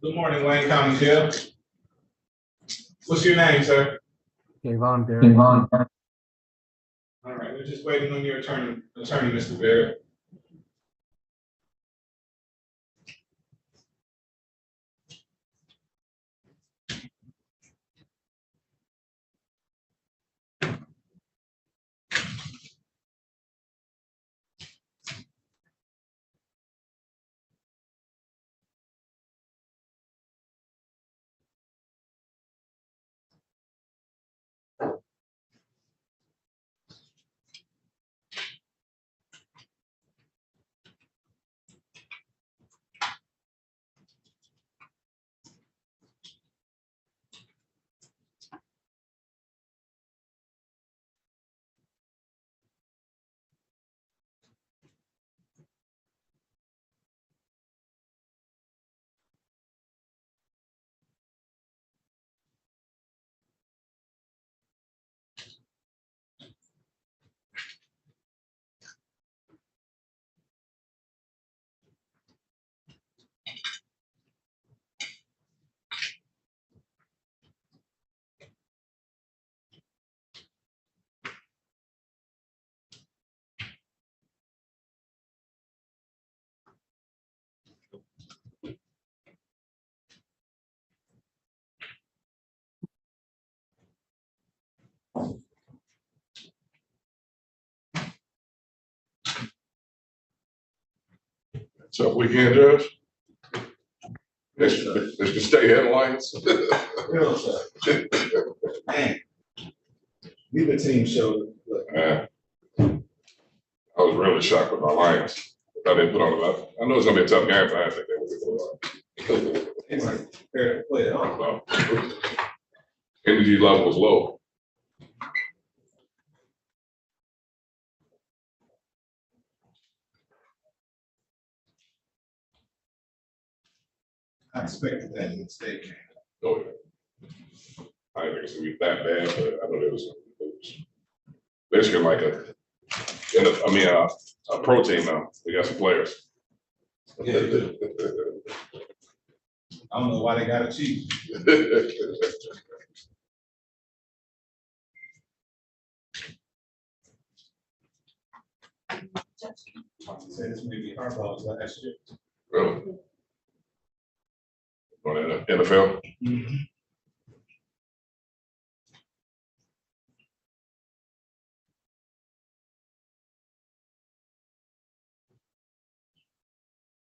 Good morning, Wayne County Sheriff. What's your name, sir? Kayvon Barry. All right, we're just waiting on your attorney, Mr. Barrett. So weekend, Judge? This can stay headlines. Real, sir. Man, neither team showed. I was really shocked with my Lions. I didn't put on a lot. I know it's gonna be a tough game, but I didn't think they would be They weren't prepared to play at all. Energy level was low. I expected that in the state game. Oh, yeah. I didn't think it was gonna be that bad, but I know it was basically like a pro team now. We got some players. Yeah. I don't know why they got a chief. Say this may be Harbaugh's last year. Really? On the NFL? Mm-hmm.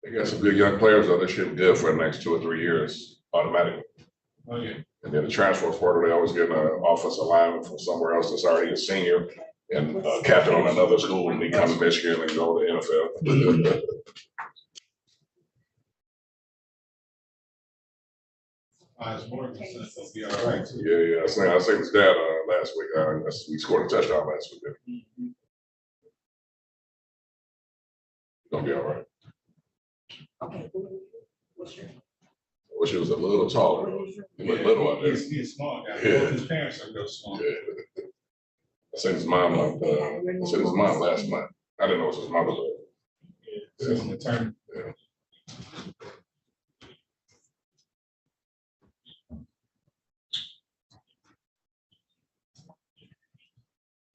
They got some good young players though. They should be good for the next 2 or 3 years automatically. Oh, yeah. And then the transfer portal, they always get an offensive lineman from somewhere else that's already a senior and captain on another school, and he come to Michigan and go to the NFL. Will be all right too. Yeah. I seen his dad last week. We scored a touchdown last week. Mm-hmm. Gonna be all right. Okay, what's your? I wish he was a little taller. He looked little out there. He's a small guy. Yeah. Both his parents are real small. Yeah. I seen his mom last month. I didn't know it was his mother. Yeah. He's an attorney. Yeah.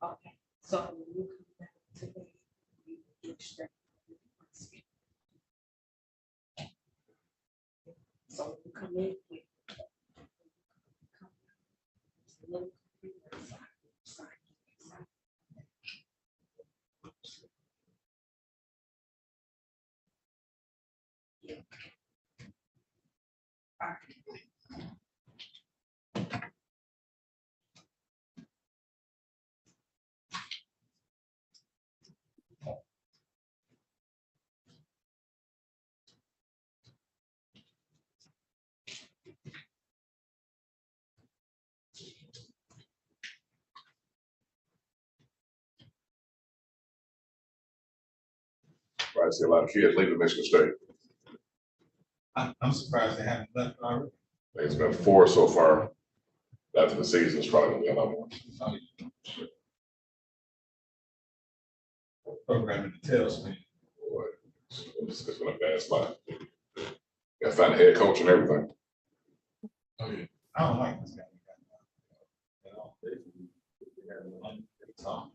Okay, so you come back today, you extract. So you come in with I see a lot of kids leaving Michigan State. I'm surprised they haven't left already. There's been 4 so far. After the season, it's probably gonna be another one. Programming details, man. Boy, it's been a bad spot. Got to find a head coach and everything. I don't like this guy. You know, they talk.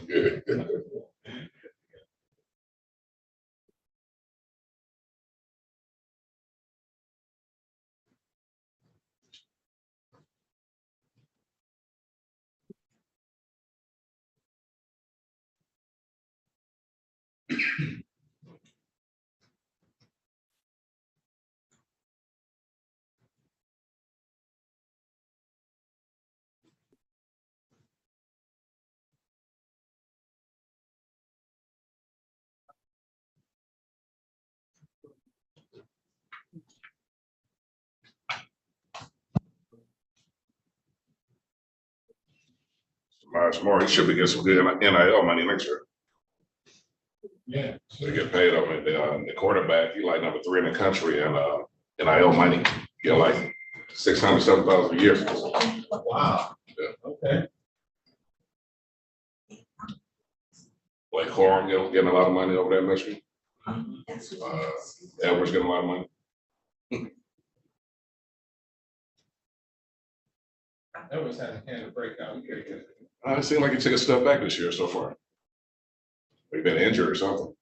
Yeah. Miles Moore, he should be getting some good NIL money next year. Yeah. They get paid up. The quarterback, he like number 3 in the country, and NIL money, get like $600, $7,000 a year. Wow. Yeah. Okay. Like Courtroom getting a lot of money over there in Michigan. Edwards getting a lot of money. Edwards had a breakout. It seemed like he took a step back this year so far. He's been injured or something.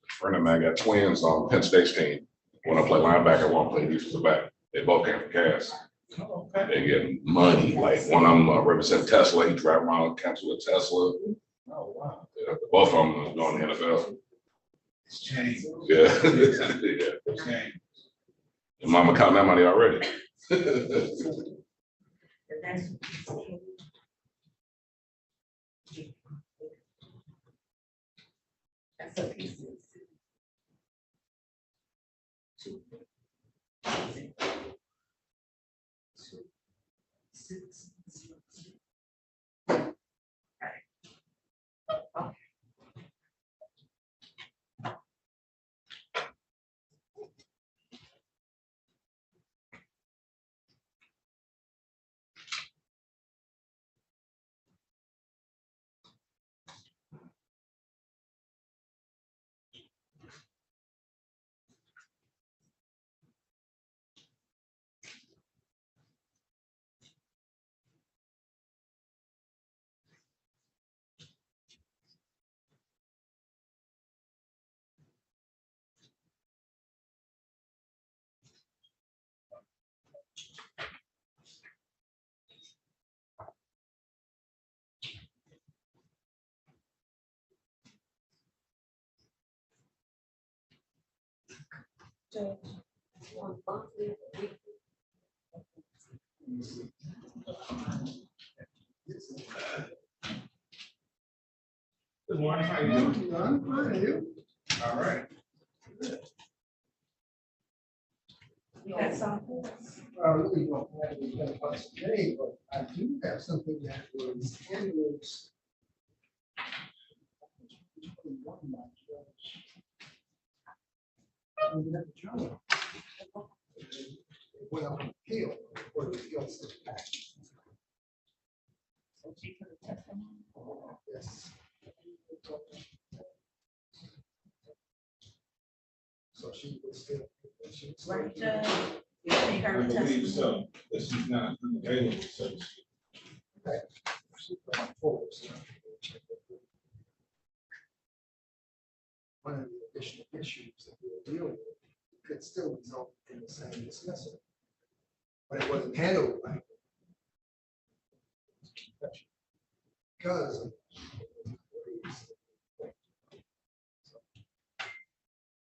A friend of mine got twins on Penn State's team. One play linebacker, one play defensive back. They both came from Cass. Okay. They getting money. Like one of them represent Tesla. He drive around campus with Tesla. Oh, wow. Yeah, both of them are going to the NFL. It's changed. Yeah. Yeah. It's changed. Your mama counting that money already. That's a piece. Good morning. How you doing? I'm fine, and you? All right. That's all. I really don't have anything else today, but I do have something that was handled. Went up on appeal, or the appeal sent it back. Yes. So she was still. She was still- Right, Judge? You take I her believe testimony. so, that she's not available, so She's going forward, so. One of the additional issues that we'll deal with could still result in the same dismissal. But it wasn't handled right. Because of.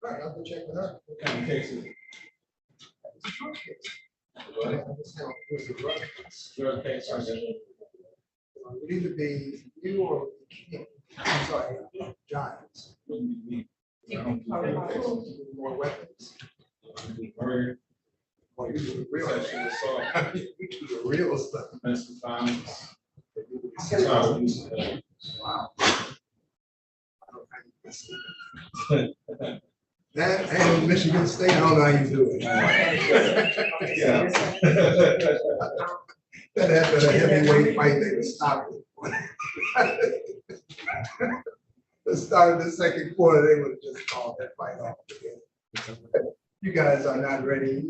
All right, I'll go check with her. what kind of cases? It's a drug case. I just know it was a drug case. Drug case, I guess. It would either be you or King. I'm sorry, Giants. Wouldn't be me. I You don't can do cover drug it. cases. More weapons. I do murder, Well, you do the real. sexual assault, You do the real stuff. domestic violence. Wow. That and Michigan State, I don't know how you do it. Yeah. That after a heavyweight fight, they would stop it. The start of the second quarter, they would have just called that fight off again. You guys are not ready.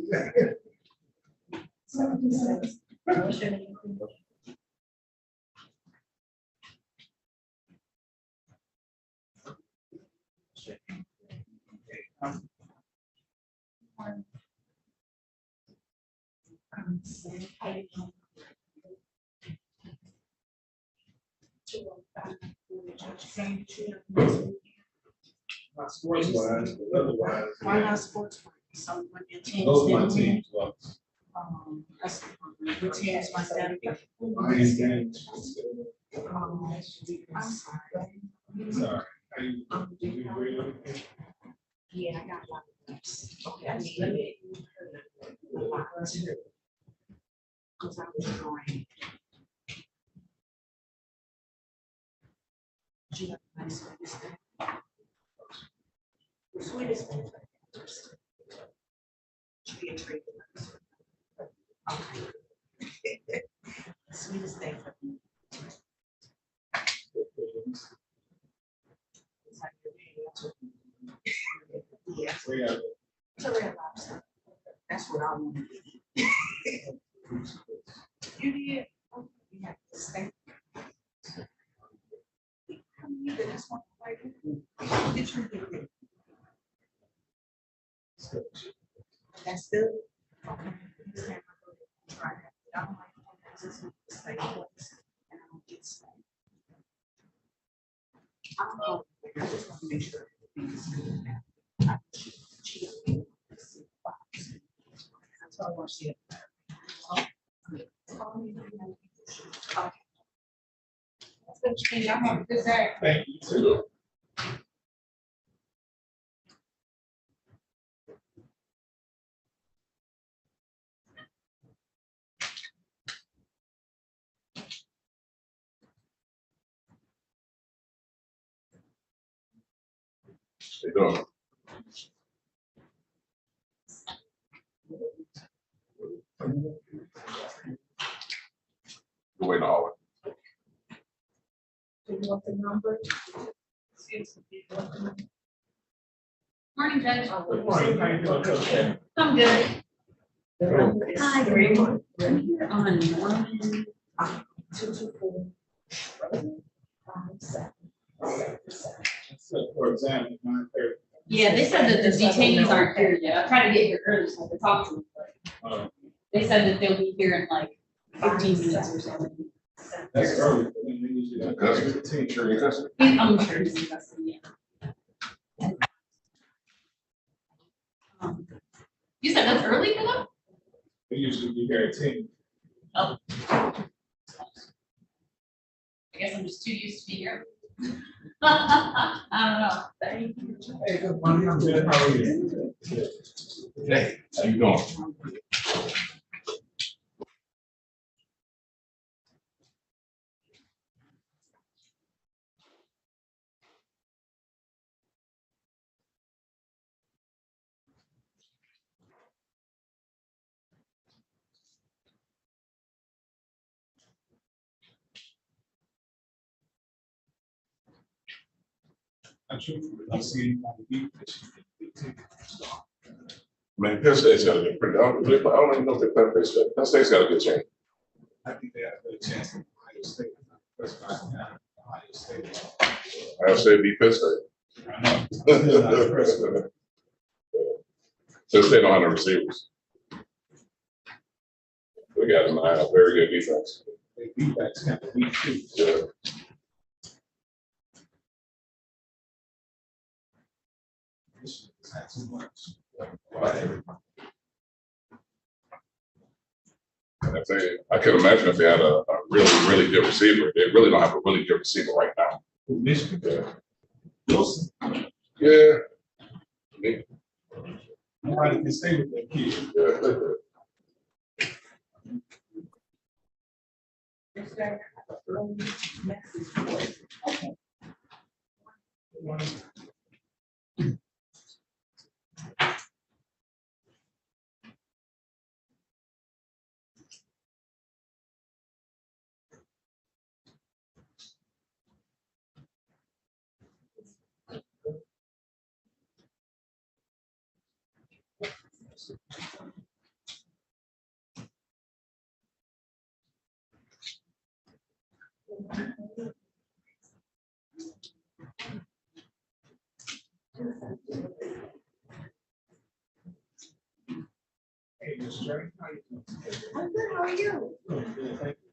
Not sports wise, but otherwise. Why not sports? Some of your teams. Those are my didn't teams, lost. That's your teams must have. These games. I'm sorry. Sorry. How you- did you agree with it? Yeah, I got a lot of things. Okay, I need it. A lot. Cause I was ignoring. She got the nice one. The sweetest thing. Should be a treat. Okay. The sweetest thing. It's like your day. Yeah. We have It's a red lobster. That's what I want to eat. You did. Oh, you have to stay. You did this one, right? Did you do it? That's good. Okay. Next time I go to try it. I don't like it. It's just the same place, and I don't get snack. I'm hungry. I just want to make sure everything's good now. I cheat. That's all I want to see it. Okay. That's good. Y'all have a good day. Thank you too. They doing? We're waiting on it. Do you want the number? Morning, Judge. Good morning. How you doing, Coach Kenneth? I'm good. Good. Hi, good morning. I'm here on Norman. 224. For example, 9:30. Yeah, they said that the detainees aren't here yet. I tried to get here early so I could talk to them, but they said that they'll be here in like 15 minutes or something. That's early. But then they usually got Custody. 15. Sure, you custody? I'm sure he's in custody, yeah. You said that's early for them? They usually be here at 10. Oh. I guess I'm just too used to be here. I don't know. Thank you. Hey, good morning. I'm good. How are you? Hey, how you doing? I truthfully, I see it on the beat. Man, Penn State's got a good, I don't even know if they play Penn State. Penn State's got a good chance. I think they have a good chance in Ohio State. That's fine. Ohio State. Ohio State beat Penn State. I know. Still not impressed with it. Penn State don't have no receivers. We got a very good defense. They beat that kind of weak too. Yeah. It's not too much. And if I could imagine if they had a really, really good receiver. They really don't have a really good receiver right now. Michigan. Yeah. Wilson. Yeah. Me. Nobody can stay with that kid. Yeah. Hey, Mr. Jerry, how you doing? I'm good, how are you? Good, thank you.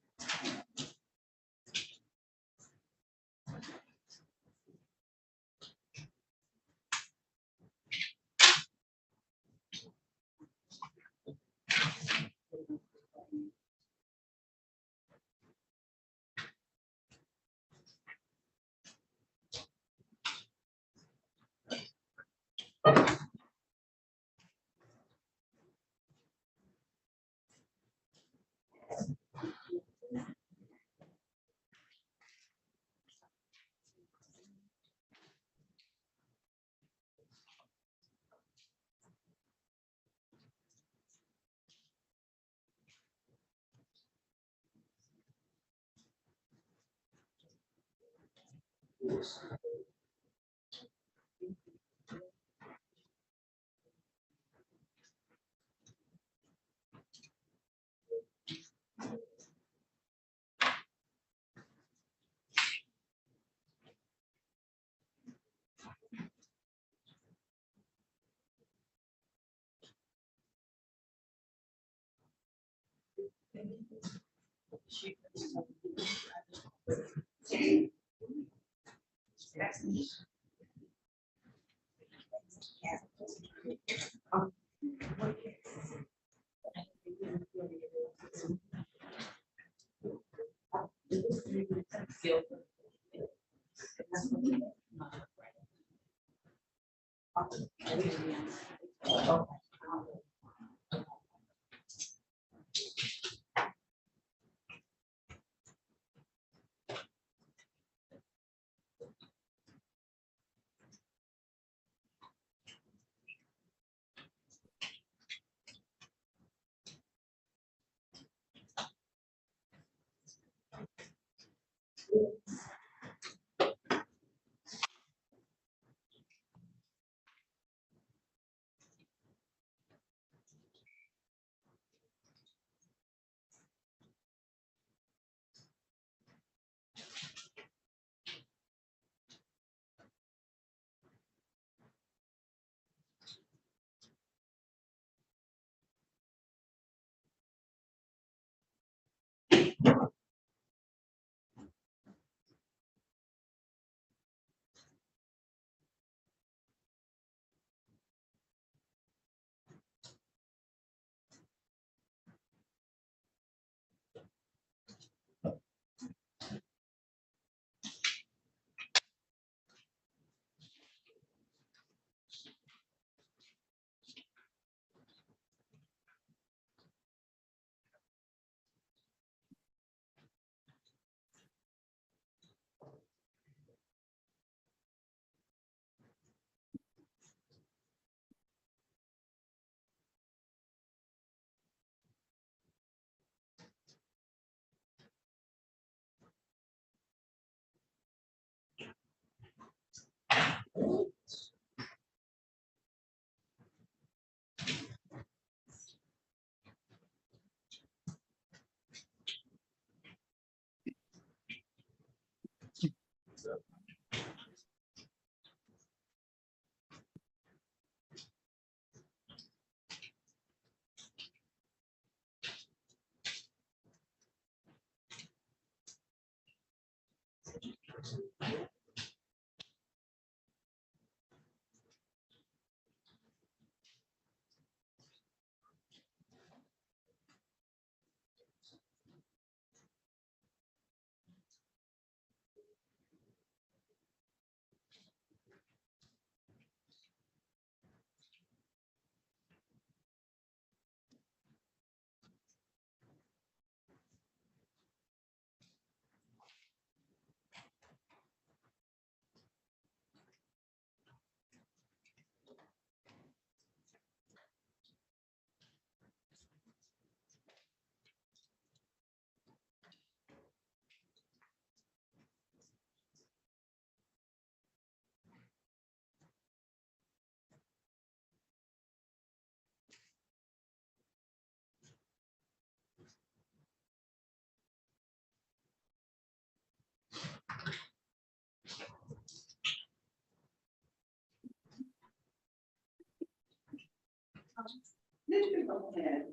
Mr. Lopez,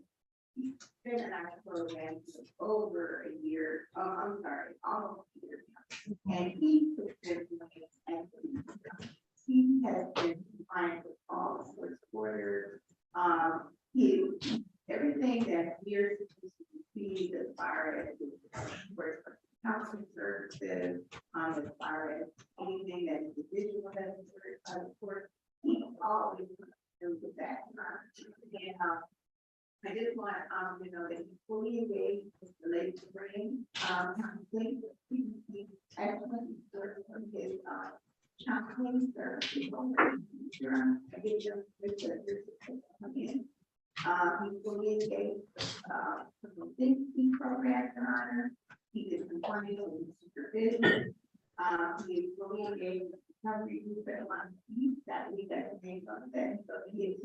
he's been in our program for over a year, I'm sorry, almost a year now. And he took this money and he has been compliant with all of his orders. He, everything that we're supposed to receive as far as for counseling services, as far as anything that is visual necessary, of course, he always do with that. And, I just want, to know that he's fully engaged with the latest brain. I think that he actually started from his, counseling services. I get you, come in. He's fully engaged with, some thinking programs and honor. He is compliant with supervision. He is fully engaged with recovery group at that we got to name on that. So he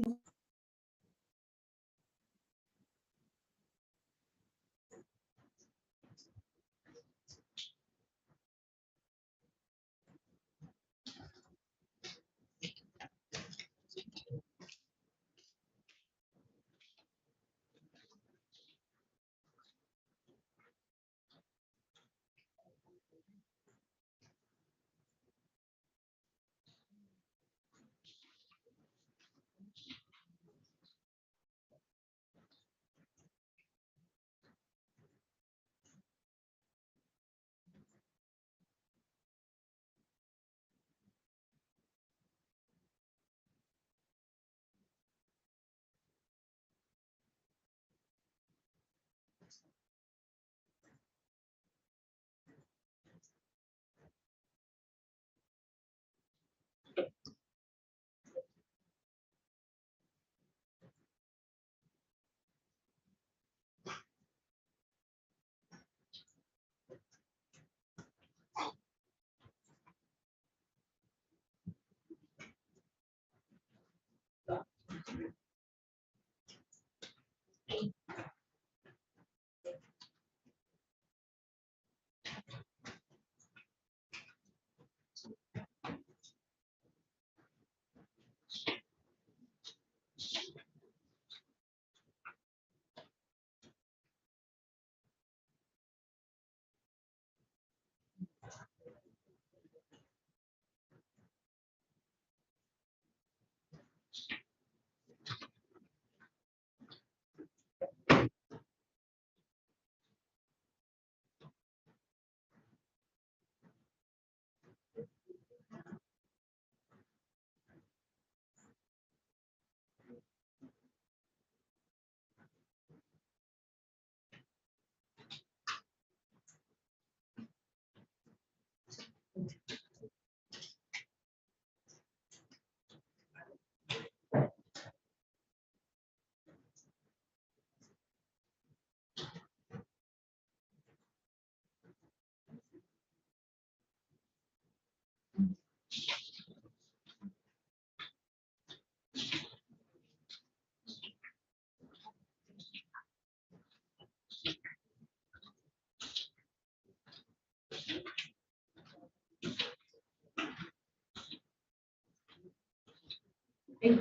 is.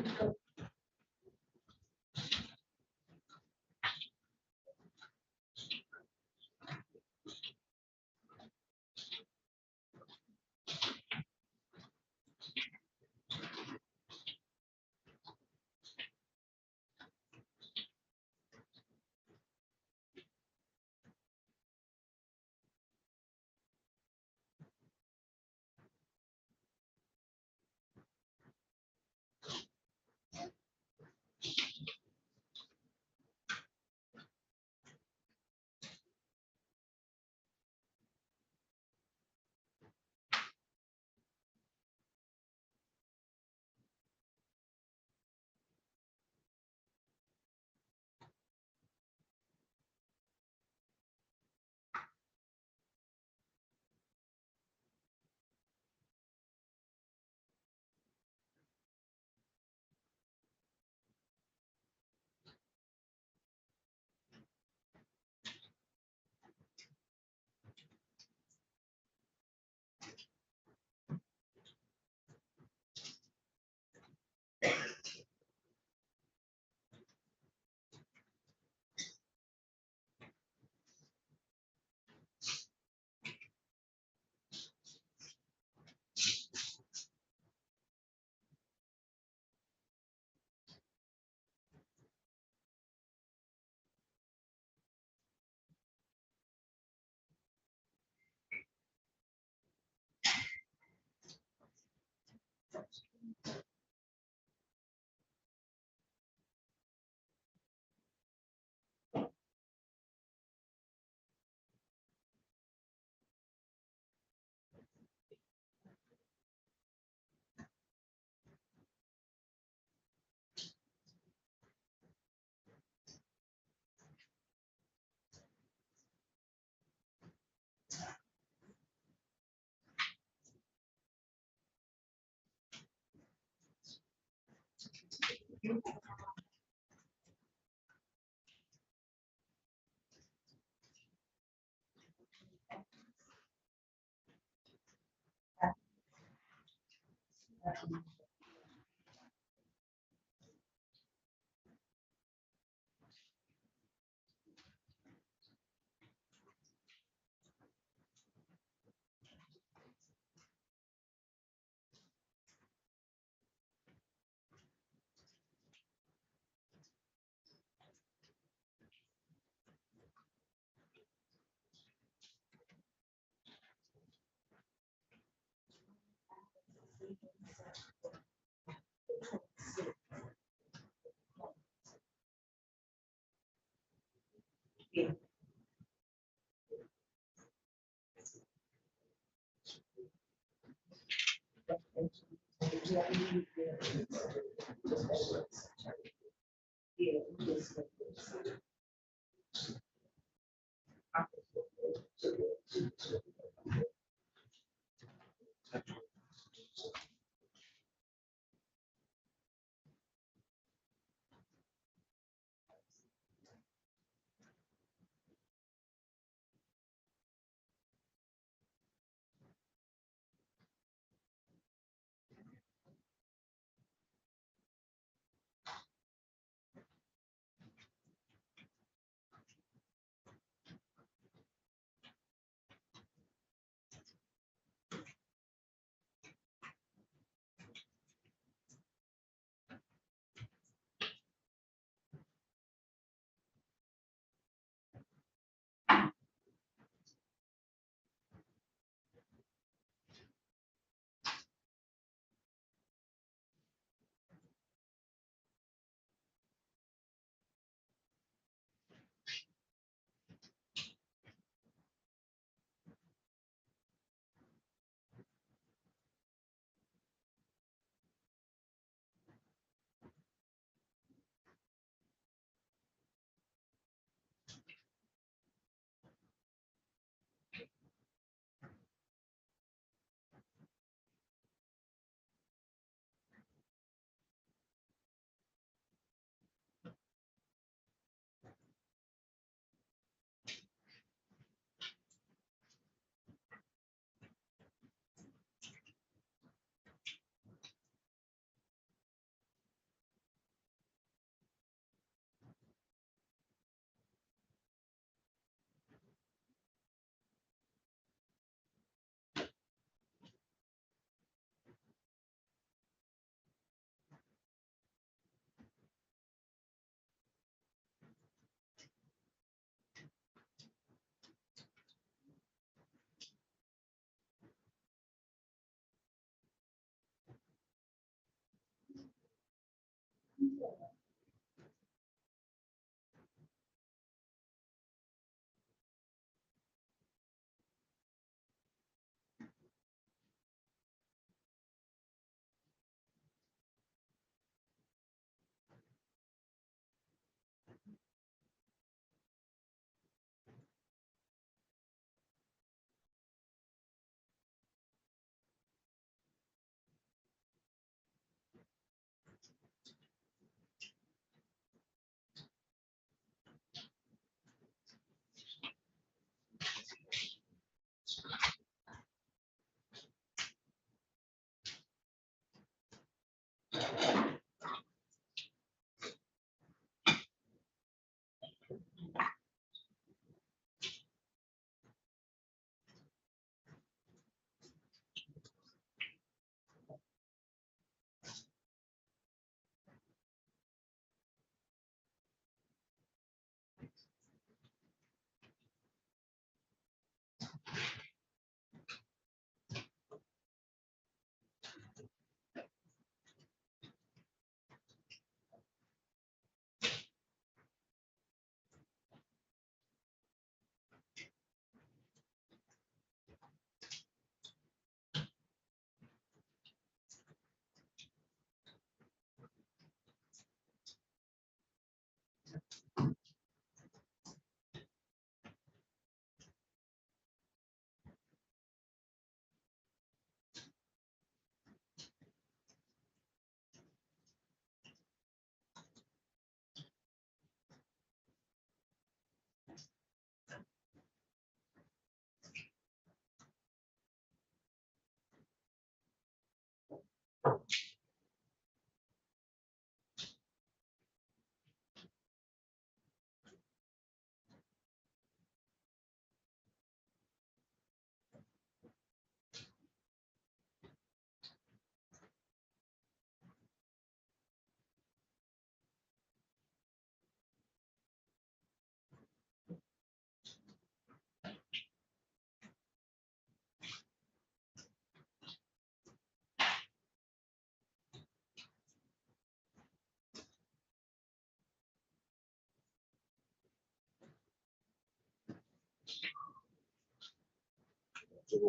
Keep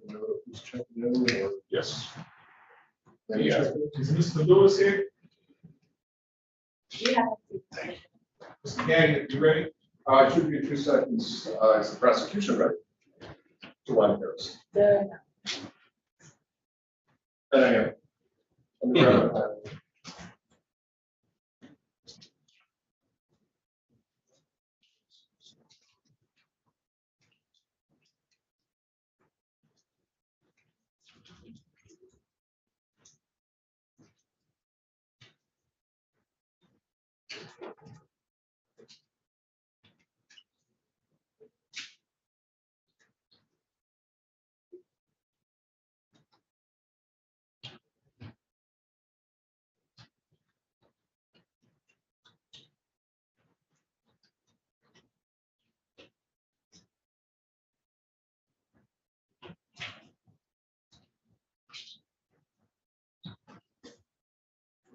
a note of who's checking in or. Yes. Yeah. Is Mr. Lewis here? Yeah. Mr. Gagnon, you ready? It should be 2 seconds. Is the prosecution ready? To line Harris. The- And I am. On the ground.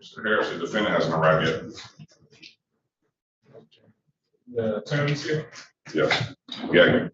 Mr. Harris, the defendant hasn't arrived yet. The attorney's here. Yes. Gagnon.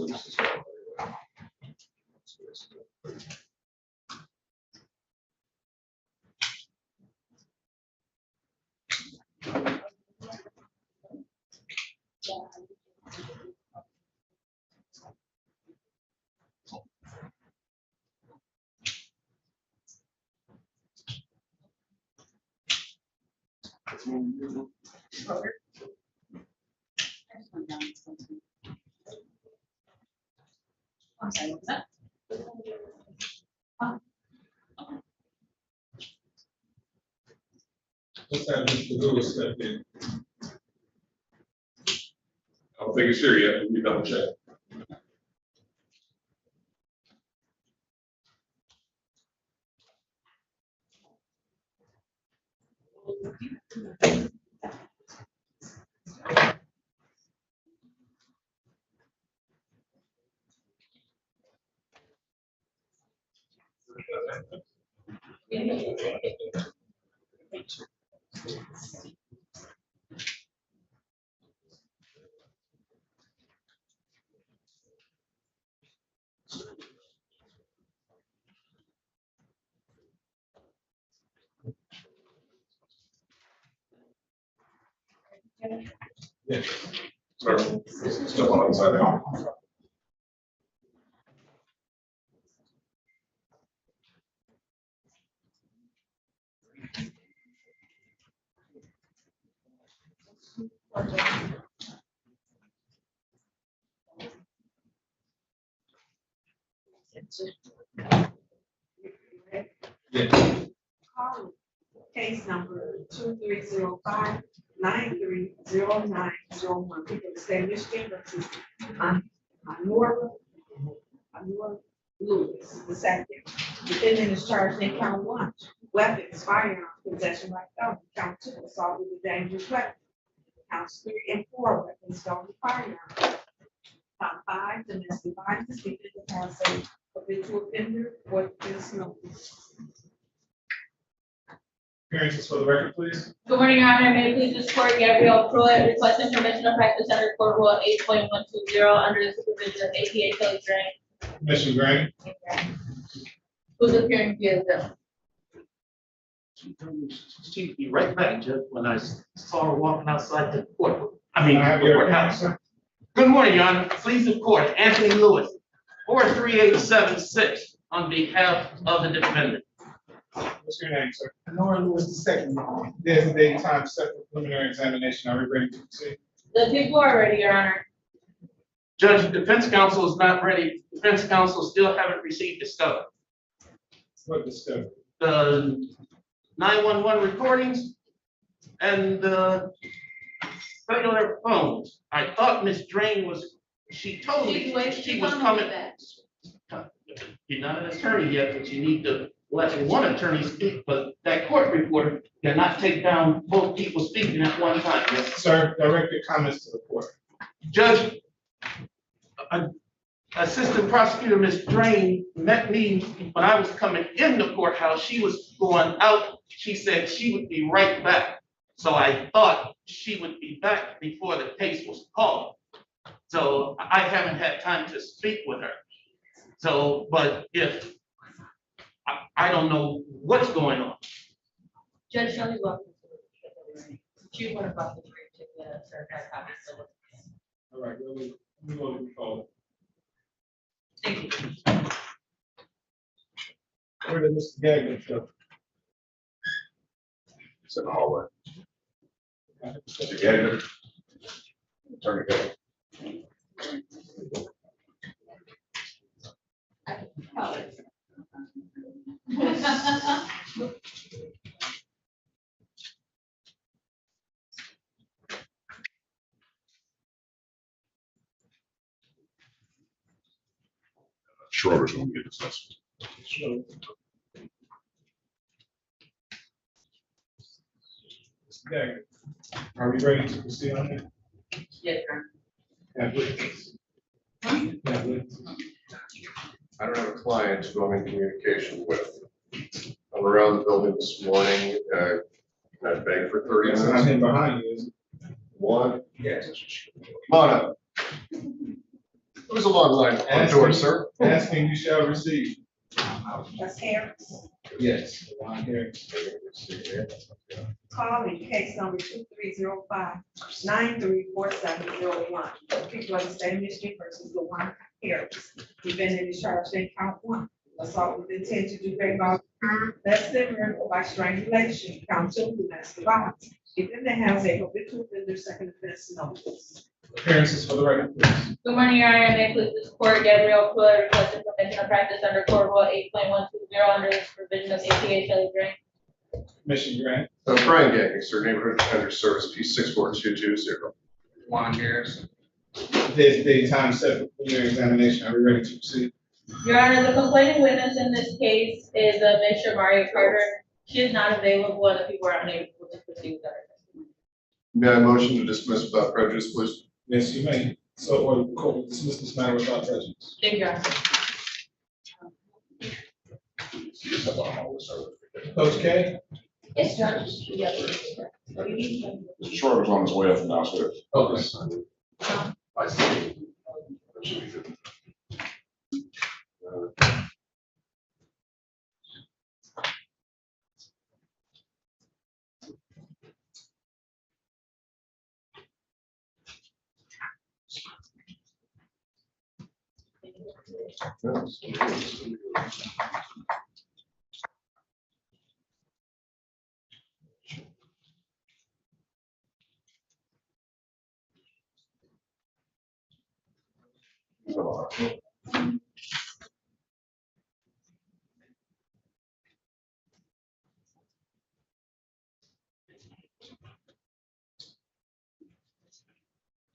I'm sorry, what was that? Let's have Mr. Lewis step in. I don't think it's here yet. We double check. Yes. Sir, step on the side down. Yes. Call case number 2305-930901. People say Michigan versus Anora Lewis, the second. Defendant is charged in count 1, weapons, firearms, possession by felon. Count 2, assault with a dangerous weapon. Counts 3 and 4, weapons, stolen firearms. Count 5, domestic violence. Defendant has a habitual offender or dismissed. Appearances for the record, please. Good morning, Your Honor. May it please this court, Gabrielle Pruitt, requesting permission to practice under Court Rule 8.120 under the supervision of APA Kelly Drain. Commissioner Green. Who's appearing via Zoom? She'd be right back, Judge, when I saw her walking outside the courtroom. I Can mean, I have your courthouse. sir? Good morning, Your Honor. Please the court, Anthony Lewis, 43876, on behalf of the defendant. What's your name, sir? Nora Lewis II. There's a date and time set for preliminary examination. Are we ready to proceed? The people are ready, Your Honor. Judge, the defense counsel is not ready. Defense counsel still haven't received discovery. What discovery? The 911 recordings and the cellular phones. I thought Miss Drain was, she told me she was coming. You're not an attorney yet, but you need to let one attorney speak, but that court reporter cannot take down both people speaking at one time. Yes. Sir, direct your comments to the court. Judge, Assistant Prosecutor Ms. Drain met me when I was coming in the courthouse. She was going out. She said she would be right back. So I thought she would be back before the case was called. So I haven't had time to speak with her. So, but if, I don't know what's going on. Judge Shelley's welcome. She would have brought the jury to the certified copy, so. All right, we will call. Thank you. Where did Mr. Gagnon go? It's in the hallway. Mr. Gagnon. Attorney Gagnon. Schroeder's gonna get this message. Sure. Mr. Gagnon, are we ready to proceed on that? Yes, Your Honor. Have witnesses. Have witnesses. I don't have a client who I'm in communication with. I'm around the building this morning. Can I beg for 30 It's not minutes? him behind you, is it? One, yes. Come on up. It was a long line on doors, sir. Asking you shall receive. That's Harris. Yes. the one here. Calling case number 2305-934701. People of the state of Michigan versus LaWanda Harris. Defendant is charged in count 1. Assault with intent to do great bodily harm, less than murder or by strangulation. Count 2, domestic violence. Defendant has a habitual offender second offense notice. Appearances for the record, please. Good morning, Your Honor. May it please this court, Gabrielle Fuller, requesting permission to practice under Court Rule 8.120 under the supervision of APA Shelley Grant. Commissioner Grant. Brian Gagnon, sir, Neighborhood Defender Service, P64220. Juan Harris. Today's date, time set for preliminary examination. Are we ready to proceed? Your Honor, the complaining witness in this case is Ms. Shamaria Carter. She is not available and the people are unable to proceed with her testimony. May I motion to dismiss without prejudice, please? Yes, you may. So order the court will dismiss this matter without prejudice. Thank you, Your Honor. Coach K. Yes, Judge. Mr. Schroeder's on his way up from downstairs. Okay. I see.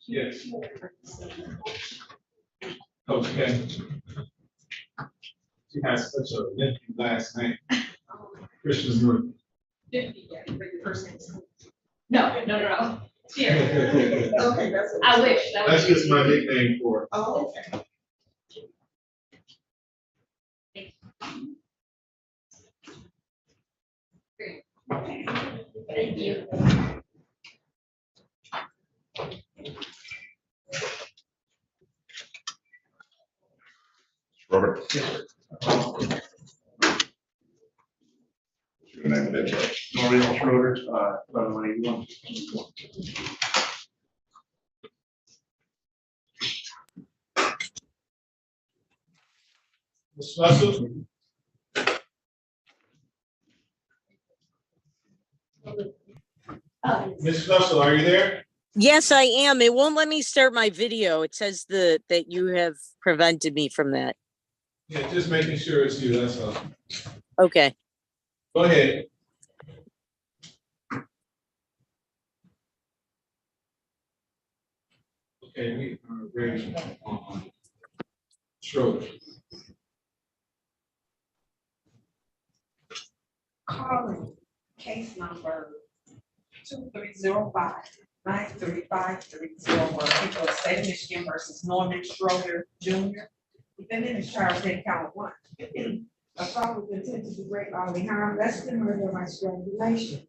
Yes. Coach K. She has such a lengthy last name. Christian Wood. No. Here. Okay, that's. I wish. That That's would be- just my nickname for her. Oh, okay. Thank you. Robert? Your name and address. Maurice Schroeder, 1181. Ms. Russell? Ms. Russell, are you there? Yes, I am. It won't let me start my video. It says that you have prevented me from that. Yeah, just making sure it's you, that's all. Okay. Go ahead. Okay, we are ready on Schroeder. Calling case number 2305-935301. People of the state of Michigan versus Norman Schroeder Jr. Defendant is charged in count 1. Assault with intent to do great bodily harm, less than murder by strangulation.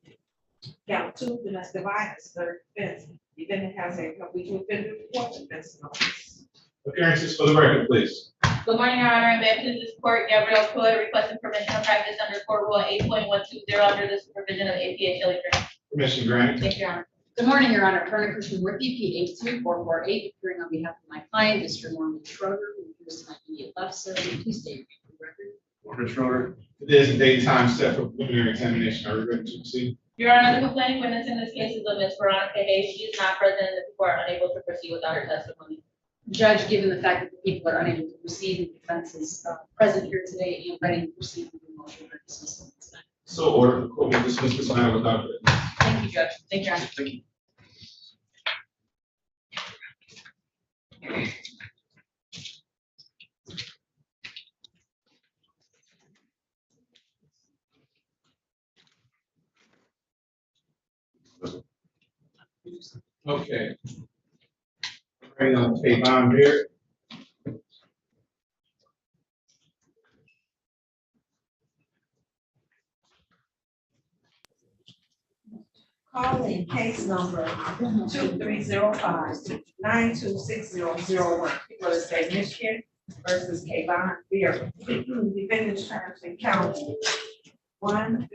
Count 2, domestic violence, third offense. Defendant has a habitual offender fourth offense notice. Appearances for the record, please. Good morning, Your Honor. May it please this court, Gabrielle Fuller, requesting permission to practice under Court Rule 8.120 under the supervision of APA Shelley Grant. Commissioner Grant. Thank you, Your Honor. Good morning, Your Honor. Attorney Christian Murphy, P 82448, appearing on behalf of my client, Mr. Norman Schroeder, who appears to my immediate left, sir. Please state your name for the record. Maurice Schroeder. Today's the date time set for preliminary examination. Are we ready to proceed? Your Honor, the complaining witness in this case is Ms. Veronica Hayes. She is not present and the people are unable to proceed without her testimony. Judge, given the fact that the people are unable to proceed, the defense is present here today and ready to proceed with the motion for dismissal. So order the court will dismiss this matter without prejudice. Thank you, Judge. Thank you, Your Honor. Thank you. Okay. Ready on tape on here. Calling case number 2305-926001, people of the state of Michigan versus Kayvon Beer. Defendant's terms in count 1,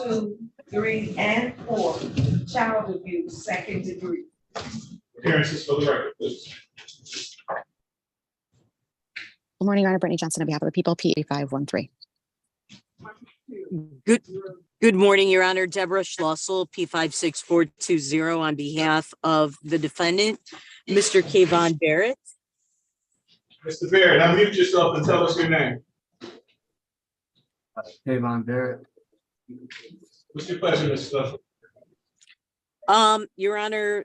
2, 3, and 4, child abuse, second degree. Appearances for the record, please. Good morning, Your Honor. Brittany Johnson on behalf of the people, P8513. Good morning, Your Honor. Deborah Schlossel, P56420 on behalf of the defendant, Mr. Kayvon Barrett. Mr. Barrett, now mute yourself and tell us your name. Kayvon Barrett. What's your pleasure, Mr. Schlossel? Your Honor,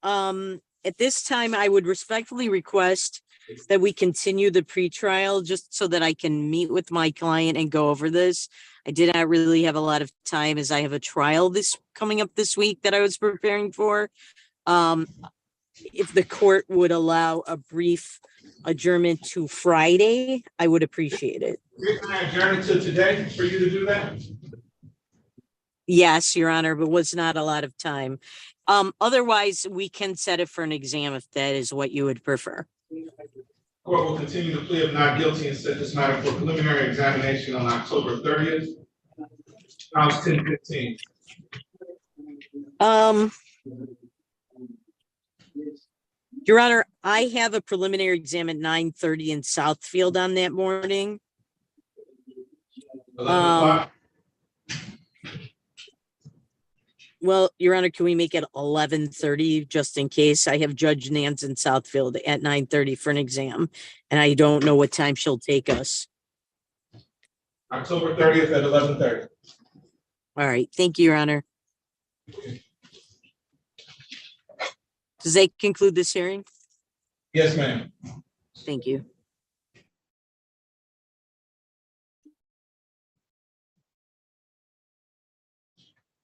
at this time, I would respectfully request that we continue the pretrial just so that I can meet with my client and go over this. I did not really have a lot of time as I have a trial coming up this week that I was preparing for. If the court would allow a brief adjournment to Friday, I would appreciate it. Can I adjourn it to today for you to do that? Yes, Your Honor, but was not a lot of time. Otherwise, we can set it for an exam if that is what you would prefer. Court will continue the plea of not guilty and set this matter for preliminary examination on October 30th. House 1015. Your Honor, I have a preliminary exam at 9:30 in Southfield on that morning. 11 o'clock. Well, Your Honor, can we make it 11:30 just in case? I have Judge Nance in Southfield at 9:30 for an exam, and I don't know what time she'll take us. October 30th at 11:30. All right, thank you, Your Honor. Does that conclude this hearing? Yes, ma'am. Thank you.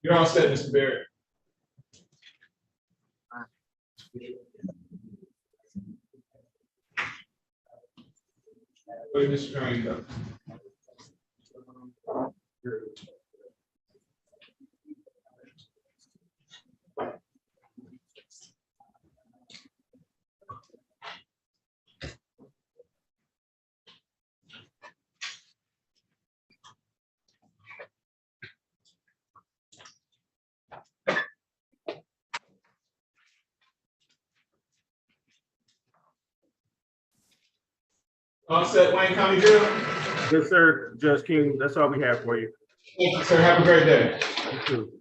You're all set, Mr. Barrett. Where did Mr. Drain go? All set, Wayne County Jail? Yes, sir. Judge King, that's all we have for you. Thank you, sir. Have a great day. You too.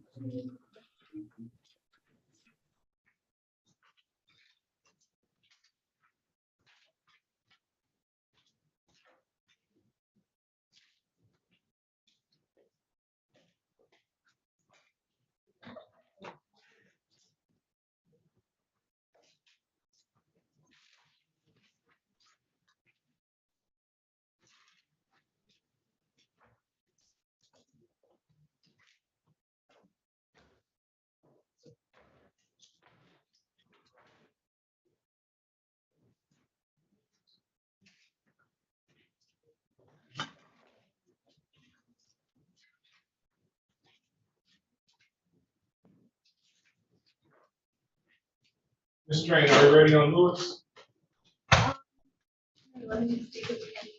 Mr. Drain, are you ready on Lewis? Let me take it again.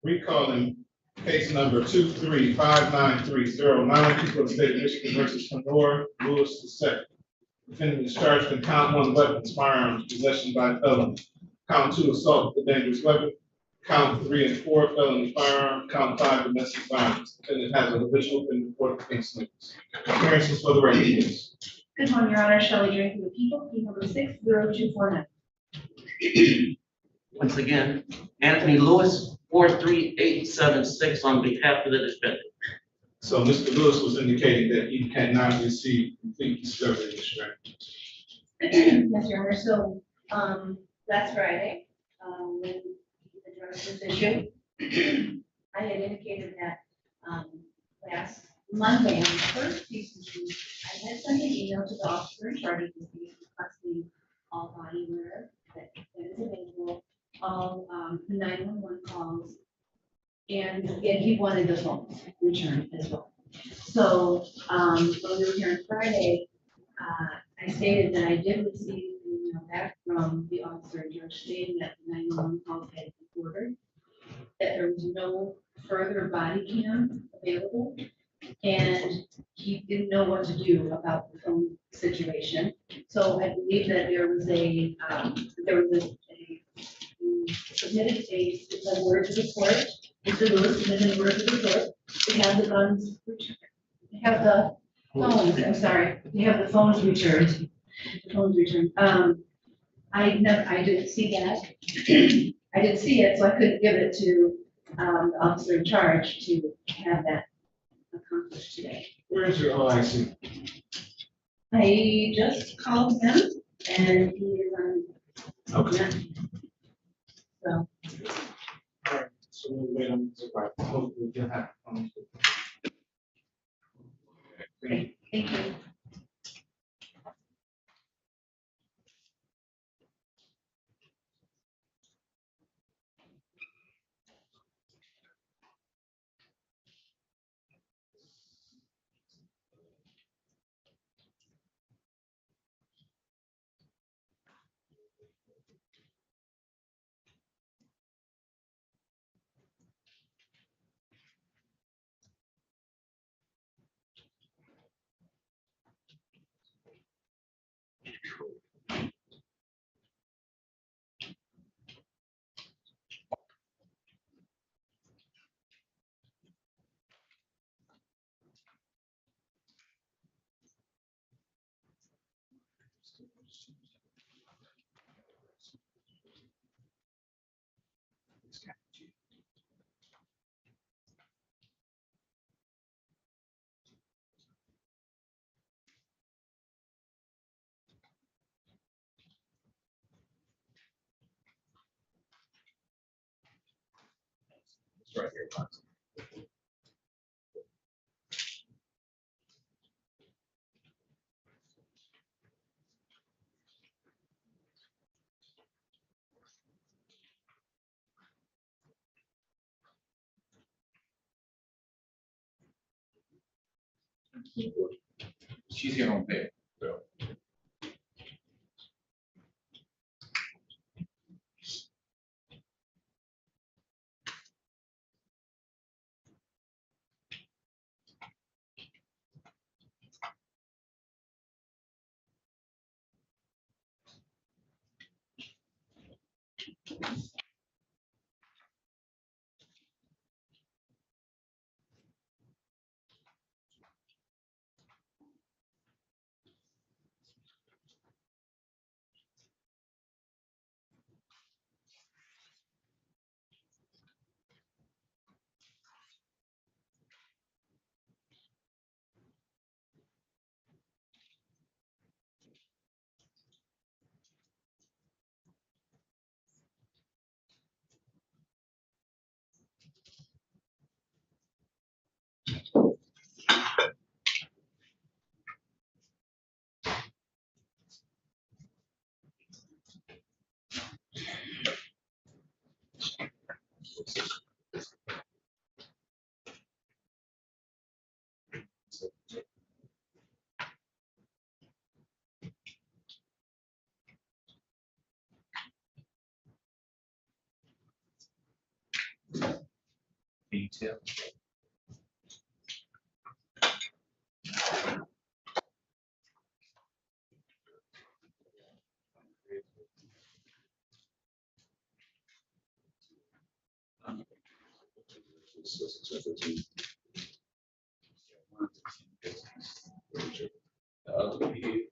Recalling case number 2359309, people of the state of Michigan versus Honora Lewis II. Defendant is charged in count 1 weapons, firearms, possession by felon. Count 2 assault with a dangerous weapon. Count 3 and 4 felony firearm. Count 5 domestic violence. Defendant has a habitual and report case numbers. Appearances for the record, please. Good morning, Your Honor. Shelley Drake for the people, P number 60249. Once again, Anthony Lewis, 43876 on behalf of the defendant. So Mr. Lewis was indicating that he cannot receive complete discovery instructions. Yes, Your Honor, so, last Friday, when the drug was issued, I had indicated that, last Monday, on the first piece of news, I had sent an email to the officer in charge of this case requesting all body wear that is available, all, 911 calls, and he wanted the phones returned as well. So, when we were here on Friday, I stated that I did receive an email back from the officer in charge stating that the 911 calls had been ordered, that there was no further body cam available, and he didn't know what to do about the phone situation. So I believe that there was a submitted a word to the court. Mr. Lewis submitted a word to the court. We have the guns, we have the phones, I'm sorry, we have the phones returned. The phones returned. I didn't see that. I didn't see it, so I couldn't give it to, the officer in charge to have that accomplished today. Where is your OIC? I just called him and he is on. Okay. So, All right, so we'll wait on the right. Hopefully we'll have. thank you. It's right here. She's here on bed. Detail. The other here.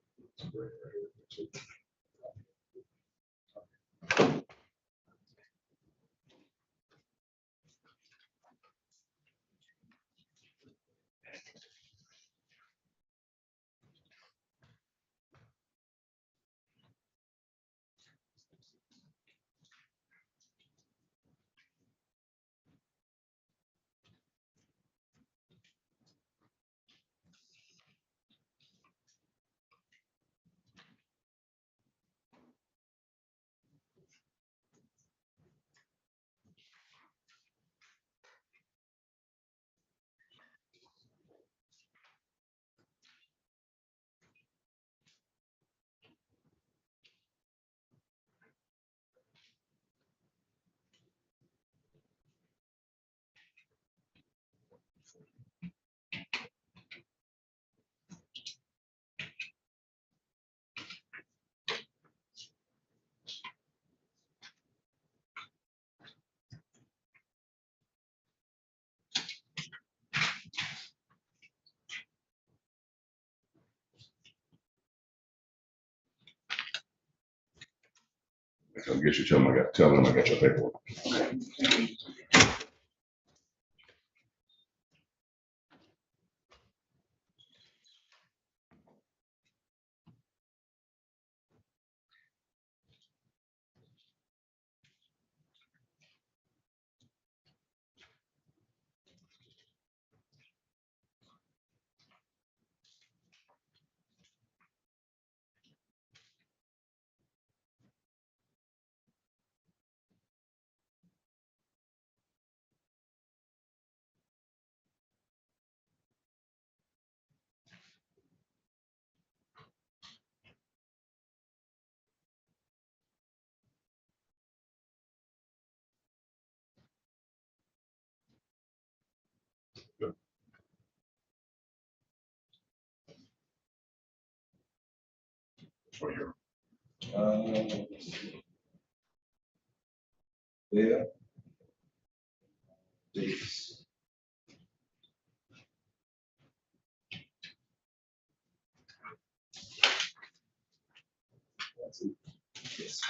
So I guess you tell them I got your paperwork. For your Yeah. Dates. That's it. Yes.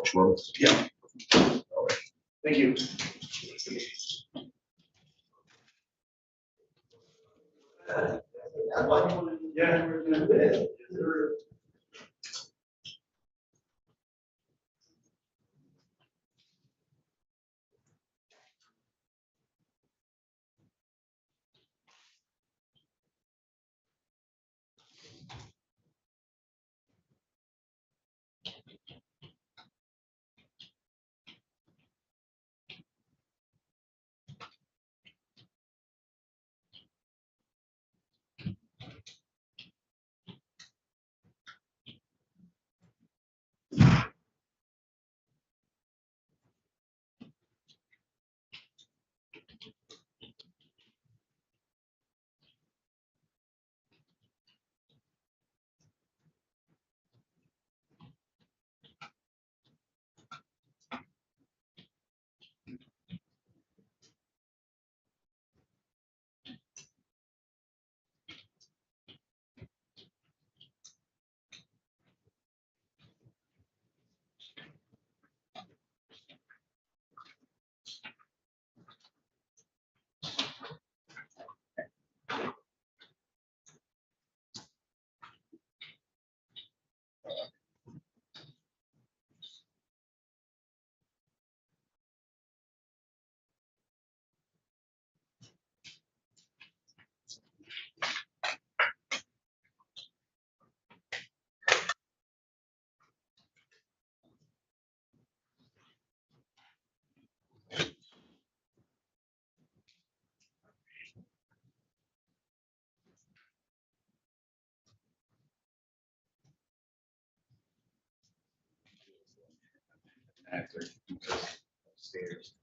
Schwartz. Yeah. Thank you. Yeah. Stairs.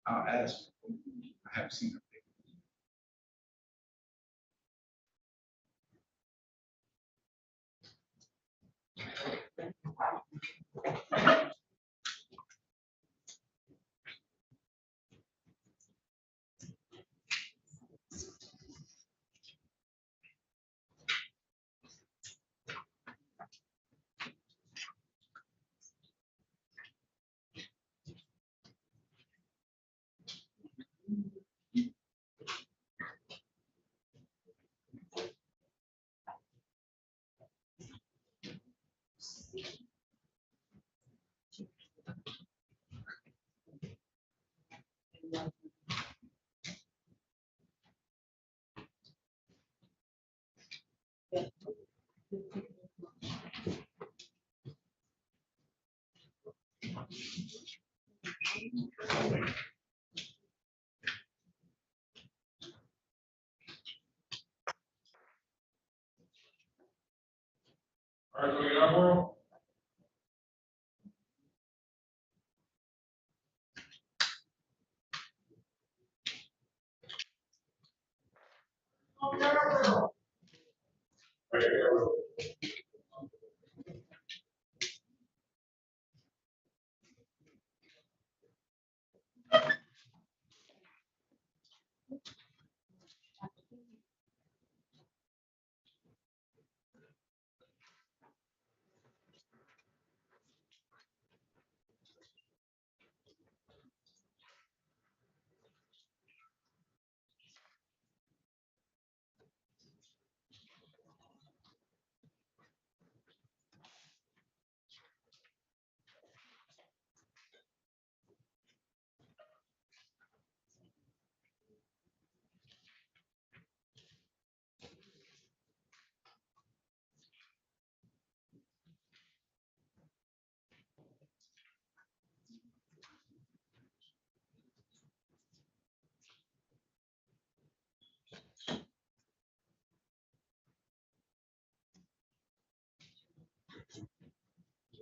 I'll ask. I haven't seen it. All right, so you got world?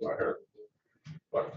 I heard. But,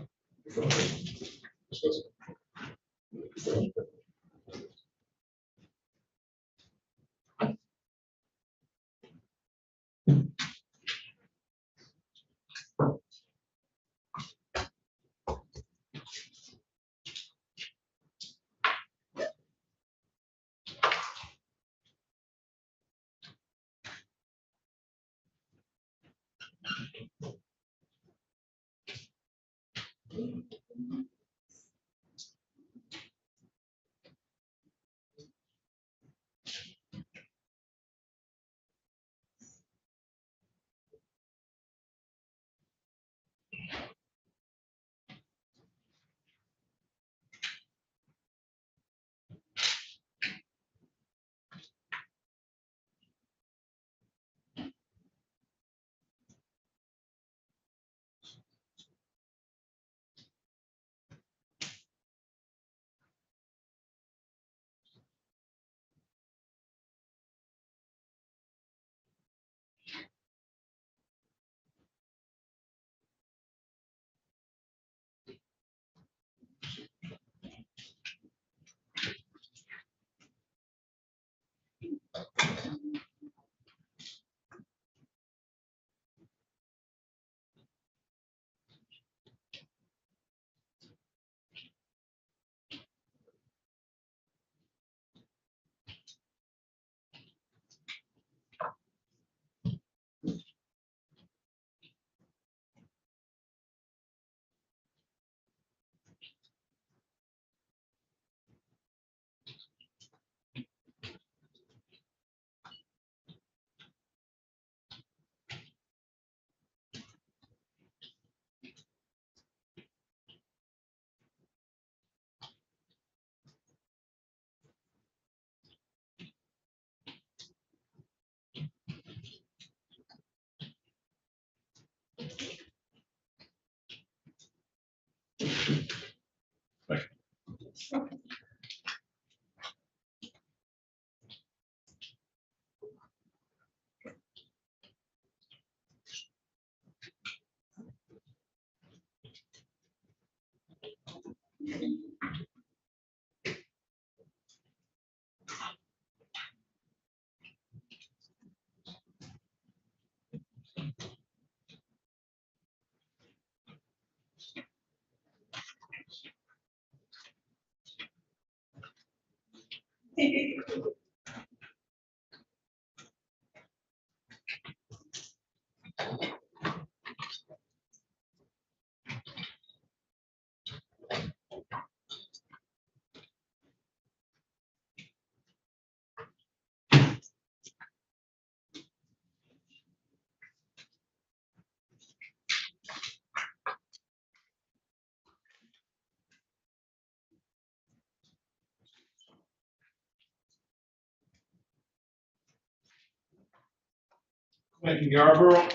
Quentin Yarborough,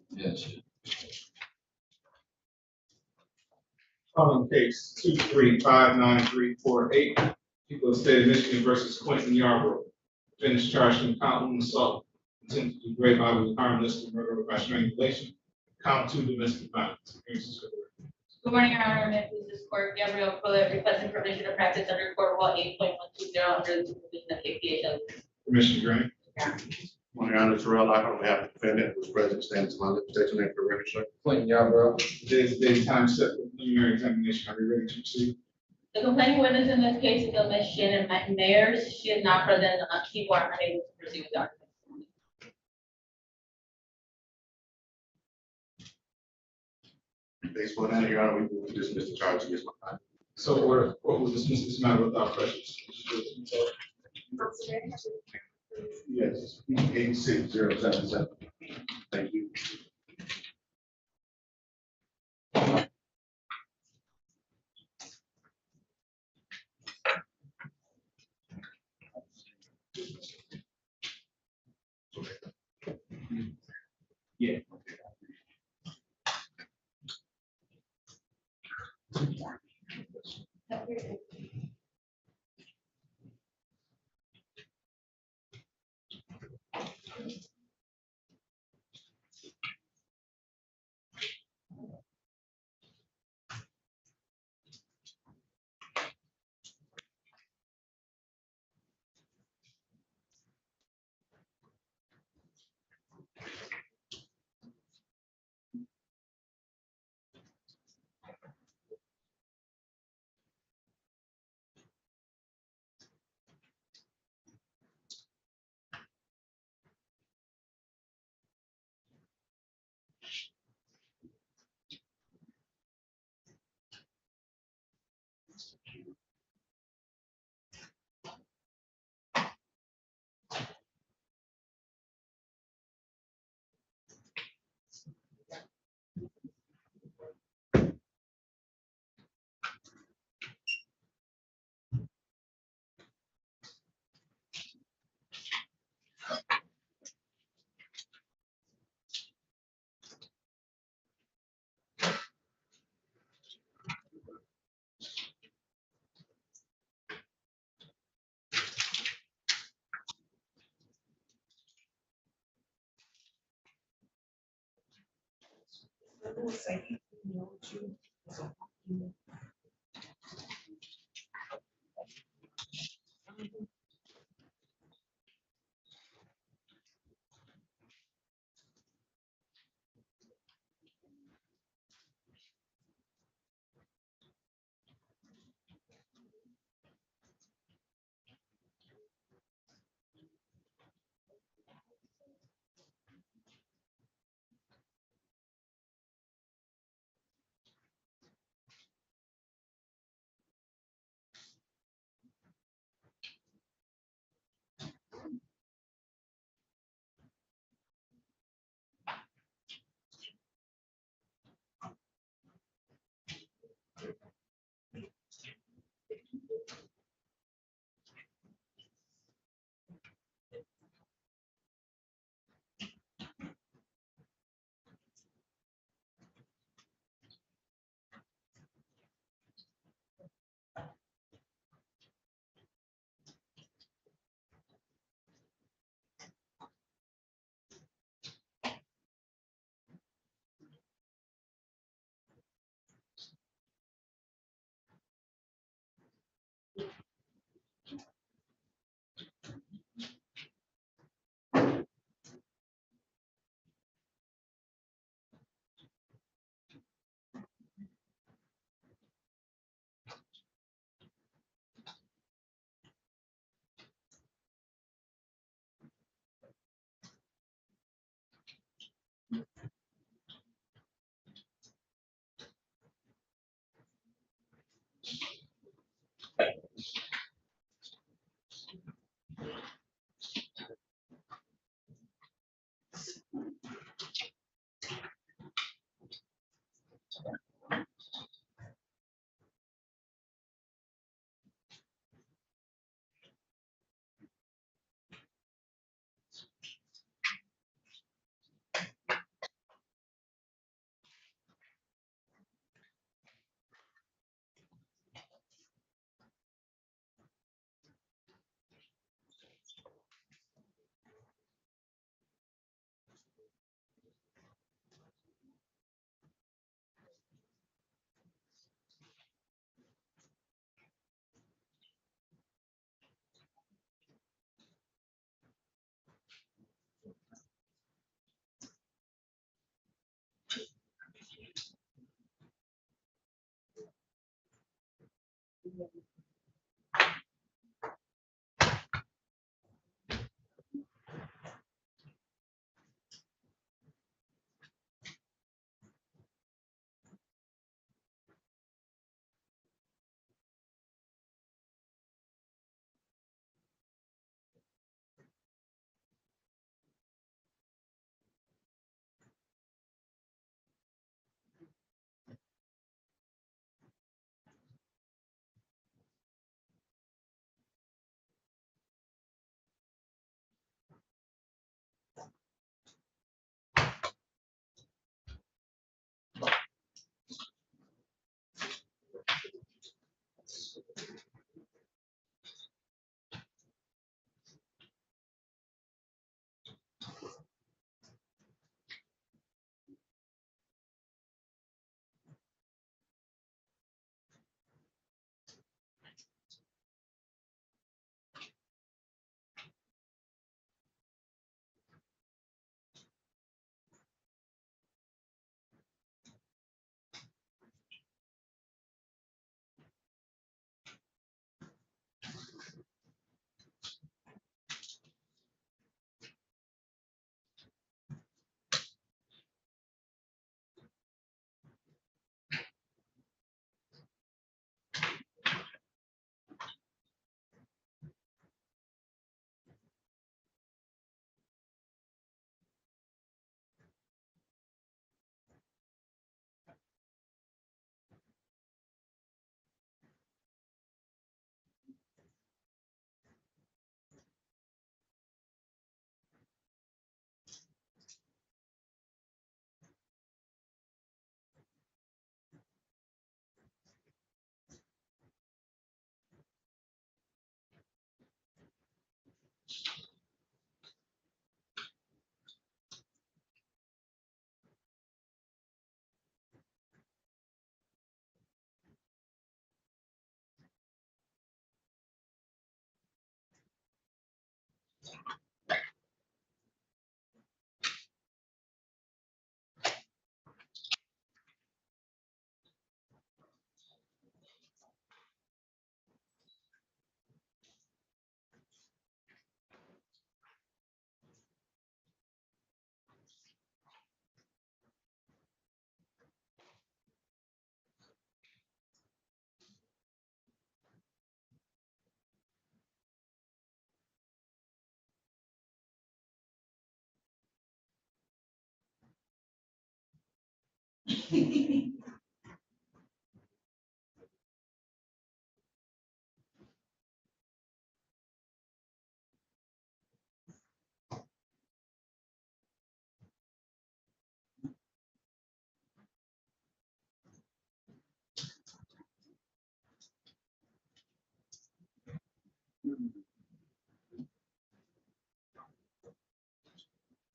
Yes. calling case 2359348. People of the state of Michigan versus Quentin Yarborough. Defendant charged in count one assault, intent to do great bodily harm, listed murder by strangulation. Count two domestic violence. Good morning, Your Honor. May it please this court, Gabrielle Fuller, requesting permission to practice under court law 8.120 under the supervision of APA. Commissioner Grant. Morning, Honor, Terrell Lock on behalf of the defendant, who's present, stands to my lips, state your name for the record, sir. Quentin Yarborough. Today's the day and time set for preliminary examination. Are you ready to proceed? The complaining witness in this case is Ms. Shannon Mayers. She is not present. People are unable to proceed with documents. Based on that, Your Honor, we will dismiss the charge against my client. So order, court will dismiss this matter without prejudice. Yes, 86077. Thank you. Yeah.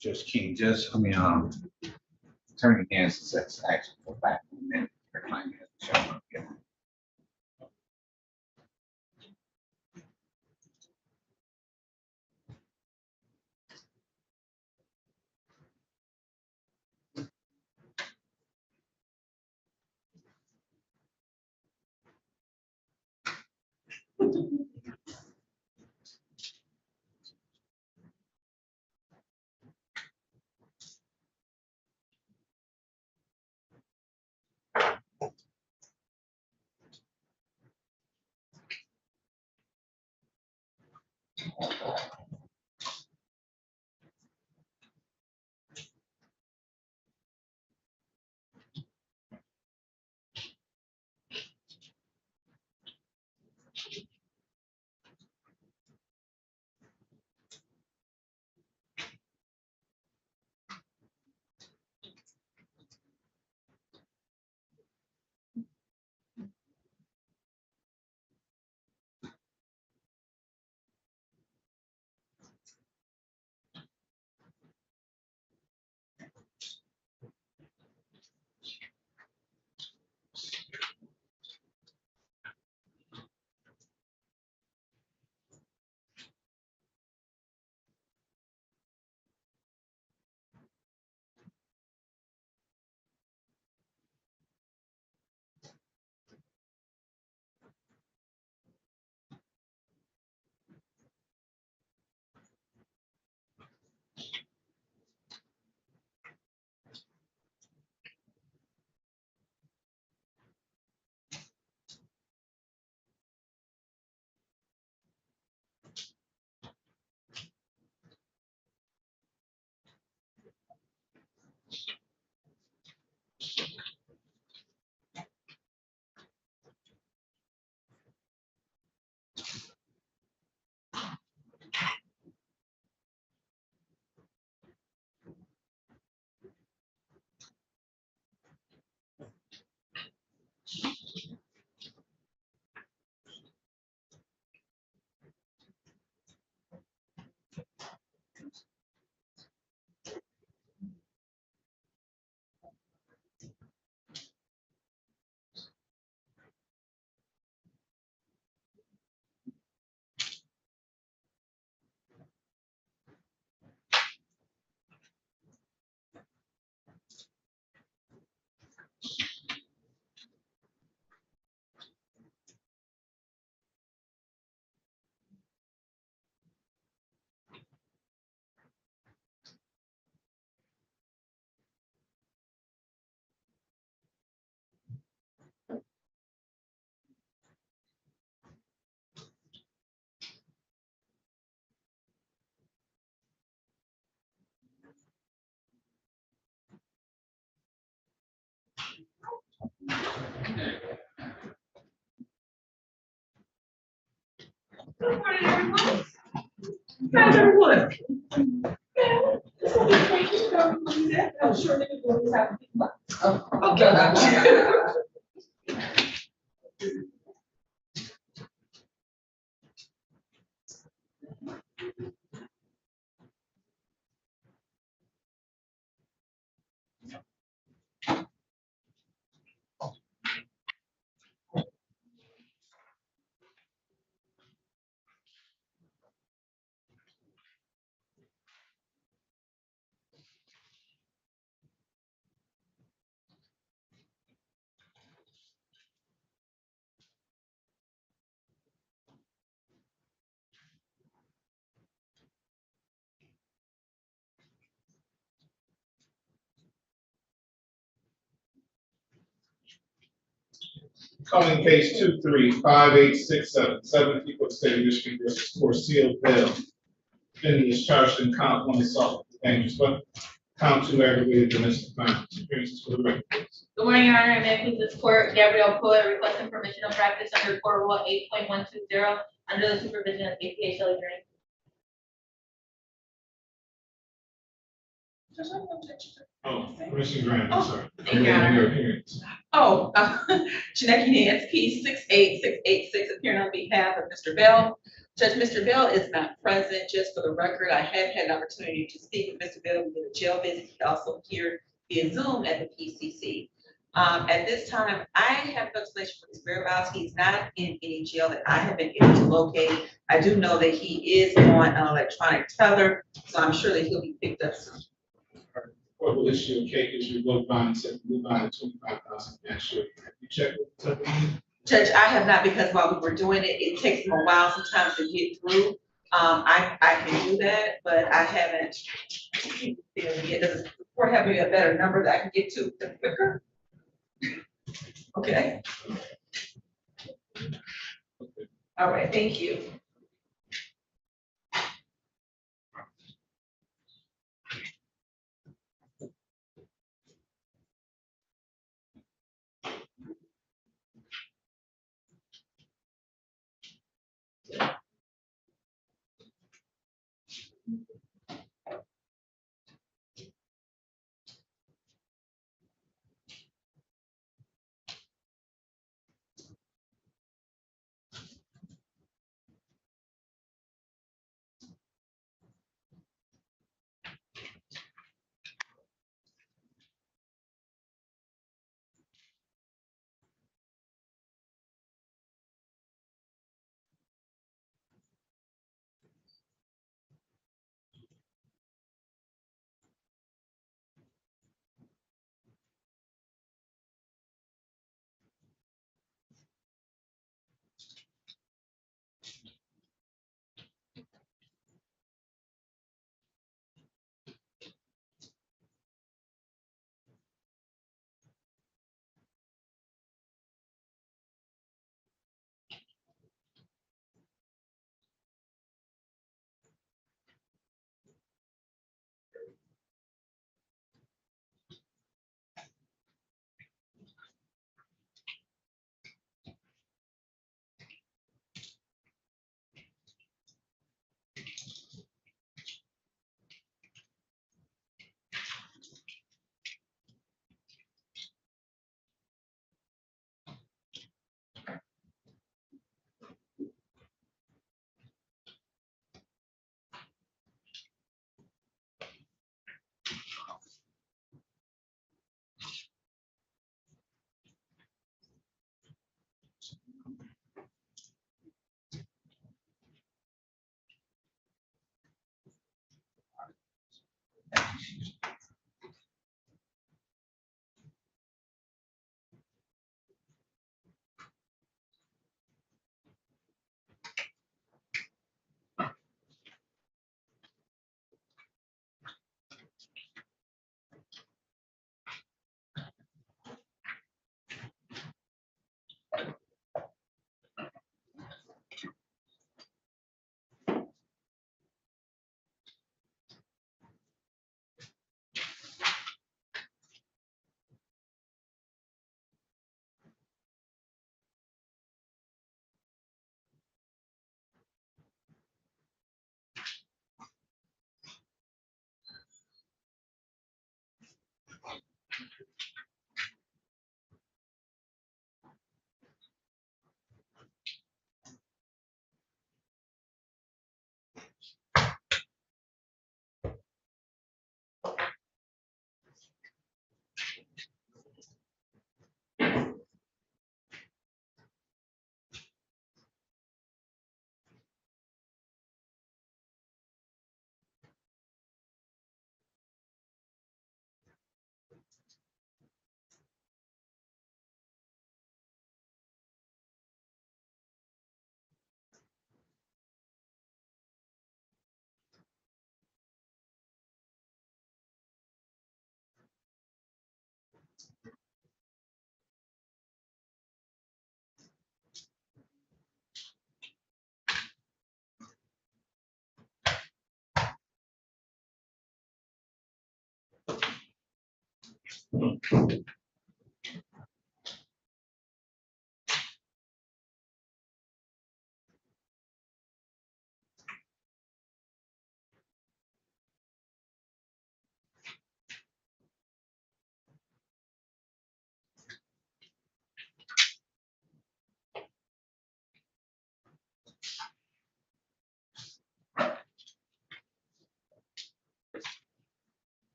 Judge King, Attorney Nancy says action for back and then her client has shown up yet. Good morning, everyone. How's everyone? I'm sure they will always have people. Okay. Calling case 2358677, seven people of the state of Michigan versus Corseal Bell. Defendant is charged in count one assault with a dangerous weapon. Count two, aggravated domestic violence. Appearances for the record, please. Good morning, Your Honor, and may it please this court, Gabrielle Coy, requesting permission of practice under Court Rule 8.120, under the supervision of APA Shelley Green. Oh, Commissioner Grant, I'm sorry. Thank you, Your Honor. Your appearance. Oh, Janecky Nance, P 68686, appearing on behalf of Mr. Bell. Judge, Mr. Bell is not present. Just for the record, I have had an opportunity to speak with Mr. Bell. We did a jail visit. He also appeared via Zoom at the PCC. At this time, I have no explanation for his whereabouts. He's not in any jail that I have been able to locate. I do know that he is on an electronic tether, so I'm sure that he'll be picked up soon. Court will issue a case issue both bond and set the bond at 25,000 cash. Have you checked with the Judge, I have not, because while we were doing it, it takes them a while sometimes to get through. I can do that, but I haven't. Does the court have me a better number that I can get to quicker? Okay. All right, thank you.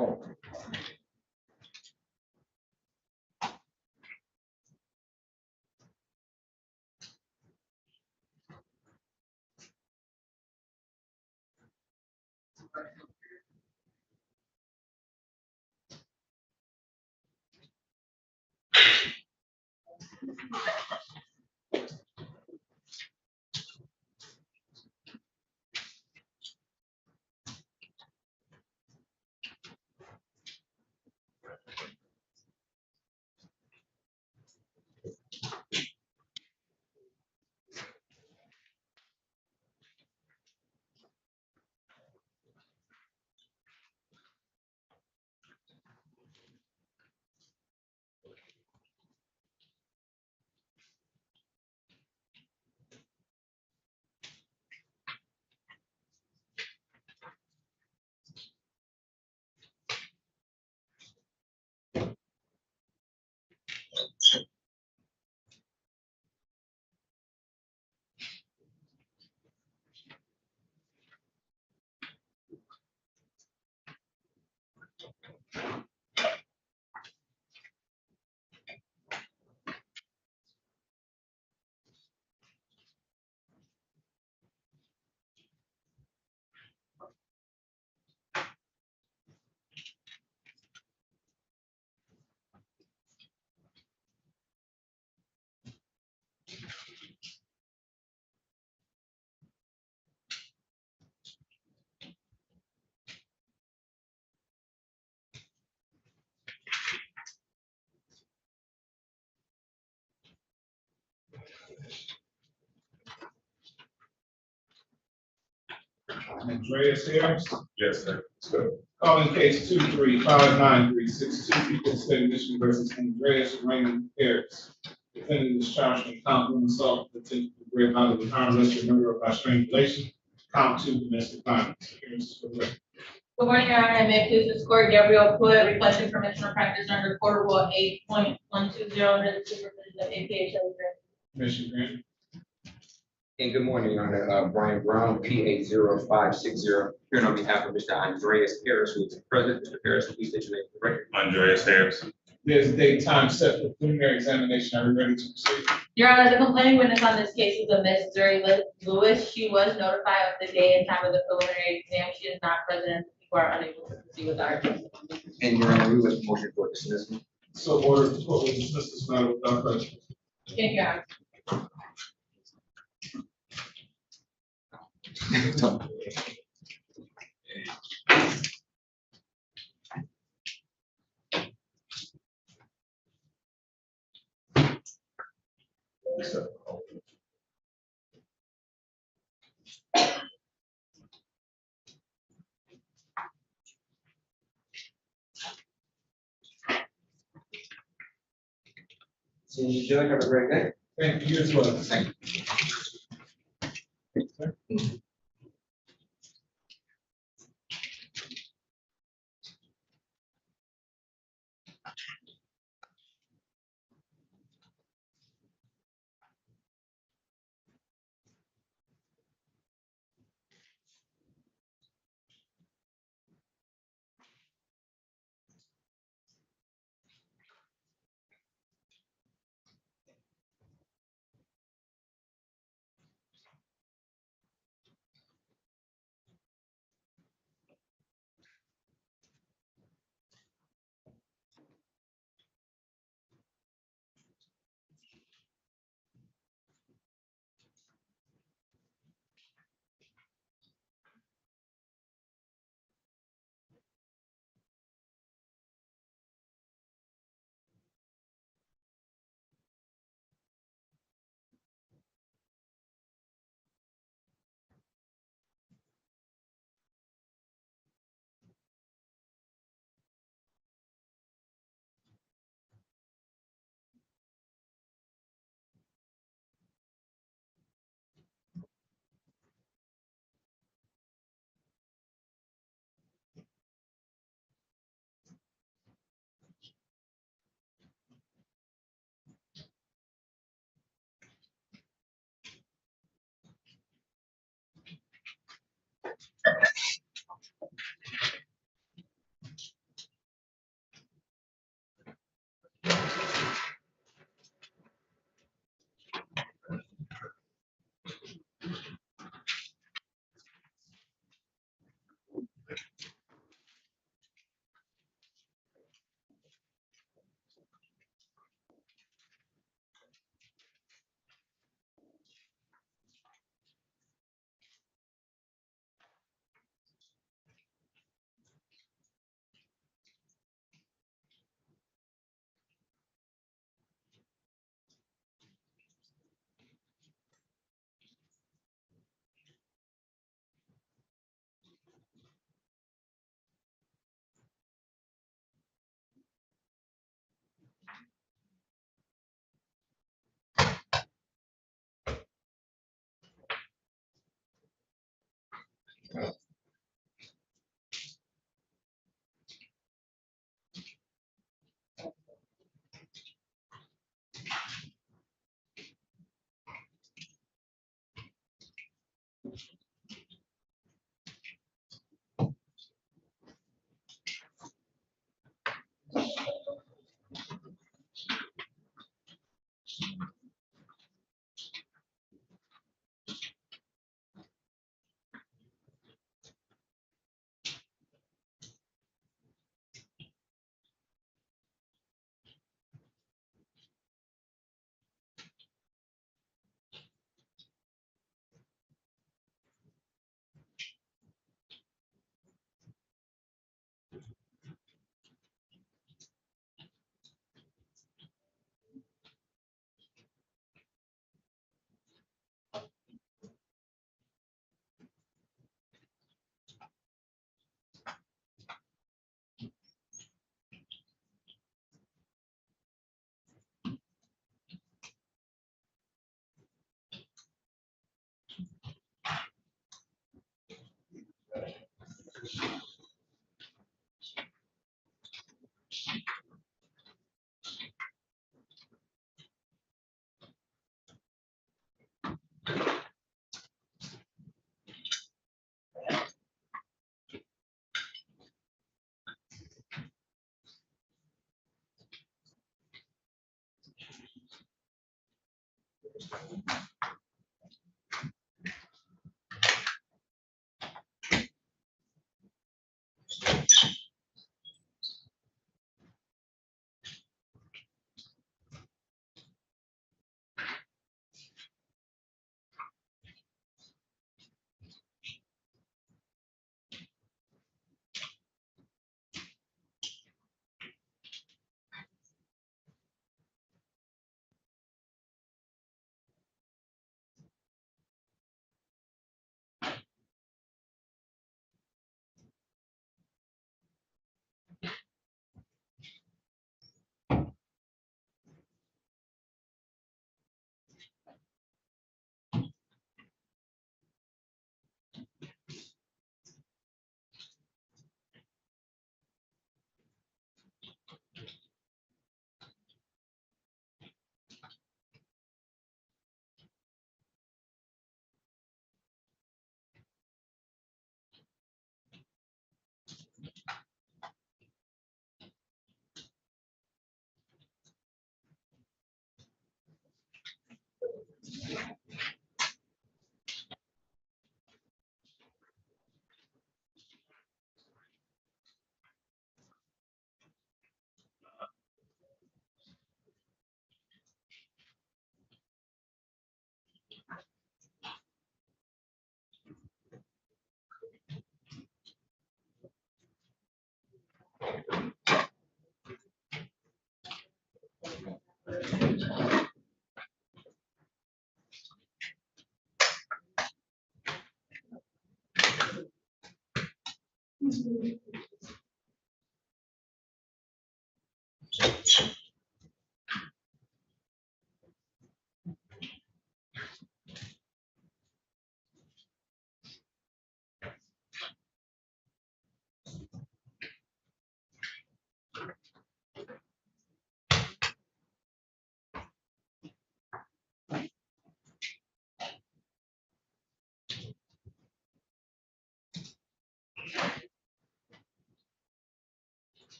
Oh. Andreas Harris. Yes, sir. It's good. Calling case 2359362, people of the state of Michigan versus Andreas Raymond Harris. Defendant is charged with count one assault with intent to grave bodily harm, unless murder or by strangulation. Count two, domestic violence. Harris is correct. Good morning, Your Honor, and may it please this court, Gabrielle Pruitt, requesting permission to practice under Court Rule 8.120 under the supervision of APA Shelley Grant. Commissioner Grant. And good morning, Your Honor. Brian Brown, PA0560, here on behalf of Mr. Andreas Harris, who is the president. Mr. Harris, please state your name for the record. Andreas Harris. There's a date time set for preliminary examination. Are we ready to proceed? Your Honor, the complaining witness on this case is a Ms. Zuri Lewis. She was notified of the day and time of the preliminary exam. She is not present. People are unable to proceed with our testimony. And Your Honor, we would motion for dismissal. So ordered. The court will dismiss this matter without prejudice. Thank you, Your Honor. See you, Judge. Have a great day. Thank you as well. Thank you.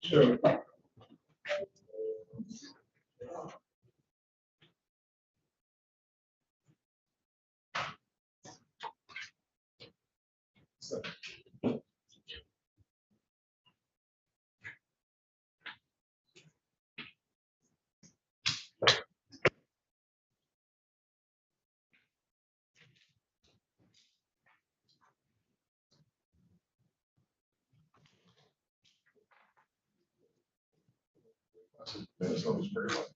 Sure. Minnesota's pretty much.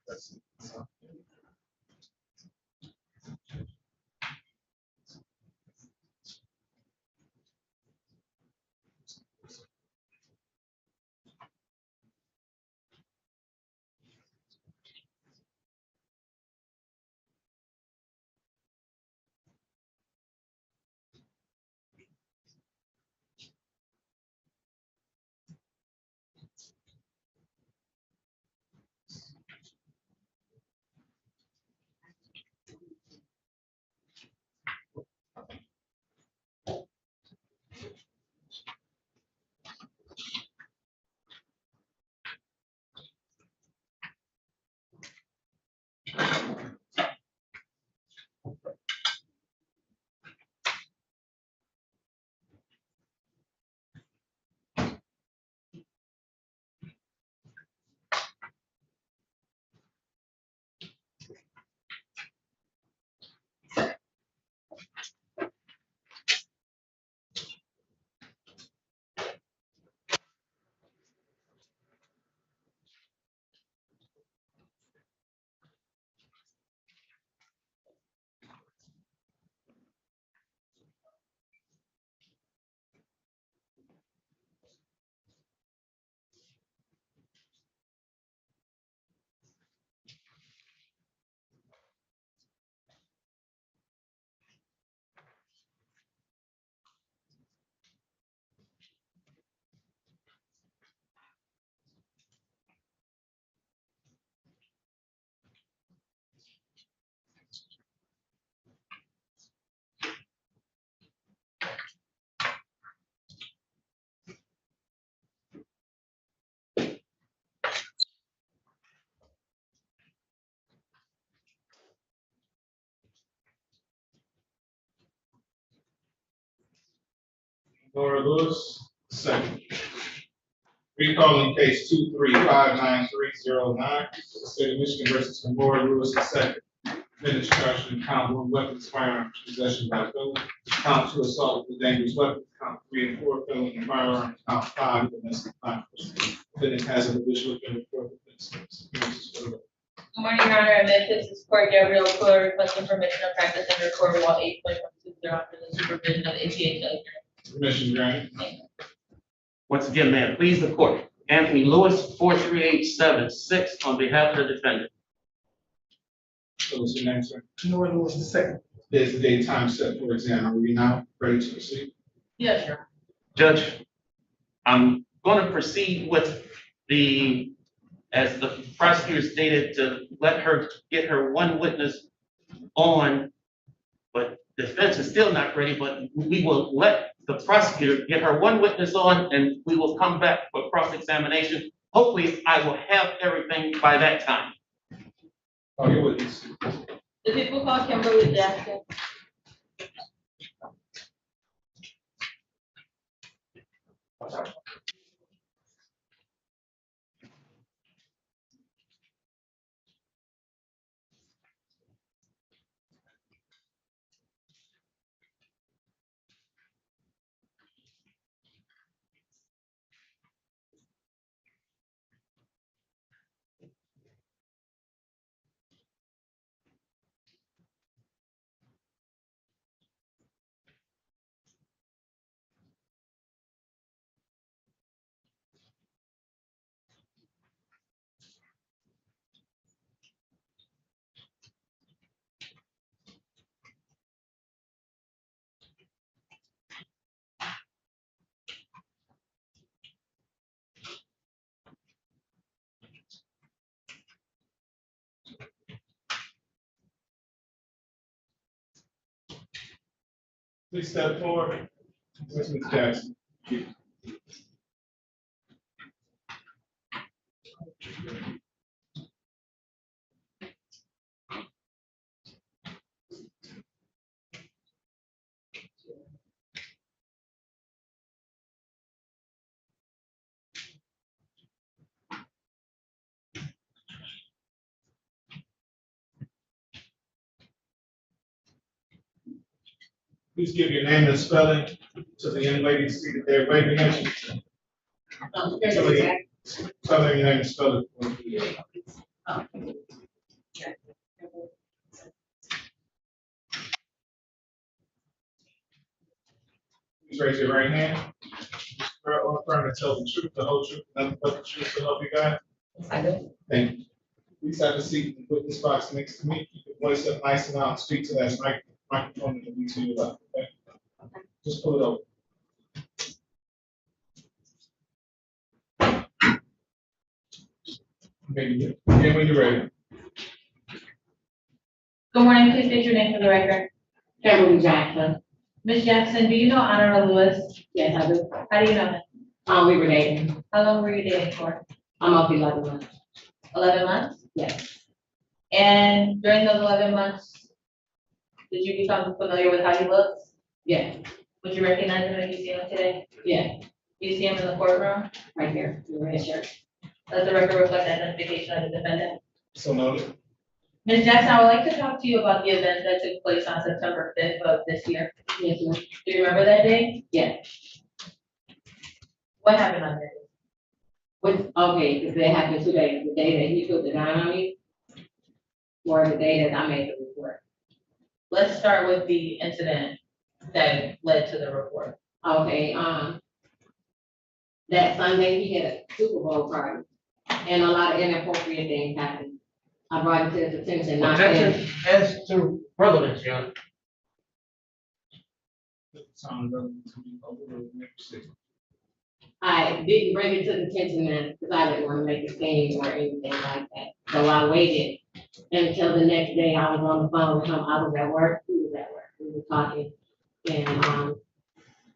That's Nora Lewis, second. Recalling case 2359309, the state of Michigan versus Nora Lewis, second. Defendant charged in count 1, weapons, firearms, possession by felon. Count 2, assault with a dangerous weapon. Count 3 and 4, felon and firearms. Count 5, domestic violence. Defendant has an additional offender for offense. Good morning, Your Honor. I move this is Court Gabriel Fuller requesting permission to practice under Court Law 8.120 under the supervision of APHA. Permission granted. Once again, man, please the court. Anthony Lewis, 43876, on behalf of the defendant. So what's your name, sir? Nora Lewis the second. There's the date time set for exam. Are we now ready to proceed? Yes, sir. Judge, I'm going to proceed with as the prosecutor stated, to let her get her one witness on, but defense is still not ready, but we will let the prosecutor get her one witness on, and we will come back for cross-examination. Hopefully, I will have everything by that time. Oh, your witness. The people call Kimberly Jackson. Please step forward. Ms. Jackson. Please give your name and spelling to the young lady seated there waving at you. Tell her your name and spelling. Please raise your right hand. Swear or affirm to tell the truth, the whole truth, nothing but the truth, so help you God. I do. Thank you. Please have a seat in the witness box next to me. Keep your voice up nice and loud. Speak to that microphone that will be to your left. Okay? Just pull it over. Maybe begin when you're ready. Good morning. Please state your name for the record. Kimberly Jackson. Ms. Jackson, do you know Honor Lewis? Yes, I do. How do you know him? We were dating. How long were you dating for? Almost 11 months. 11 months? Yes. And during those 11 months, did you become familiar with how he looks? Yes. Would you recognize him if you see him today? Yes. Do you see him in the courtroom? Right here. The red shirt. Does the record reflect identification of the defendant? So noted. Ms. Jackson, I would like to talk to you about the event that took place on September 5th of this year. Yes, ma'am. Do you remember that day? Yes. What happened on that day? Okay, because it happened 2 days. The day that he put the gun on me, or the day that I made the report. Let's start with the incident that led to the report. Okay, that Sunday he had a Super Bowl party, and a lot of inappropriate things happened. I brought it to his attention, not him. Objection as to relevance, Your Honor. I didn't bring it to the attention then, because I didn't want to make a scene or anything like that. So I waited until the next day. I was on the phone with him. I was at work, he was at work. We were talking, and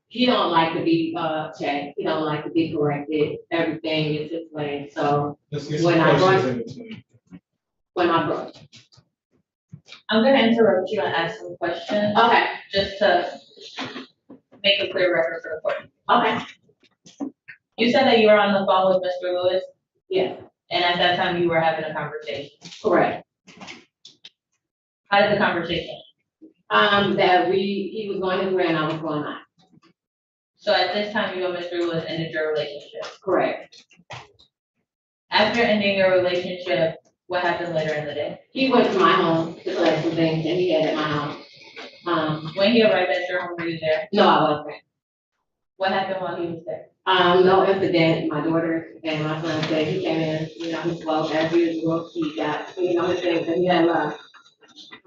he don't like to be checked. He don't like to be corrected. Everything is his way. So when I brought, I'm gonna interrupt you and ask some questions. okay, Just to make a clear record for the court. Okay, You said that you were on the phone with Mr. Lewis, yeah, and at that time you were having a conversation. correct. How did the conversation? That he was going his way and I was going mine. So at this time, you and Mr. Lewis ended your relationship. Correct. After ending your relationship, what happened later in the day? He went to my home to collect some things that he had at my house. When he arrived at your home, were you there? No, I wasn't. What happened while he was there? No incident. My daughter and my son said he came in, he spoke as usual. He got, his things that he had left.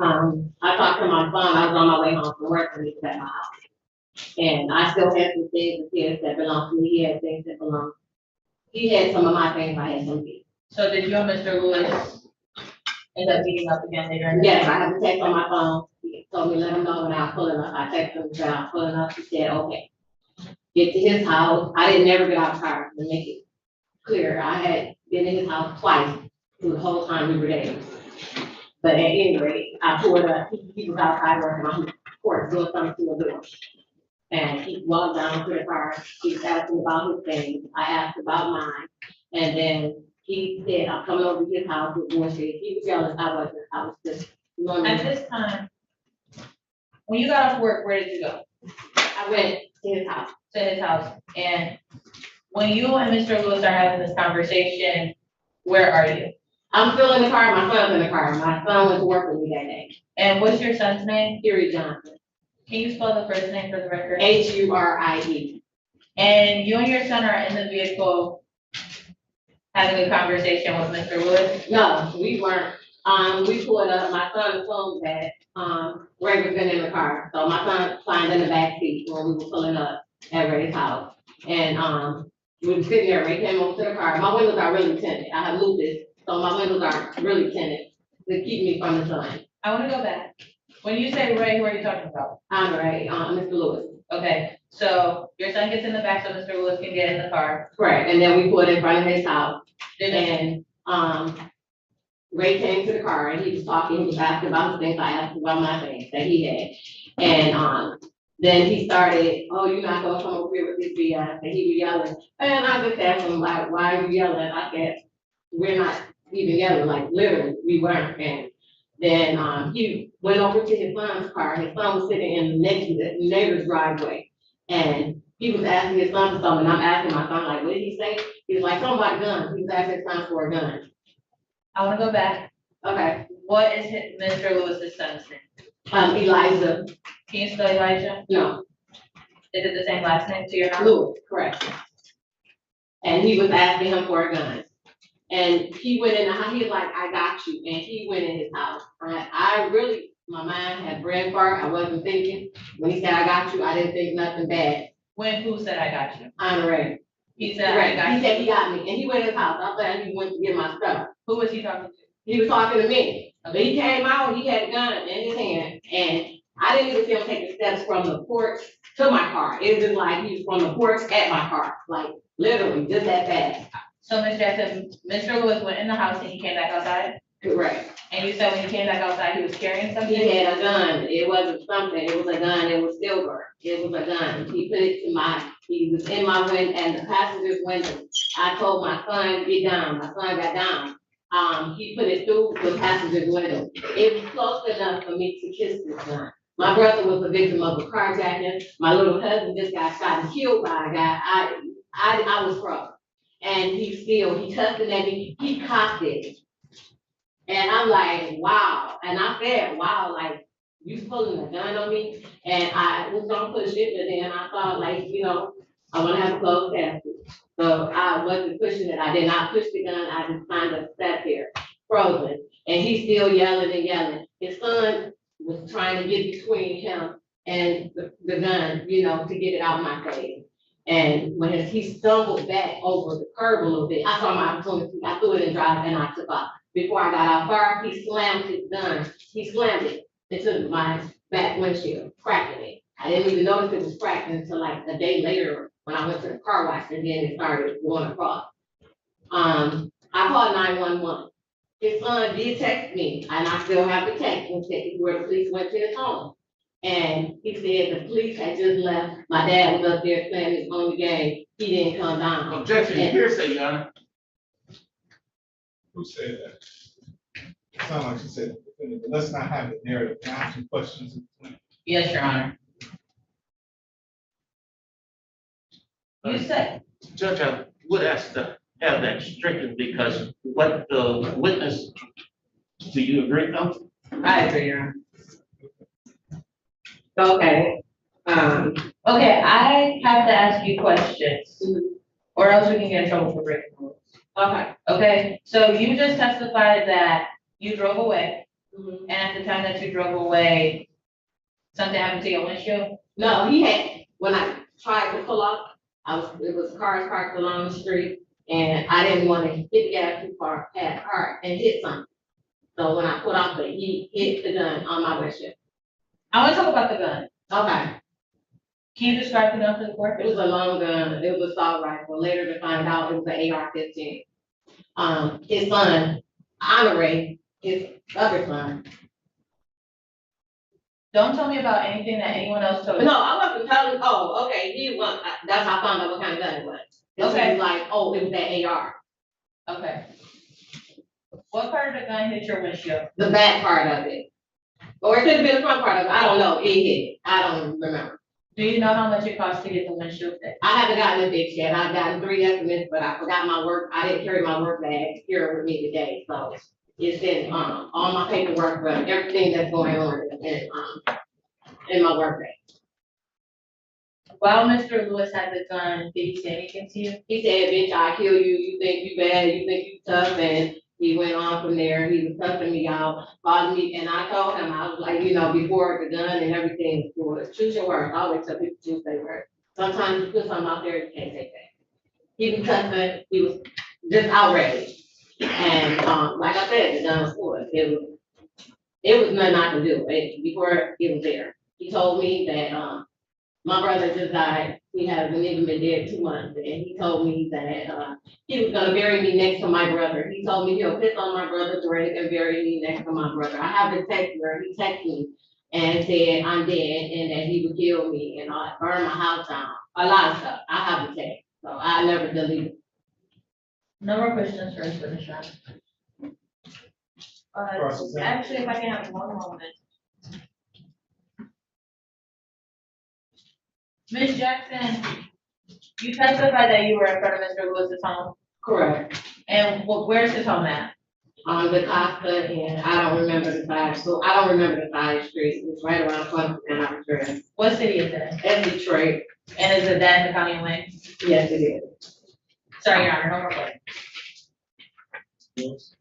I talked to him on the phone. I was on my way home from work and he was at my house. And I still had some things and kids that belong to me. He had things that belong. He had some of my things. I had some things. So did you and Mr. Lewis end up meeting up again later in the day? Yes, I have a text on my phone. He told me, let him know when I was pulling up. I texted him and said I was pulling up. He said, okay. Get to his house. I didn't never get out of the car to make it clear. I had been in his house twice through the whole time we were dating. But at any rate, I pulled up. He was outside working on his porch doing something to the door. And he walked down to the car. He was asking about his things. I asked about mine. And then he said, I'm coming over to his house with bullshit. He was yelling. I wasn't. I was just normally. At this time, when you got off work, where did you go? I went to his house. To his house. And when you and Mr. Lewis are having this conversation, where are you? I'm still in the car. My son's in the car. My son went to work with me that day. And what's your son's name? Hurie Johnson. Can you spell the first name for the record? Hurie. And you and your son are in the vehicle having a conversation with Mr. Lewis? No, we weren't. We pulled up. My son told that Ray was been in the car. So my son climbed in the back seat when we were pulling up at Ray's house. And we were sitting there. Ray came over to the car. My windows are really tinted. I have lupus, so my windows are really tinted to keep me from the sun. I want to go back. When you say Ray, who are you talking about? I'm Ray, Mr. Lewis. Okay, so your son gets in the back so Mr. Lewis can get in the car. Correct, and then we pulled in front of his house. Did And Ray came to the car and he was talking, he was asking about his things, I asked about my things that he had. And then he started, oh, you're not gonna come over here with this BS, and he was yelling. And I just asked him, like, why are you yelling? I said, we're not even yelling, like, literally, we weren't. And then he went over to his son's car. His son was sitting in the neighbor's driveway. And he was asking his son for something. I'm asking my son, like, what did he say? He was like, something about a gun. He was asking his son for a gun. I want to go back. Okay. What is Mr. Lewis's son's name? Elijah. Can you spell Elijah? No. Is it the same last name to your house? Lewis, correct. And he was asking him for a gun. And he went in the house, he was like, I got you. And he went in his house. I really, my mind had brain fart. I wasn't thinking. When he said, I got you, I didn't think nothing bad. When who said I got you? Honorary. He said, I got you. He said he got me. And he went in his house. I thought he went to get my stuff. Who was he talking to? He was talking to me. But he came out, he had a gun in his hand. And I didn't even see him take the steps from the porch to my car. It was just like he was from the porch at my car. Like literally, just that fast. So Ms. Jackson, Mr. Lewis went in the house and he came back outside? Correct. And you said when he came back outside, he was carrying something? He had a gun. It wasn't something. It was a gun. It was silver. It was a gun. He put it to he was in my window and the passenger's window. I told my son, get down. My son got down. He put it through the passenger's window. It was close enough for me to kiss this gun. My brother was a victim of a carjacking. My little cousin just got shot and killed by a guy. I was frozen. And he cussed at me, he cocked it. And I'm like, wow. And I said, wow, like, you pulling a gun on me? And I was gonna push it, but then I thought, like, I wanna have a closed casket. So I wasn't pushing it. I did not push the gun. I just kind of sat there, frozen. And he's still yelling and yelling. His son was trying to get between him and the gun, to get it out of my face. And when he stumbled back over the curb a little bit, I saw my opportunity. I threw it in drive and I took off. Before I got out far, he slammed his gun. He slammed it into my back windshield, cracking it. I didn't even notice it was cracked until like a day later when I went to the car wash and then it started going across. I called 911. His son did text me, and I still have the text where the police went to his home. And he said the police had just left. My dad was up there playing his own game. He didn't come down. Objection, And- hearsay, Your Honor. Who said that? It sounded like she said, defendant, but let's not have the narrative. Can I ask some questions? Yes, Your Honor. You said, Judge, I would ask to have that stricken because what the witness, do you agree, counsel? I agree, Your Honor. Okay. Okay, I have to ask you questions, or else we can get in trouble for breaking the rules. Okay. Okay, so you just testified that you drove away, Mhm. and at the time that you drove away, something happened to your windshield? No, he had, when I tried to pull up, it was cars parked along the street, and I didn't want to hit the gas too far, hard, and hit something. So when I put off, he hit the gun on my windshield. I want to talk about the gun. Okay. Can you describe the gun for the court? It was a long gun, it was assault rifle, later to find out it was an AR-15. His son, Honore, his other son. Don't tell me about anything that anyone else told you. No, I wasn't telling, oh, okay, that's how I found out what kind of gun it was. Okay. He was like, oh, it was that AR. Okay. What part of the gun hit your windshield? The back part of it. Or it could have been the front part of it, I don't know, it hit, I don't remember. Do you know how much it cost to get the windshield fixed? I haven't gotten it fixed yet, I've gotten 3 estimates, but I forgot my work, I didn't carry my work bag here with me today, so. It's in, all my paperwork, but everything that's going on in my work bag. While Mr. Lewis had the gun, did he say anything to you? He said, bitch, I kill you, you think you bad, you think you tough, and he went on from there, he was cussing me out, calling me, and I told him, I was like, before the gun and everything, for choose your words, I always tell people choose their words. Sometimes you put something out there, you can't take that. He was cussing, he was just outraged, and, like I said, the gun was for it, it was nothing I could do, before it was there. He told me that, my brother just died. He hasn't even been dead 2 months, and he told me that he was gonna bury me next to my brother. He told me he'll piss on my brother's grave and bury me next to my brother. I have a text where he texted me and said I'm dead and that he would kill me and burn my house down. A lot of stuff. I have a text, so I never deleted. No more questions for us, Mr. Shaw. Actually, if I can have one moment. Ms. Jackson, you testified that you were in front of Mr. Lewis's home, Correct. and where's his home at? On the Costa, and I don't remember the side street. It's right around front and I'm sure. What city is it? That's Detroit. And is it that in the county of Wayne? Yes, it is. Sorry, Your Honor, no more questions.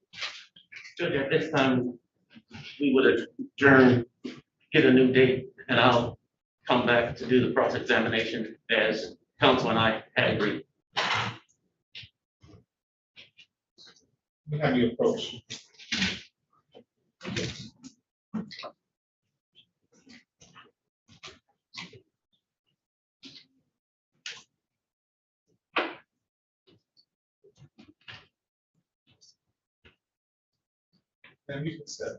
Judge, at this time, we would adjourn, get a new date, and I'll come back to do the cross-examination as counsel and I had agreed. We have you approach. And you can step.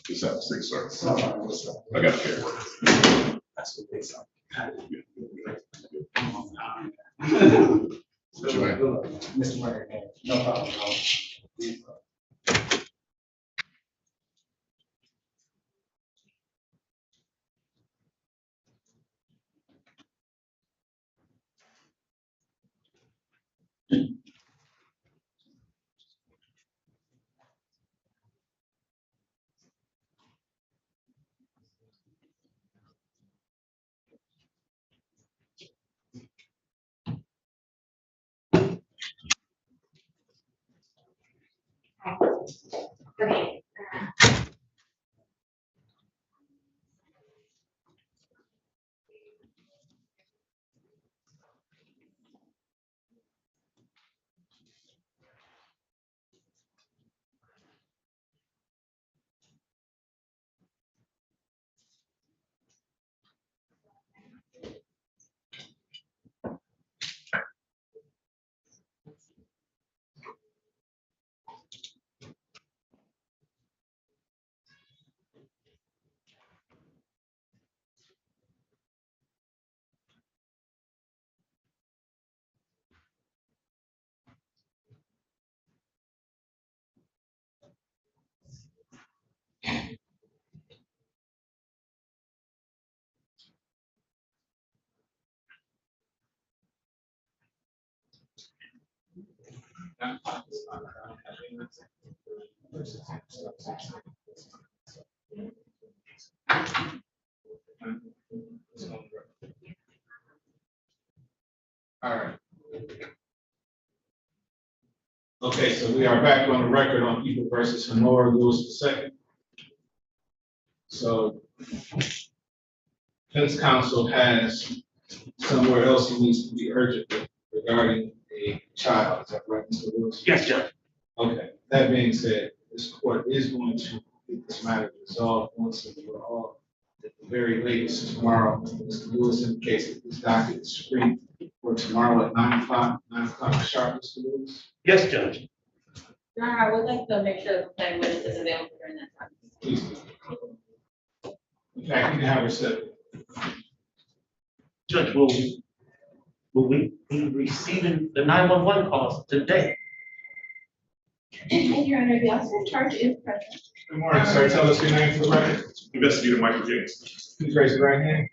Just have 6, sir. I got a care. That's what they saw. What you mean? Mr. Murray, no problem. Okay. All right. Okay, so we are back on the record on People versus Honora Lewis II. So defense counsel has somewhere else he needs to be urgent regarding a child. Is that right, Mr. Lewis? Yes, Judge. Okay, that being said, this court is going to get this matter resolved once and for all. At the very latest tomorrow, Mr. Lewis indicates that this docket is free for tomorrow at 9 o'clock sharp, Mr. Lewis. Yes, Judge. Your Honor, I would like to make sure the planning witness is available during that time. Please do. In fact, you can have her sit. Judge, will we be receiving the 911 calls today? And Your Honor, the officer in charge is present. Good morning, sir. Tell us your name for the record. Investigator Michael James. Please raise your right hand.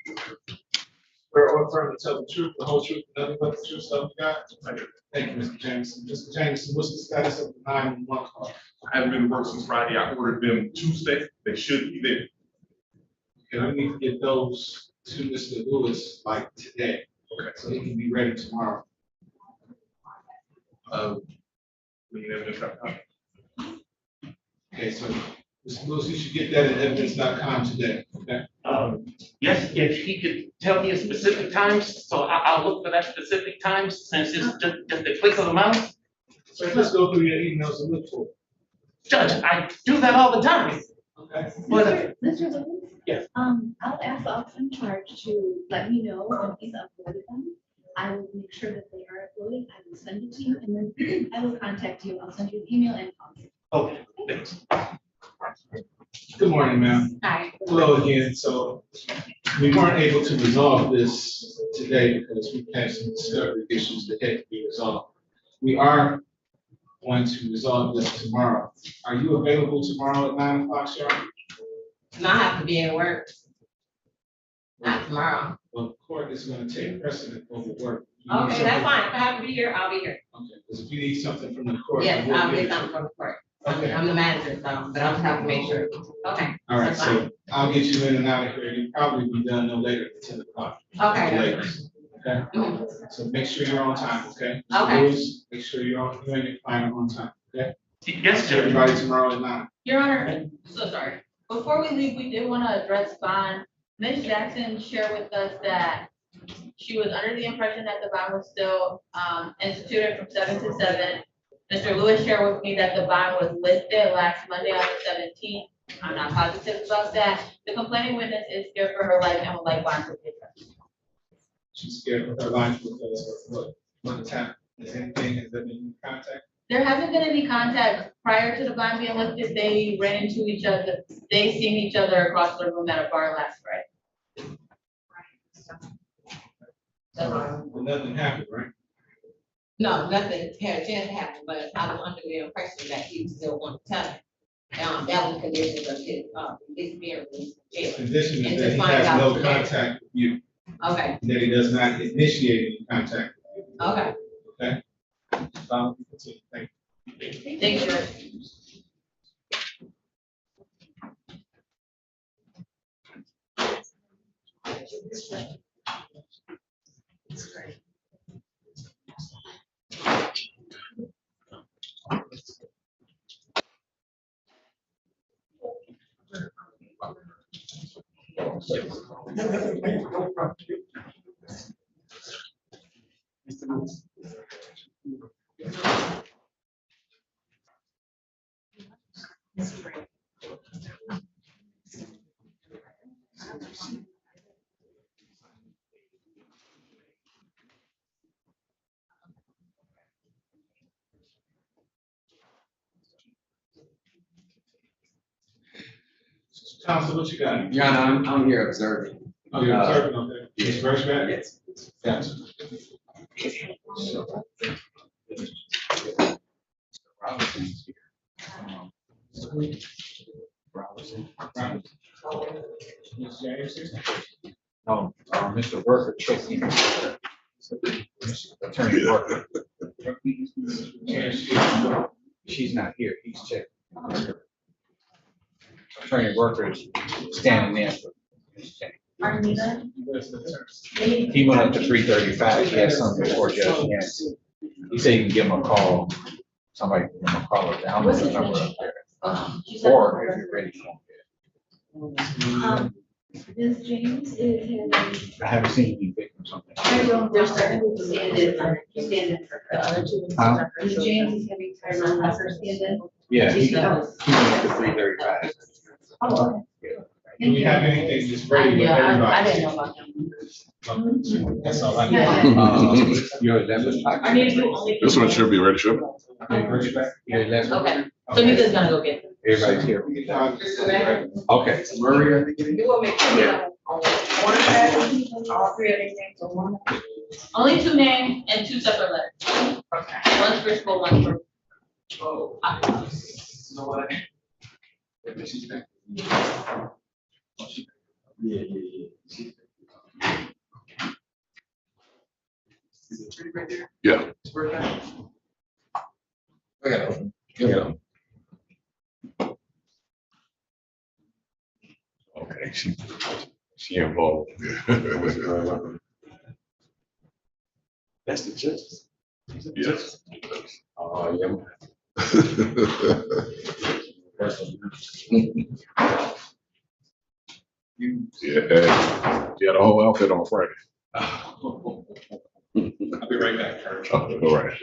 Swear or affirm to tell the truth, the whole truth, and nothing but the truth, so help you God. Thank you, Mr. Jameson. Mr. Jameson, what's the status of the 911 call? I haven't been to work since Friday. I ordered them Tuesday. They should be there. Okay, we need to get those to Mr. Lewis like today. Okay. So he can be ready tomorrow. We need evidence. Okay, so Mr. Lewis, you should get that at evidence.com today, okay? Yes, if he could tell me a specific times, so I'll look for that specific times, since it's just the click of the mouse. So let's go through your emails and look for it. Judge, I do that all the time. Okay. But, Mr. Lewis? Yes. I'll ask the officer in charge to let me know when he's uploaded them. I will make sure that they are uploaded. I will send it to you and then I will contact you. I'll send you an email and call. Okay, thanks. Good morning, ma'am. Hi. Hello again. So we weren't able to resolve this today because we had some discovery issues that had to be resolved. We are going to resolve this tomorrow. Are you available tomorrow at 9 o'clock, sharp? And I have to be at work. Not tomorrow. Well, court is going to take precedent over work. You need Okay, that's something- fine. If I have to be here, I'll be here. Okay, because if you need something from the court. Yes, we'll I'll get get it. something from the court. Okay. I'm the manager, so, but I'll just have to make sure. Okay. All right, that's fine. so I'll get you in and out of here. You'll probably be done no later than 10 o'clock. Okay. Latest, okay? So make sure you're on time, okay? Okay. Lewis, make sure you're on, you and your client are on time, okay? Yes, See sir. everybody tomorrow at 9. Your Honor, so sorry. Before we leave, we did want to address bond. Ms. Jackson shared with us that she was under the impression that the bond was still instituted from 7 to 7. Mr. Lewis shared with me that the bond was lifted last Monday on the 17th. I'm not positive about that. The complaining witness is scared for her life and would like bond to be addressed. She's scared of her life because of what has happened. Has anything, has there been any contact? There hasn't been any contact prior to the bond being lifted. They ran into each other. They seen each other across the room at a bar last Friday. Well, nothing happened, right? No, nothing had a chance to happen, but I was under the impression that he still wanted to tell me. That was conditions of his being released from jail. Condition And is to that he find has out no today. contact with you, Okay, and that he does not initiate any contact with you, okay. okay? Continue. Thank you. Thank you. Counsel, what you got? Your Honor, I'm here observing. Oh, you're observing, okay. Ms. Birchback? Yes. Gotcha. Robinson's here. Robinson. Ms. James here? No, Mr. Worker, trustee. Attorney Worker. She's not here, he's checking. Attorney Worker is standing in for Ms. James. He went up to 335, he has something before Judge Yancey. He said you can give him a call, somebody can give him a call or down the number up there. Or if you're ready for him. Ms. James is having. I haven't seen any victims on that. Tyrone, they're starting to stand in for the other two. Huh? Ms. James is having Tyrone Rucker stand in. Yeah, he went up to 335. Oh, okay. Do we have anything that's ready with everybody? I didn't know about them. That's all I Yeah. need. Your 11. I need to do only. This one should be ready, should Your 11. Okay, so you just gonna go get them. Everybody's here. Okay. Maria. You will make sure that on one package, all three of these names are one. Only 2 names and 2 separate letters. One's for school, one for. Oh. You know what? She's back. Yeah. Is it pretty right there? Yeah. It's working. I got it open. Yeah. Okay, she involved. That's the judges. Yes. Oh, yeah. Yeah, she had a whole outfit on Friday. I'll be right back, Kurt. Oh, all right.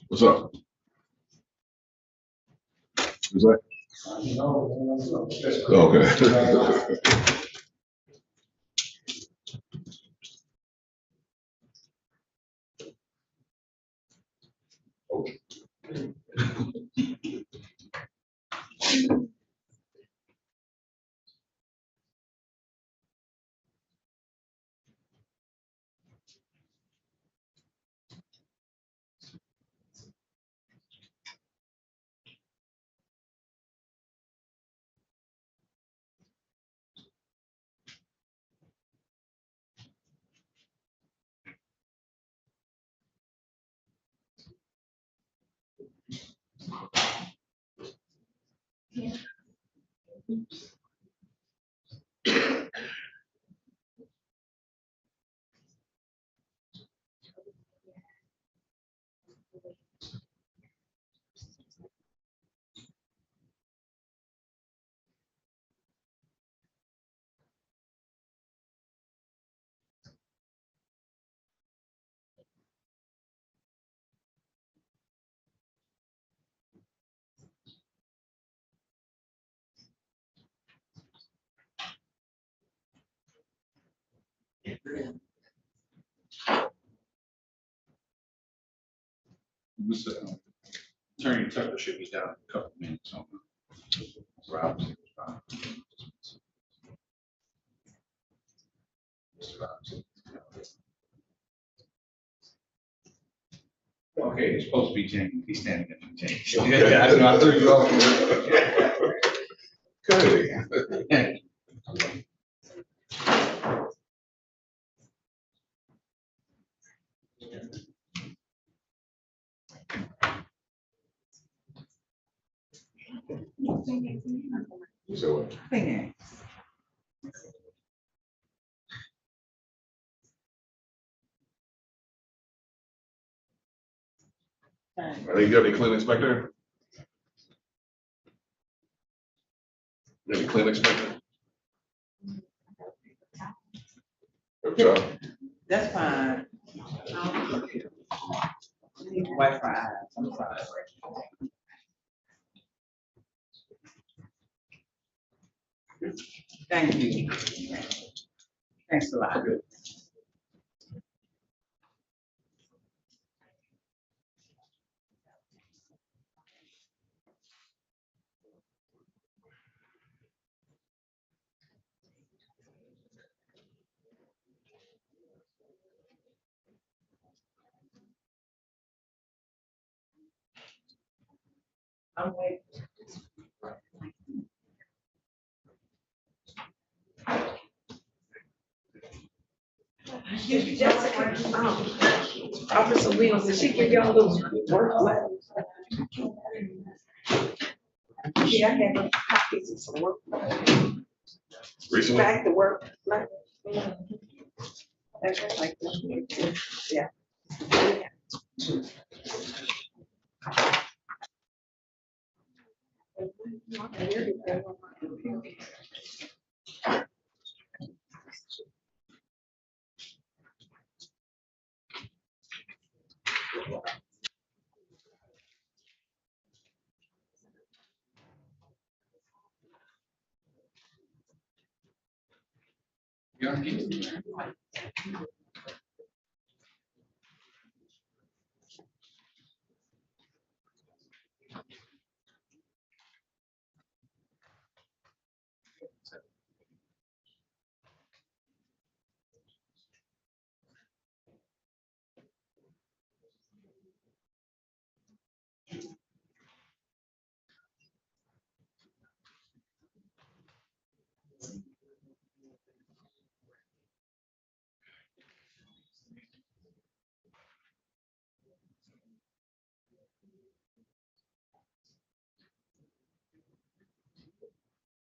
What's up? Who's that? Okay. Attorney Tucker should be down in a couple minutes on Rob's. Okay, it's supposed to be James. He's standing in for James. Yeah, I threw you off. Okay. So what? Are you got any clean inspector? Any clean inspector? Good job. That's fine. Need Wi-Fi eyes, I'm sorry. Thank you. Thanks a lot. I'm waiting. Jessica, Officer Williams, did she give y'all those work letters? Yeah, I had those copies of some work. Recently? Back to work. Like, that's like, yeah.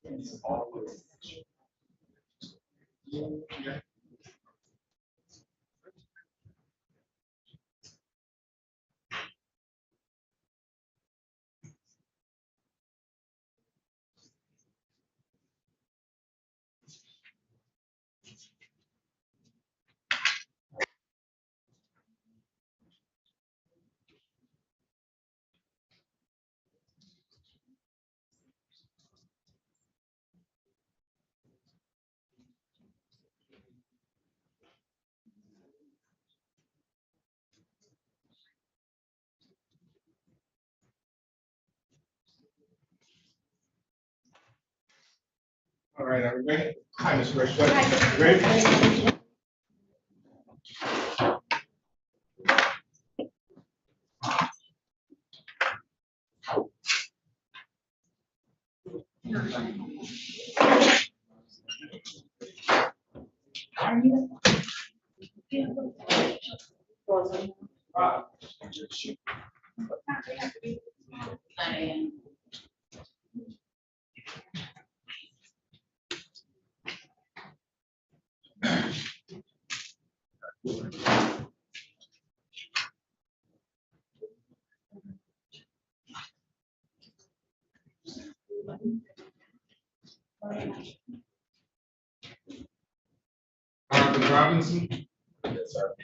All right, are we ready? Hi, Ms. Rachel. Ready? Marvin Robinson. Yes, sir.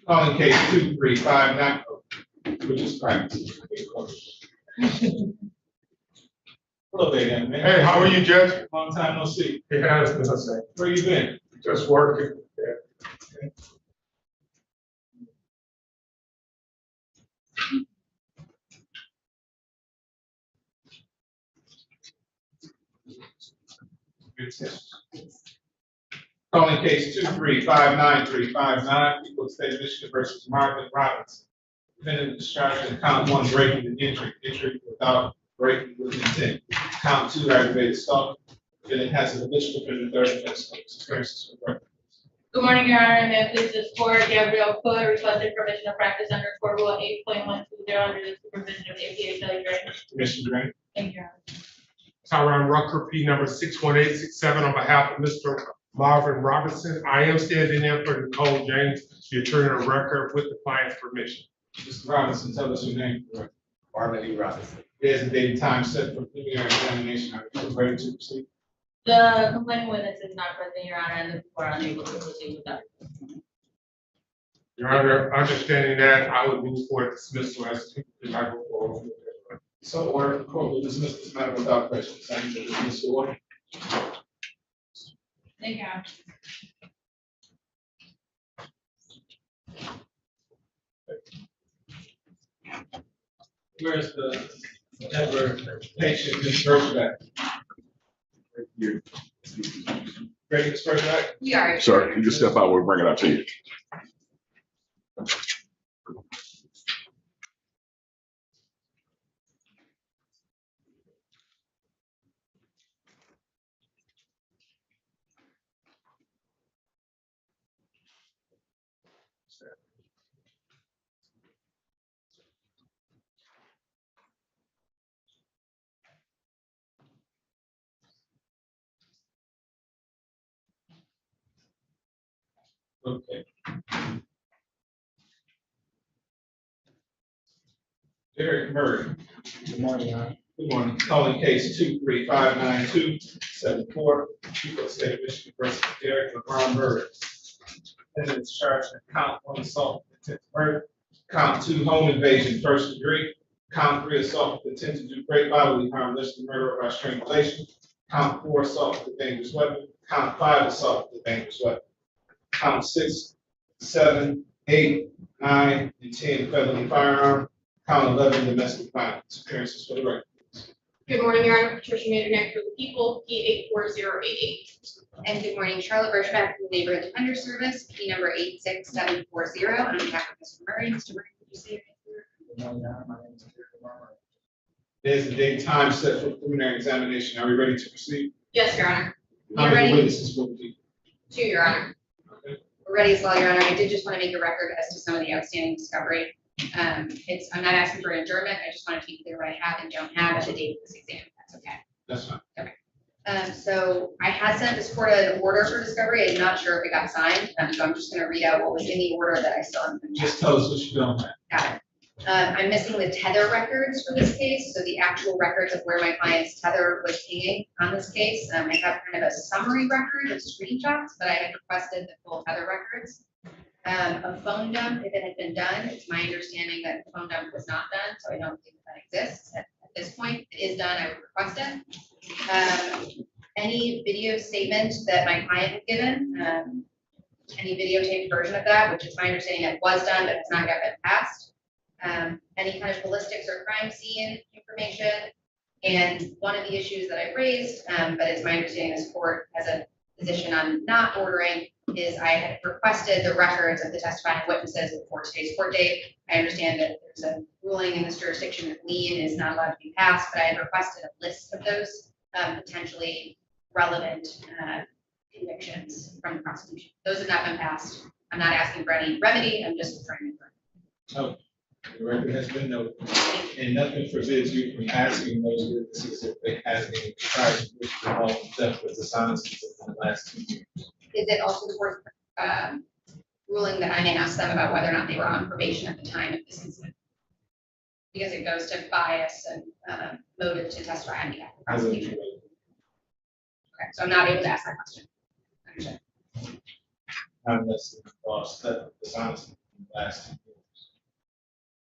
Calling case 2359, which is practice. Hello there, young man. Hey, how are you, Judge? Long time no see. It has been a second. Where you been? Just working. Yeah. Calling case 2359359, people of the state of Michigan versus Marvin Robinson. Defendant discharged in count 1, breaking and entry without breaking with intent. Count 2, aggravated assault. Defendant has an additional offender 30 minutes of experiences with record. Good morning, Your Honor, and may it please this court, Gabrielle Fuller requested permission of practice under Court Rule 8.120 under the supervision of APA Kelly Gray. Commissioner Green. Thank you, Your Honor. Tyron Rucker, P number 61867, on behalf of Mr. Marvin Robinson. I am standing in for Nicole James, the attorney of record, with the client's permission. Mr. Robinson, tell us your name. Marvin E. Robinson. There's a date and time set for preliminary examination. Are you ready to proceed? The complaining witness is not present, Your Honor, and the court are unable to proceed with that. Your Honor, understanding that, I would move for dismissal as to the type of forward. So order, the court will dismiss this matter without prejudice. I need to dismiss the order. Thank you, Your Honor. Where's the ever patient Ms. Bergerac? Ready, Ms. Bergerac? Sir, you can step out, we'll bring it out to you. Okay. Derek Murray. Good morning, Your Honor. Good morning. Calling case 2359274, people of the state of Michigan versus Derek LeBron Murray. Defendant is charged in count 1, assault with intent to murder. Count 2, home invasion, first degree. Count 3, assault with intent to do great bodily harm, less than murder or by strangulation. Count 4, assault with a dangerous weapon. Count 5, assault with a dangerous weapon. Count 6, 7, 8, 9, and 10, felony firearm. Count 11, domestic violence. Appearances for the record. Good morning, Your Honor. Patricia Mandernack for the people, P84088. And good morning, Charlotte Birchback from the Neighborhood Defender Service, P number 86740, on behalf of Mr. Murray. Mr. Murray, could you say your name? Good morning, Your Honor. My name is Derek Murray. There's a date and time set for preliminary examination. Are we ready to proceed? Yes, Your Honor. How many witnesses will be? 2, Your Honor. Okay. ready as well, Your Honor. I did just want to make a record as to some of the outstanding discovery. I'm not asking for an adjournment. I just want to be clear what I have and don't have at the date of this exam. That's okay. That's fine. So I had sent this court an order for discovery. I'm not sure if it got signed. So I'm just going to read out what was in the order that I still haven't. Just tell us what you don't have. Got it. I'm missing the tether records for this case, so the actual records of where my client's tether was hanging on this case. I have kind of a summary record of screenshots, but I had requested the full tether records. A phone dump, if it had been done, it's my understanding that the phone dump was not done, so I don't think that exists at this point. If it is done, I would request it. Any video statement that my client had given, any videotaped version of that, which is my understanding that was done, but it's not yet been passed. Any kind of ballistics or crime scene information. And one of the issues that I raised, but it's my understanding this court has a position on not ordering, is I had requested the records of the testifying witnesses before today's court date. I understand that there's a ruling in this jurisdiction that lien is not allowed to be passed, but I had requested a list of those potentially relevant convictions from the prosecution. Those have not been passed. I'm not asking for any remedy. I'm just trying to. Oh, the record has been noted, and nothing forbids you from asking those witnesses if they have any prior convictions involved in theft with dishonesty in the last 2 years. Is it also worth ruling that I may ask them about whether or not they were on probation at the time of this incident? Because it goes to bias and motive to testify on behalf of the prosecution. Okay, so I'm not able to ask that question. Understood. Unless it involves theft with dishonesty in the last 2 years.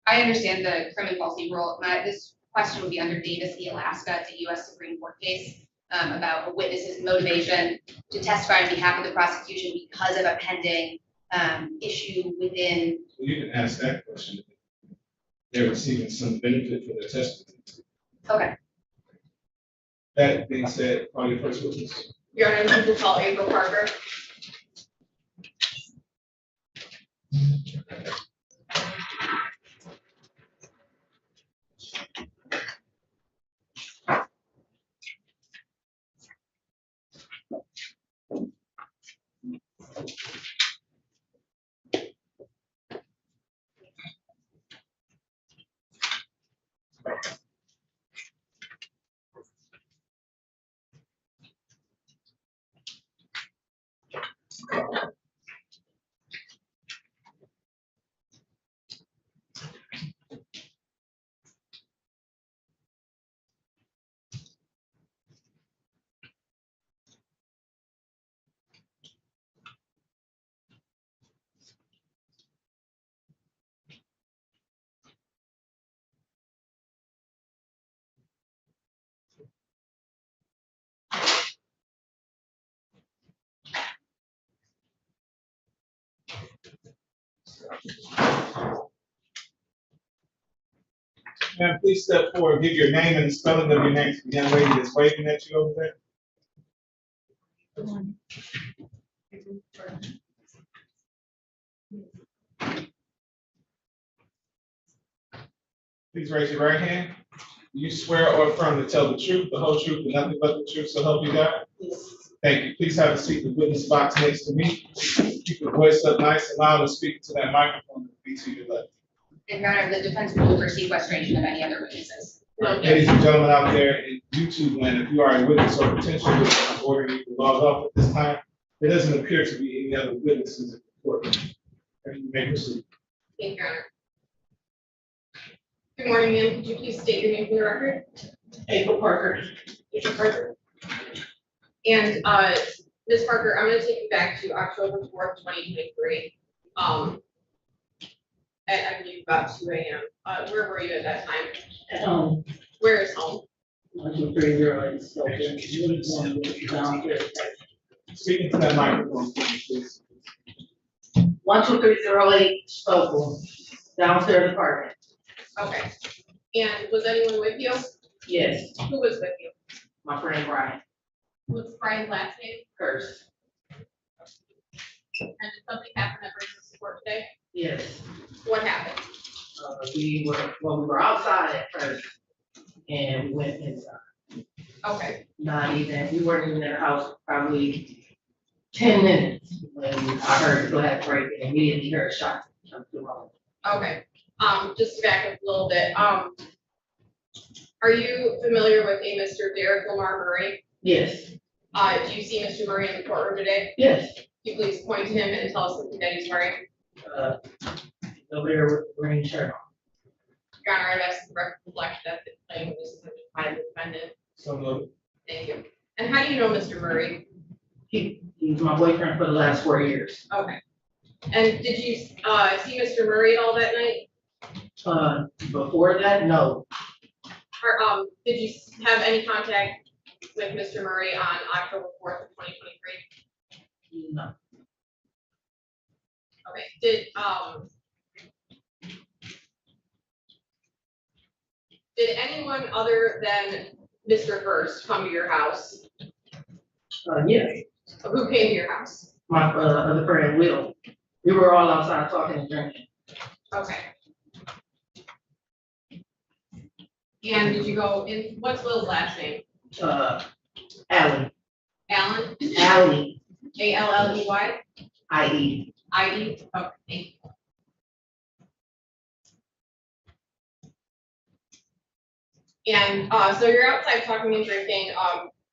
I understand the criminal policy rule. This question would be under Davis v. Alaska. It's a U.S. Supreme Court case about a witness's motivation to testify on behalf of the prosecution because of a pending issue within. Well, you can ask that question. They're receiving some benefit for their testimony. Okay. That being said, call your first witness. Your Honor, people call April Parker. Ma'am, please step forward, give your name and the spelling of your name to the young lady that's waving at you over there. Please raise your right hand. Do you swear or affirm to tell the truth, the whole truth, and nothing but the truth, so help you God? Thank you. Please have a seat in the witness box next to me. Keep your voice up nice and loud and speak to that microphone that be to your left. And Your Honor, the defense will receive questionation of any other witnesses. Ladies and gentlemen out there in YouTube land, if you are a witness or potential witness, I'm ordering you to log off at this time. There doesn't appear to be any other witnesses in the courtroom. You may proceed. Thank you, Your Honor. Good morning, ma'am. Could you please state your name for the record? April Parker. April Parker. And Ms. Parker, I'm going to take you back to October 4th, 2023. At, I believe, about 2 a.m. Where were you at that time? At home. Where is home? 1230 downstairs. Speaking to that microphone, please. 12308 Stokely, downstairs apartment. Okay. And was anyone with you? Yes, Who was with you? my friend Brian. What's Brian's last name? Curse. And did something happen that brings us to court today? Yes. What happened? We were outside at first and we went inside. Okay. We weren't even in the house probably 10 minutes when I heard the glass break and immediately heard shots come through. Okay, just to back up a little bit, are you familiar with a Mr. Derek Lamar Murray? Yes, Do you see Mr. Murray in the courtroom today? yes, Can you please point to him and tell us something that he's wearing? over there with the green shirt on. Your Honor, I've asked the record to reflect that the claim was submitted by the defendant. So moved. Thank you. And how do you know Mr. Murray? He's my boyfriend for the last 4 years. Okay. And did you, see Mr. Murray at all that night? Before that, no. Or, did you have any contact with Mr. Murray on October 4th of 2023? No. Okay, did anyone other than Mr. Hurst come to your house? Yes, Who came to your house? my other friend Will. We were all outside talking and drinking. Okay. And did you go in, what's Will's last name? Allie. Allen? Allie. A-L-L-E-Y? I-E. I-E? Okay, thank you. And, so you're outside talking and drinking,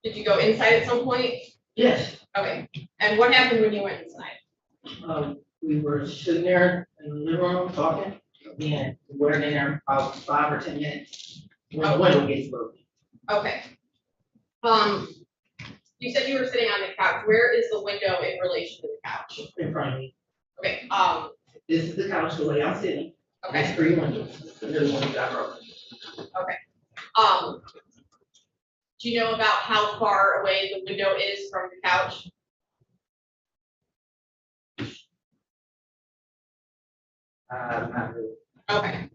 did you go inside at some point? Yes. Okay, and what happened when you went inside? We were sitting there in the living room talking, and we were in there about 5 or 10 minutes when the window gets broken. Okay. You said you were sitting on the couch. Where is the window in relation to the couch? In front of me. Okay, This is the couch, the way I'm sitting. Okay. There's 3 windows. The little one got broken. okay. Do you know about how far away the window is from the couch? Not really. Okay.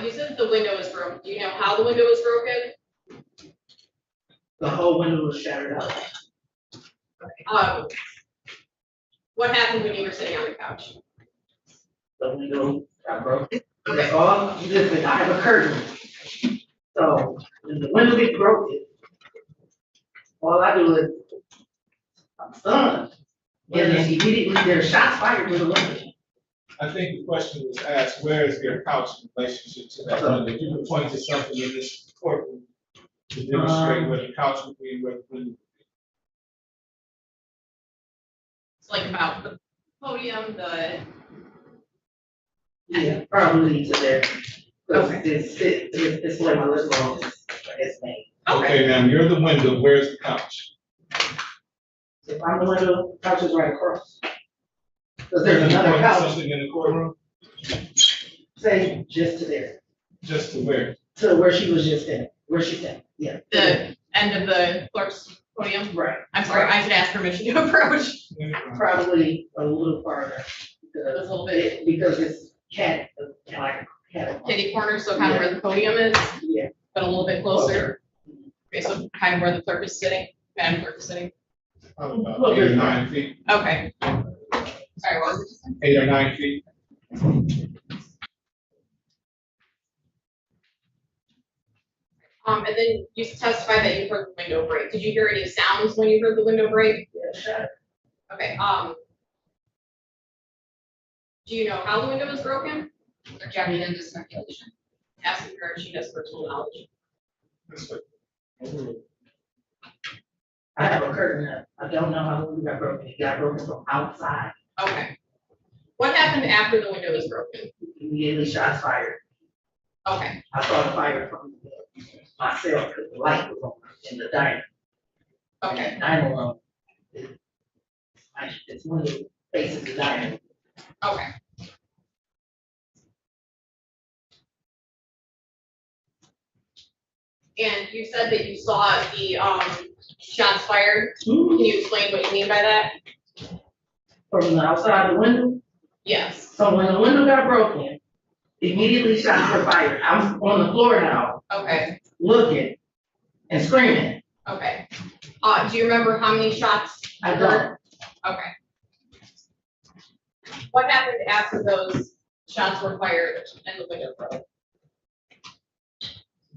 You said the window was broken. Do you know how the window was broken? The whole window was shattered out. What happened when you were sitting on the couch? The window got broken. That's all. Listen, I have a curtain. So when the window gets broken, all I do is I'm stunned. And then immediately there's shots fired through the window. I think the question was asked, where is your couch in relationship to that window? If you could point to something in this courtroom to demonstrate where the couch would be, where the window would be. It's like about the podium, the. Yeah, probably to there. Okay. It's like my living room is made. Okay, now you're the window, where's the couch? If I'm the window, couch is right across. Because there's Can you another point to couch, something in the courtroom? say, just to there, Just to where? to where she was just in, where she's in, yeah. The end of the clerk's podium? Right. I'm sorry, I should ask permission to approach. Probably a little farther. A little bit. Because it's like cat. Kitty corner, so kind of where the podium is, Yeah. but a little bit closer. Okay, so kind of where the clerk is sitting, Madam Clerk is sitting. About 8 or 9 feet, Okay. Sorry, what was it? 8 or 9 feet. And then you testified that you heard the window break. Did you hear any sounds when you heard the window break? Yeah, sure. Okay, do you know how the window was broken? Or do you have any into speculation? Asking her if she has personal knowledge. I have a curtain up. I don't know how the window got broken. It got broken from outside. Okay. What happened after the window was broken? Immediately shots fired. Okay, I saw the fire from myself because the light was on in the diner. okay, Diner room. It's one of the faces of the diner. okay. And you said that you saw the shots fired. Can you explain what you mean by that? From the outside the window. Yes. So when the window got broken, immediately shots were fired. I'm on the floor now, Okay, looking and screaming. okay. Do you remember how many shots? I you don't. heard? Okay. What happened after those shots were fired and the window broke?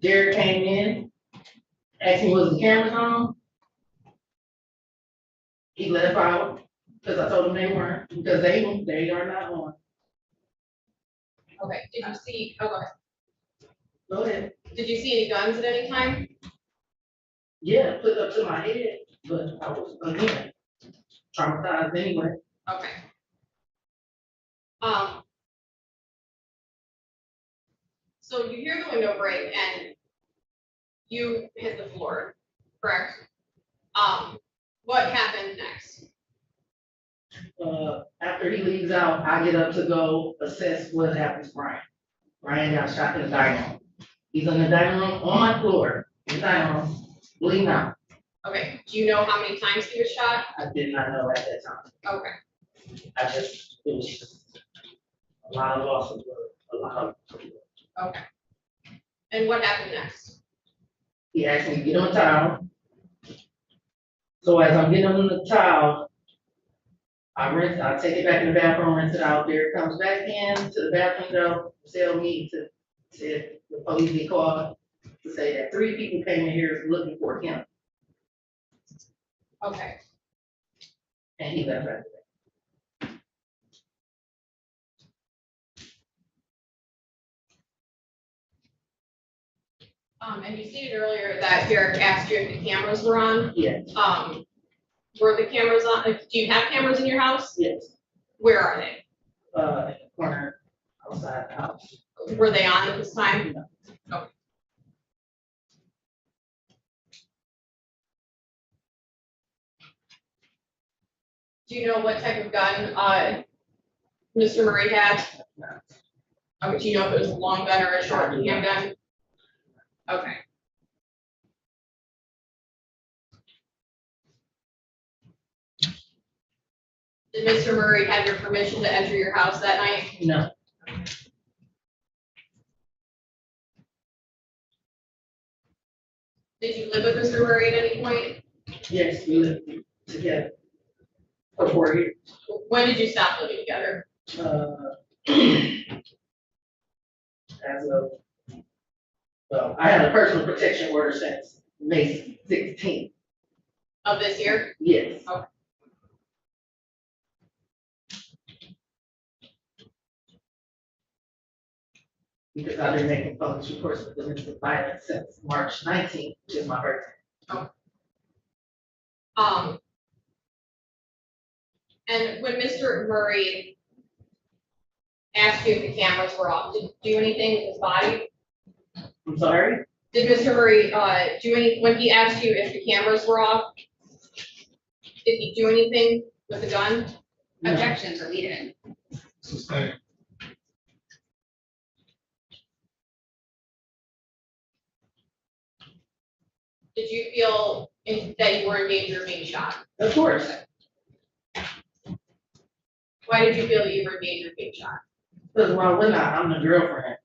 Derek came in, asked me was the cameras on. He left out, because I told him they weren't, because they are not on. Okay, did you see, oh, go ahead. Go ahead. Did you see any guns at any time? Yeah, put up to my head, but I was, again, traumatized anyway. Okay. So you hear the window break and you hit the floor, correct? What happened next? After he leaves out, I get up to go assess what happened to Brian. Brian got shot in the dining room. He's in the dining room on my floor, in the dining room, bleeding out. Okay, do you know how many times he was shot? I did not know at that time. Okay, It was just a lot of loss of blood, a lot of. okay. And what happened next? He asked me to get on the towel. So as I'm getting on the towel, I take it back in the bathroom, rinse it out. There it comes back in to the bathroom door, tell me to the police be called to say that 3 people came in here looking for him, Okay, and he left after that. and you stated earlier that Derek asked you if the cameras were on. Yes. Were the cameras on? Do you have cameras in your house? Yes. Where are they? In the corner outside the house. Were they on at this time? Okay. Do you know what type of gun, Mr. Murray had? Do you know if it was a long gun or a short handgun? Okay. Did Mr. Murray have your permission to enter your house that night? No. Did you live with Mr. Murray at any point? Yes, we lived together for 4 years. When did you stop living together? I had a personal protection order since May 16th. Of this year? Yes. Okay. Because I've been making public reports of domestic violence since March 19th, which is my birthday. And when Mr. Murray asked you if the cameras were off, did you do anything with his body? I'm sorry? Did Mr. Murray, when he asked you if the cameras were off, did he do anything with the gun? No. Objection deleted. Sustained. Did you feel that you were in danger of being shot? Of course. Why did you feel that you were in danger of being shot? Because while we're not, I'm the girlfriend.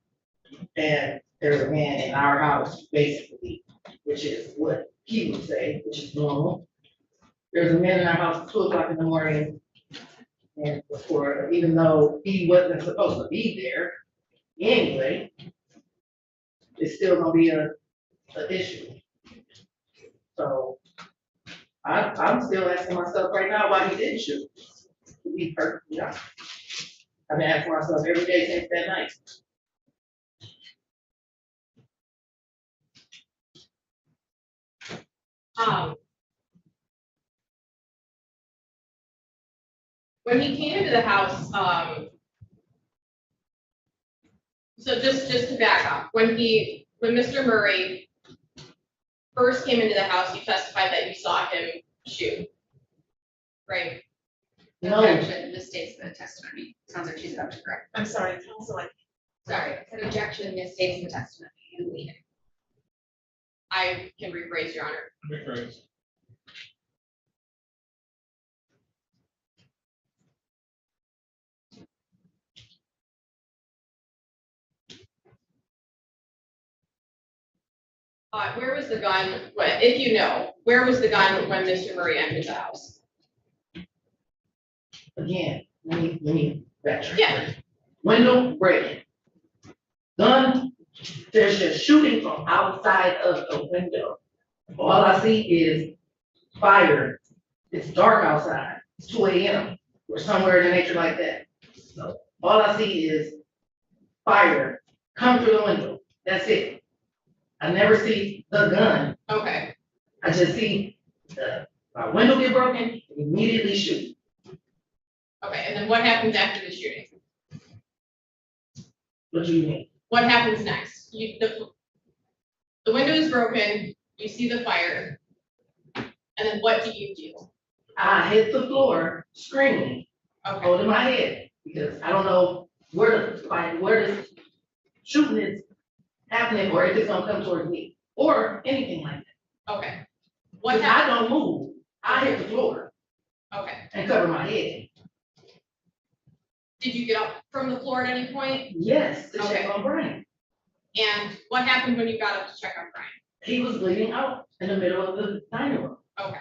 And there's a man in our house, basically, which is what he would say, which is normal. There's a man in our house at 2 o'clock in the morning. And before, even though he wasn't supposed to be there anyway, it's still gonna be an issue. So I'm still asking myself right now why he didn't shoot. To be perfectly honest. I've been asking myself every day since that night. When he came into the house, so just to back up, when Mr. Murray first came into the house, you testified that you saw him shoot, right? No. Objection misstates the testimony. Sounds like she's about to correct. I'm sorry, counsel, Sorry, I said objection misstates the testimony. You leave it. I can rephrase, Your Honor. Rephrase. Where was the gun, if you know, where was the gun when Mr. Murray entered the house? Again, let me backtrack. Yeah. Window breaking. Gun, there's just shooting from outside of the window. All I see is fire it's dark outside, it's 2 AM, or somewhere in the nature like that. So all I see is fire come through the window, that's it. I never see the gun, Okay, I just see my window get broken, immediately shoot. okay, and then what happens after the shooting? What do you mean? What happens next? The window is broken, you see the fire, and then what do you do? I hit the floor screaming, Okay, holding my head, because I don't know where the shooting is happening, or if it's gonna come towards me, or anything like that. okay. What If I happened? don't move, I hit the floor Okay, and cover my head. did you get up from the floor at any point? Yes, to Okay. check on Brian. And what happened when you got up to check on Brian? He was bleeding out in the middle of the dining room. Okay.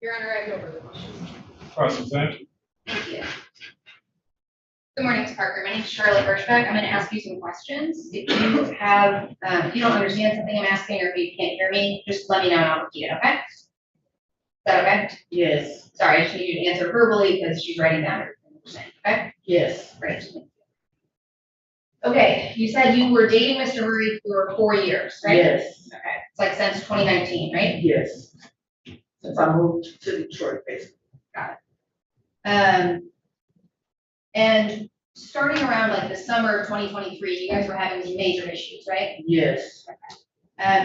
Your Honor, I have no further questions. Cross-examination. Thank you. Good morning, Ms. Parker. My name is Charlotte Birchbeck. I'm going to ask you some questions. If you have, if you don't understand something I'm asking, or if you can't hear me, just let me know and I'll repeat it, okay? Is that okay? Yes, Sorry, I just need you to answer verbally because she's writing down everything you're saying, okay? yes, Great. Okay, you said you were dating Mr. Murray for 4 years, right? yes, Okay, it's like since 2019, right? yes. Since I moved to Detroit, basically. And starting around like the summer of 2023, you guys were having some major issues, right? Yes,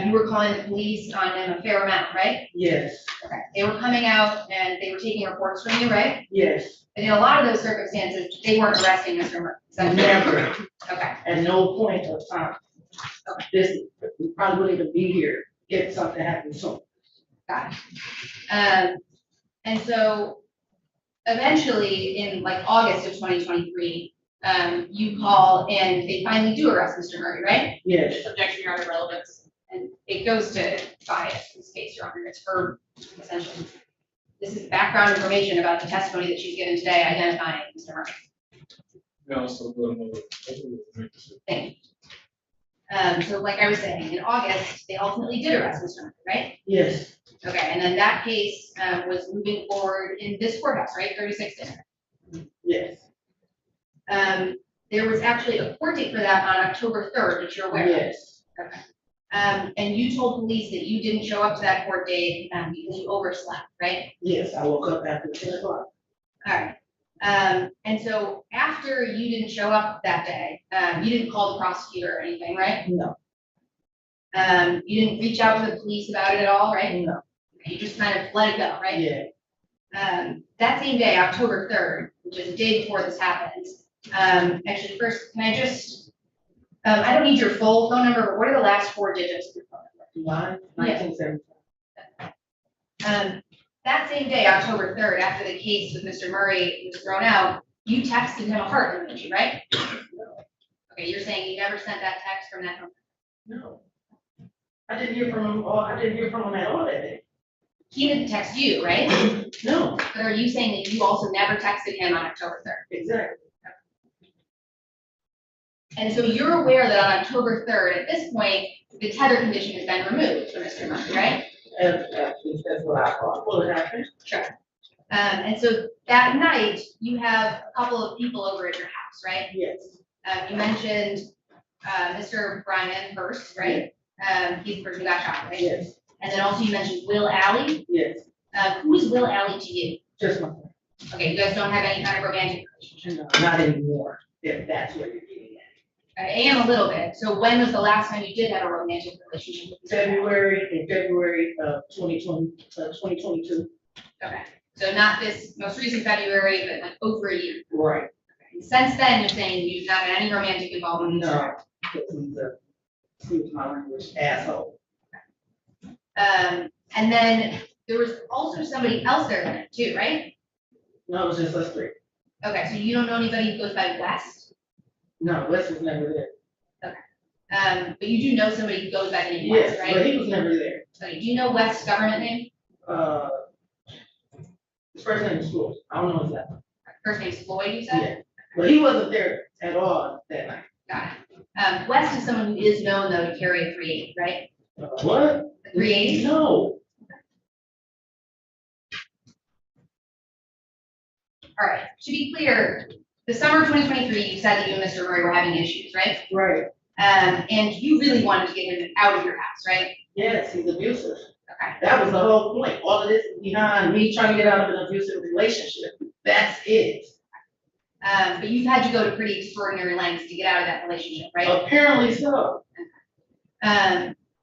You were calling the police on them a fair amount, right? yes, Okay. They were coming out and they were taking reports from you, right? yes. And in a lot of those circumstances, they weren't arresting Mr. Murray. Is that Never, okay? at no point of time. This, we probably wouldn't even be here if something happened soon. Got it. And so eventually in like August of 2023, you call and they finally do arrest Mr. Murray, right? Yes, Objection, Your Honor, relevance. And it goes to bias in this case, Your Honor. It's her essentially. This is background information about the testimony that she's given today identifying Mr. Murray. Thank you. So like I was saying, in August, they ultimately did arrest Mr. Murray, right? yes, Okay, and then that case was moving forward in this courthouse, right, 36 District? yes, There was actually a court date for that on October 3rd, that you're aware of. yes, Okay. And you told police that you didn't show up to that court date because you overslept, right? yes. I woke up after 10 o'clock. All right. And so after you didn't show up that day, you didn't call the prosecutor or anything, right? No, You didn't reach out to the police about it at all, right? no, You just kind of let it go, right? yeah, That same day, October 3rd, which is the day before this happens, actually, first, can I just, I don't need your full phone number, but what are the last 4 digits of your phone number? 1975. That same day, October 3rd, after the case with Mr. Murray was thrown out, you texted him a heart emoji, right? Okay, you're saying you never sent that text from that number? No. I didn't hear from him, I didn't hear from him at all that day. He didn't text you, right? No, But are you saying that you also never texted him on October 3rd? exactly. And so you're aware that on October 3rd, at this point, the tether condition has been removed for Mr. Murray, right? That's what I thought. Well, it happened. Sure. And so that night, you have a couple of people over at your house, right? Yes, You mentioned Mr. Brian first, right? He's the person who got shot, right? yes, And then also you mentioned Will Alley. yes, Who is Will Alley to you? just my friend. Okay, you guys don't have any kind of romantic relationship? No, not anymore, if that's what you're getting at. I am a little bit. So when was the last time you did have a romantic relationship with Mr. Alley? In February of 2022. Okay, so not this most recent February, but like over a year. Right. Okay. Since then, you're saying you've not had any romantic involvement with Mr. Alley? No, excuse my language, asshole. And then there was also somebody else there then too, right? No, it was just us 3. Okay, so you don't know anybody who goes by West? No, Wes was never there. But you do know somebody who goes by the name Yes, West, right? but he was never there. Okay, do you know West's government name? His first name is Floyd. I don't know his last name. First name's Floyd, you said? Yeah, but he wasn't there at all that night. Got it. West is someone who is known though to carry a 380, right? What? A 380? No. All right, to be clear, the summer of 2023, you said that you and Mr. Murray were having issues, right? Right. And you really wanted to get him out of your house, right? Yes, he's abusive. Okay. That was the whole point. All of this is behind me trying to get out of an abusive relationship. That's it. But you've had to go to pretty extraordinary lengths to get out of that relationship, right? Apparently so.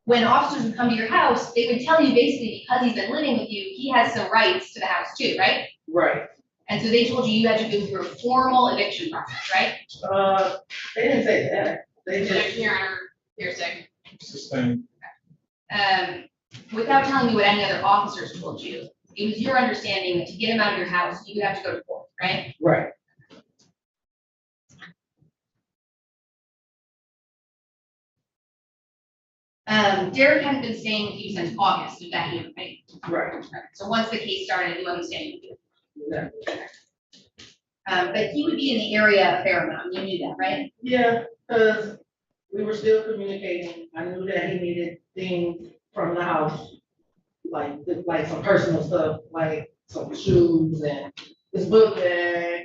When officers would come to your house, they would tell you basically because he's been living with you, he has some rights to the house too, right? Right. And so they told you you had to go through a formal eviction process, right? They didn't say that. They just. Your Honor, hearsay. Sustained. Without telling me what any other officers told you, it was your understanding that to get him out of your house, you would have to go to court, right? Right. Derek hadn't been staying with you since August of that year, right? Right. So once the case started, he wasn't staying with you. Exactly. But he would be in the area a fair amount, you knew that, right? Yeah, because we were still communicating. I knew that he needed things from the house, like some personal stuff, like some shoes and his book bag,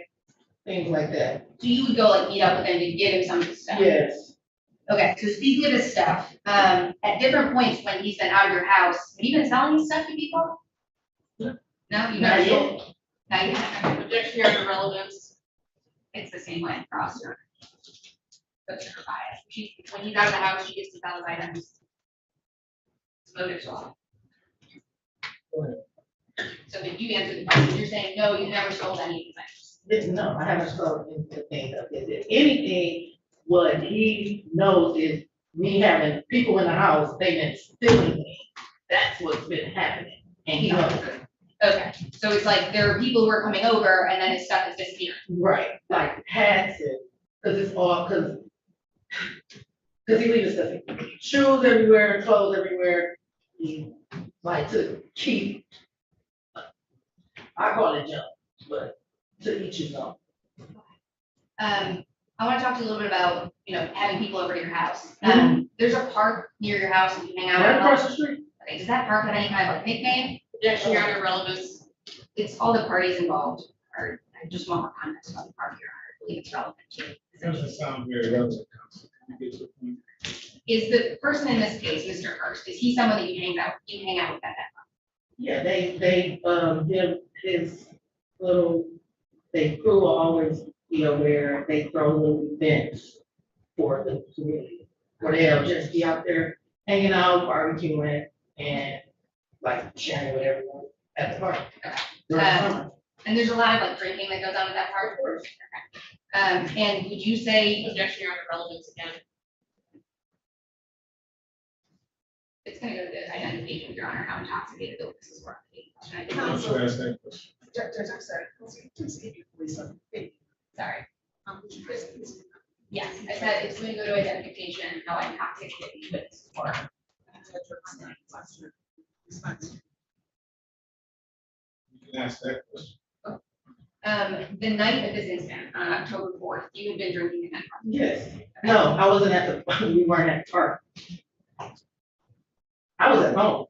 things like that. So you would go like meet up with him to give him some of his stuff? Yes. Okay, so speaking of his stuff, at different points when he's been out of your house, have you been selling his stuff to people? No. No, you Not never yet. sold? Not yet. Objection, Your Honor, relevance. It's the same way across your. That's her bias. When he's out of the house, she gets to sell his items. It's motive law. So if you answer the question, you're saying, no, you never sold any of these items. No, I haven't sold anything of his. If anything, what he knows is me having people in the house, they've been stealing things. That's what's been happening. And he knows it. Okay, so it's like there are people who are coming over and then his stuff is disappearing. Right, like hats and, cause it's all, cause he leaves stuff, shoes everywhere, clothes everywhere. He like to keep, I call it junk, but to each his own. I want to talk to you a little bit about, having people over to your house. There's a park near your house that you hang out Right at. across the street. Okay, does that park have any kind of like nickname? Objection, Your Honor, relevance. It's all the parties involved, or I just want more context about the park, Your Honor. I believe it's relevant to you. Doesn't sound very relevant, Counsel. Can you get to the point? Is the person in this case, Mr. Hurst, is he someone that you hang out with at that park? Yeah, they, give his little, they crew will always be aware, they throw little events for the community. Where they'll just be out there hanging out, barbecuing, and like sharing with everyone at the park. During the summer. And there's a lot of like drinking that goes on at that park? Of course. Okay. And would you say, Objection, Your Honor, relevance again. it's gonna go to the identification, Your Honor, how intoxicated the witnesses were. Should I do You this? should ask that question. I'm sorry. Please give your police on. Sorry. Yes, I said it's going to go to identification, how intoxicated the witnesses were. You can ask that question. The night of this incident, on October 4th, you had been drinking in that park. Yes, no, I wasn't at the, we weren't at the park. I was at home.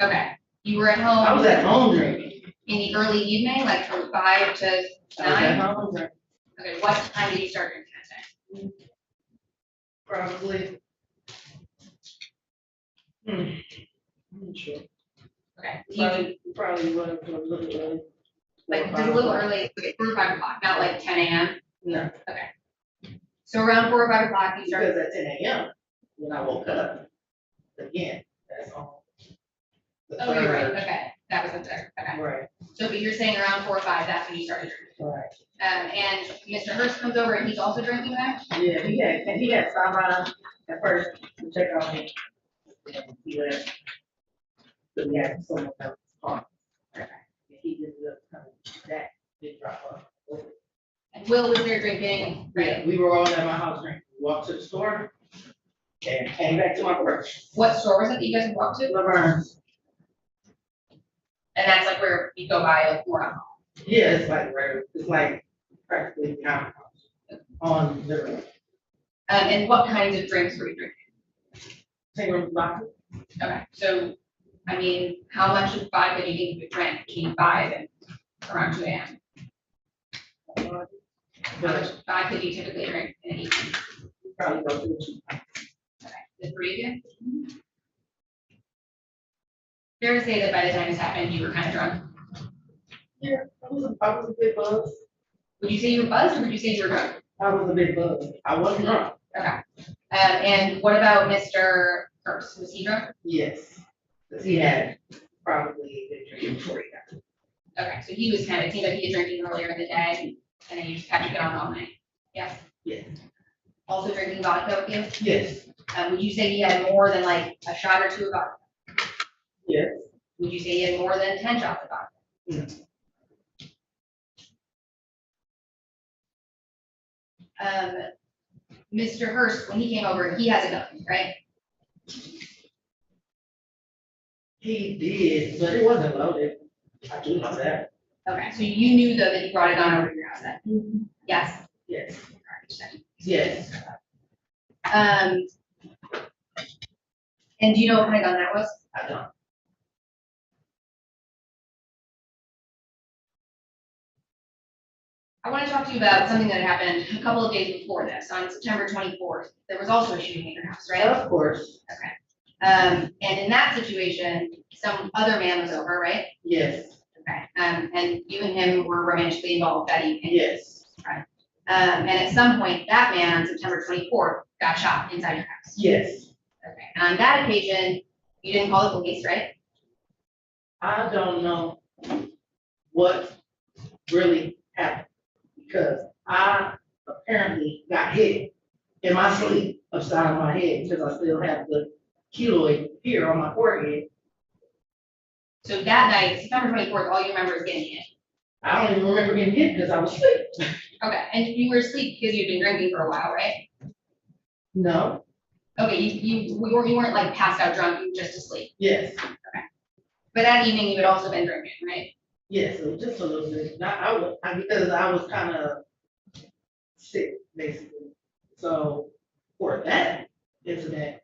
Okay, you were at home. I was at home drinking. In the early evening, like from 5 to I was at 9? home drinking. Okay, what time did you start drinking that day? Probably. I'm not sure. Okay, Probably went a little early. like just a little early, okay, 4 or 5 o'clock, not like 10 a.m.? No, Okay. So around 4 or 5 o'clock, you started. because at 10 a.m. when I woke up, again, that's all. Oh, you're right, okay, that was the third, okay. Right, So, but you're saying around 4 or 5, that's when you started drinking? right. And Mr. Hurst comes over and he's also drinking there? Yeah, he had stopped by at first to check on me. And he left. But he had someone else's car. He ended up coming back, did drop off. And Will was there drinking, right? We were all at my house drinking. walked to the store and came back to my porch. What store was it that you guys walked to? Laverne's. And that's like where you go by like more alcohol. Yeah, it's like practically down on the road. And what kinds of drinks were you drinking? Single vodka. Okay, so, I mean, how much of vodka do you think you drank between 5 and around 2 a.m.? How much vodka do you typically drink in an evening? Probably go to the Okay, the 3 of you? Fair to say that by the time this happened, you were kind of drunk? Yeah, I was a big buzz. Would you say you were buzzed or would you say you were drunk? I was a big buzz. I wasn't drunk. Okay. And what about Mr. Hurst? Was he drunk? Yes, because he had probably been drinking before he got. Okay, so he was kind of, it seemed like he was drinking earlier in the day and then you just kept it on all night. Yes? Yes. Also drinking vodka with you? Yes. Would you say he had more than like a shot or two of vodka? Yes. Would you say he had more than 10 shots of vodka? No. Mr. Hurst, when he came over, he has a gun, right? He did, but it wasn't loaded. I do know that. Okay, so you knew though that he brought a gun over to your house then? Yes? Yes. Alright, Yes. and do you know what kind of gun that was? I don't. I want to talk to you about something that happened a couple of days before this, on September 24th. There was also a shooting in your house, right? Of course. Okay. And in that situation, some other man was over, right? Yes. Okay. And you and him were romantically involved that evening? Yes. Right. And at some point, that man on September 24th got shot inside your house? Yes. Okay. And on that occasion, you didn't call the police, right? I don't know what really happened because I apparently got hit in my sleep upside of my head because I still have the keloid here on my forehead. So that night, September 24th, all you remember is getting hit? I don't even remember getting hit because I was asleep. Okay, and you were asleep because you'd been drinking for a while, right? No. Okay, you weren't like passed out drunk, you were just asleep? Yes. Okay. But that evening you had also been drinking, right? Yes, it was just a little bit. Because I was kind of sick, basically. So for that incident,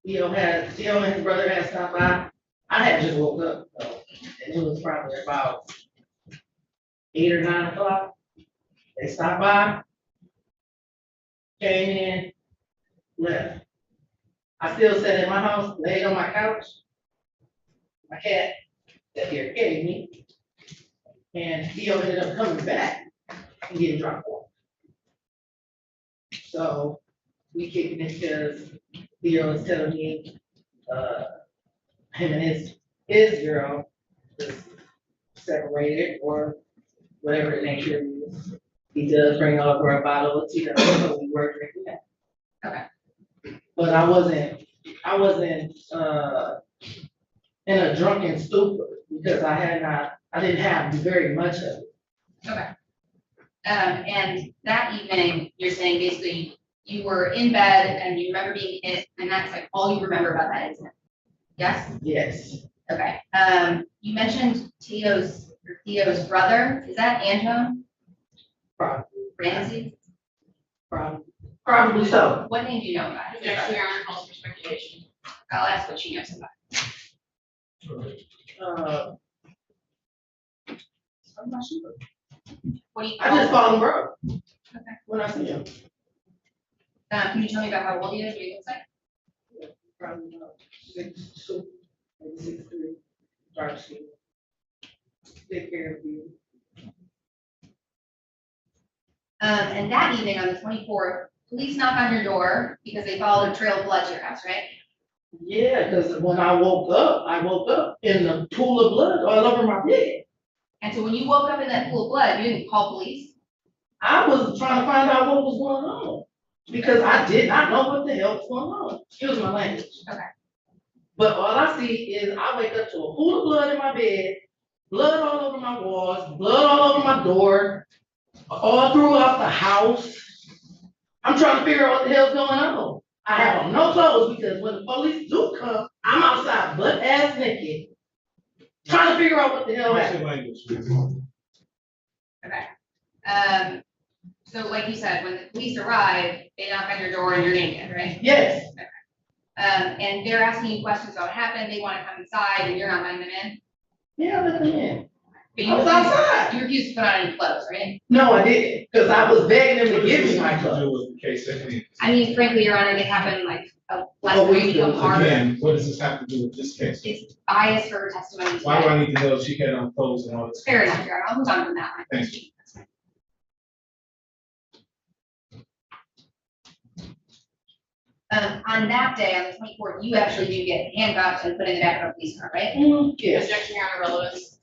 Theo and his brother had stopped by. I had just woke up, though, and it was probably about 8 or 9 o'clock. They stopped by, came in, left. I still sat in my house, laid on my couch. My cat that here gave me, and Theo ended up coming back and getting dropped off. So we kicked it because Theo is telling me, him and his girl is separated or whatever the nature is. He does bring over a bottle of tea, so we were drinking that. Okay. But I wasn't in a drunken stupor because I didn't have very much of it. Okay. And that evening, you're saying basically you were in bed and you remember being hit, and that's like all you remember about that incident? Yes? Yes. Okay. You mentioned Theo's brother. Is that Antone? Probably. Ramsey? Probably so. What name do you know about his Next brother? year on calls for speculation. I'll ask what she knows about. I'm not sure. What do you? I just call him bro Okay. when I see him. Can you tell me about how old he is, what he looks like? Probably 6'2", maybe 6'3", dark skin. Take care of you. And that evening on the 24th, police knock on your door because they followed a trail of blood to your house, right? Yeah, because when I woke up in the pool of blood all over my bed. And so when you woke up in that pool of blood, you didn't call police? I was trying to find out what was going on because I did not know what the hell was going on. Excuse my language. Okay. But all I see is I wake up to a pool of blood in my bed, blood all over my walls, blood all over my door, all throughout the house. I'm trying to figure out what the hell's going on. I have on no clothes because when the police do come, I'm outside butt ass naked. Trying to figure out what the hell What's happened. your language? Okay. So like you said, when the police arrive, they knock on your door and you're naked, right? Yes. And they're asking you questions about what happened, they wanna come inside and you're not letting them in? Yeah, let them in. But I was outside. You refused to put on any clothes, right? No, I didn't, because I was begging them What to does give me this my have to clothes. do with the case at hand? I mean, frankly, Your Honor, they happen like less Oh, than we a week do. apart. Again, what does this have to do with this case? It's biased for her testimony Why do today. I need to know if she had on clothes and all this? Fair enough, Your Honor, I'll move on from that one. Thank you. On that day, on the 24th, you actually do get handcuffed and put in the back of a police car, right? Yes. Objection, Your Honor, relatives.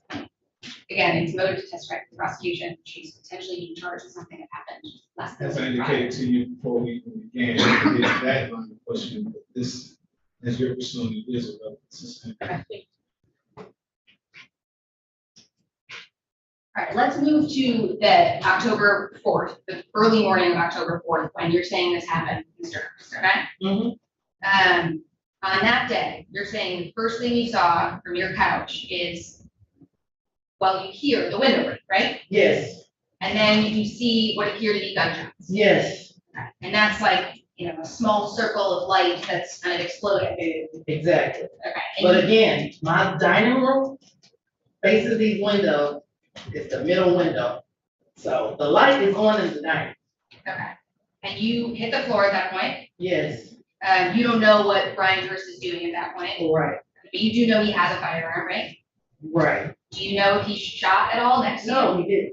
Again, it's motive to testify for the prosecution. She's potentially being charged with something that happened less than. As I a week prior. indicated to you before we even began, you did that line of question, but this, as you're pursuing, is a relevant system. All right, let's move to the October 4th, the early morning of October 4th, when you're saying this happened, Mr. Okay? On that day, you're saying the first thing you saw from your couch is, well, you hear the window break, right? Yes. And then you see what appear to be gunshots. Yes. Okay, and that's like, a small circle of light that's kind of exploded. Exactly. Okay. and But you- again, my dining room faces these windows, it's the middle window. So the light is on in the dining. Okay, and you hit the floor at that point. Yes. You don't know what Brian Hurst is doing at that point. Right. But you do know he has a firearm, right? Right. Do you know if he shot at all next to you? No, he didn't.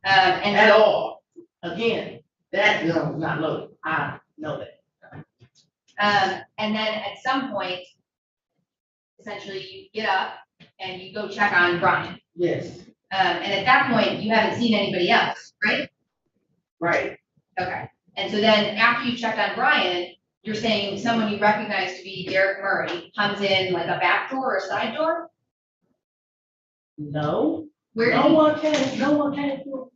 And At so- all. Again, that gun was not loaded. I know that. And then at some point, essentially you get up and you go check on Brian. Yes. And at that point, you haven't seen anybody else, right? Right. Okay. And so then after you checked on Brian, you're saying someone you recognize to be Derek Murray comes in like a back door or a side door? No. Where did No he- one came through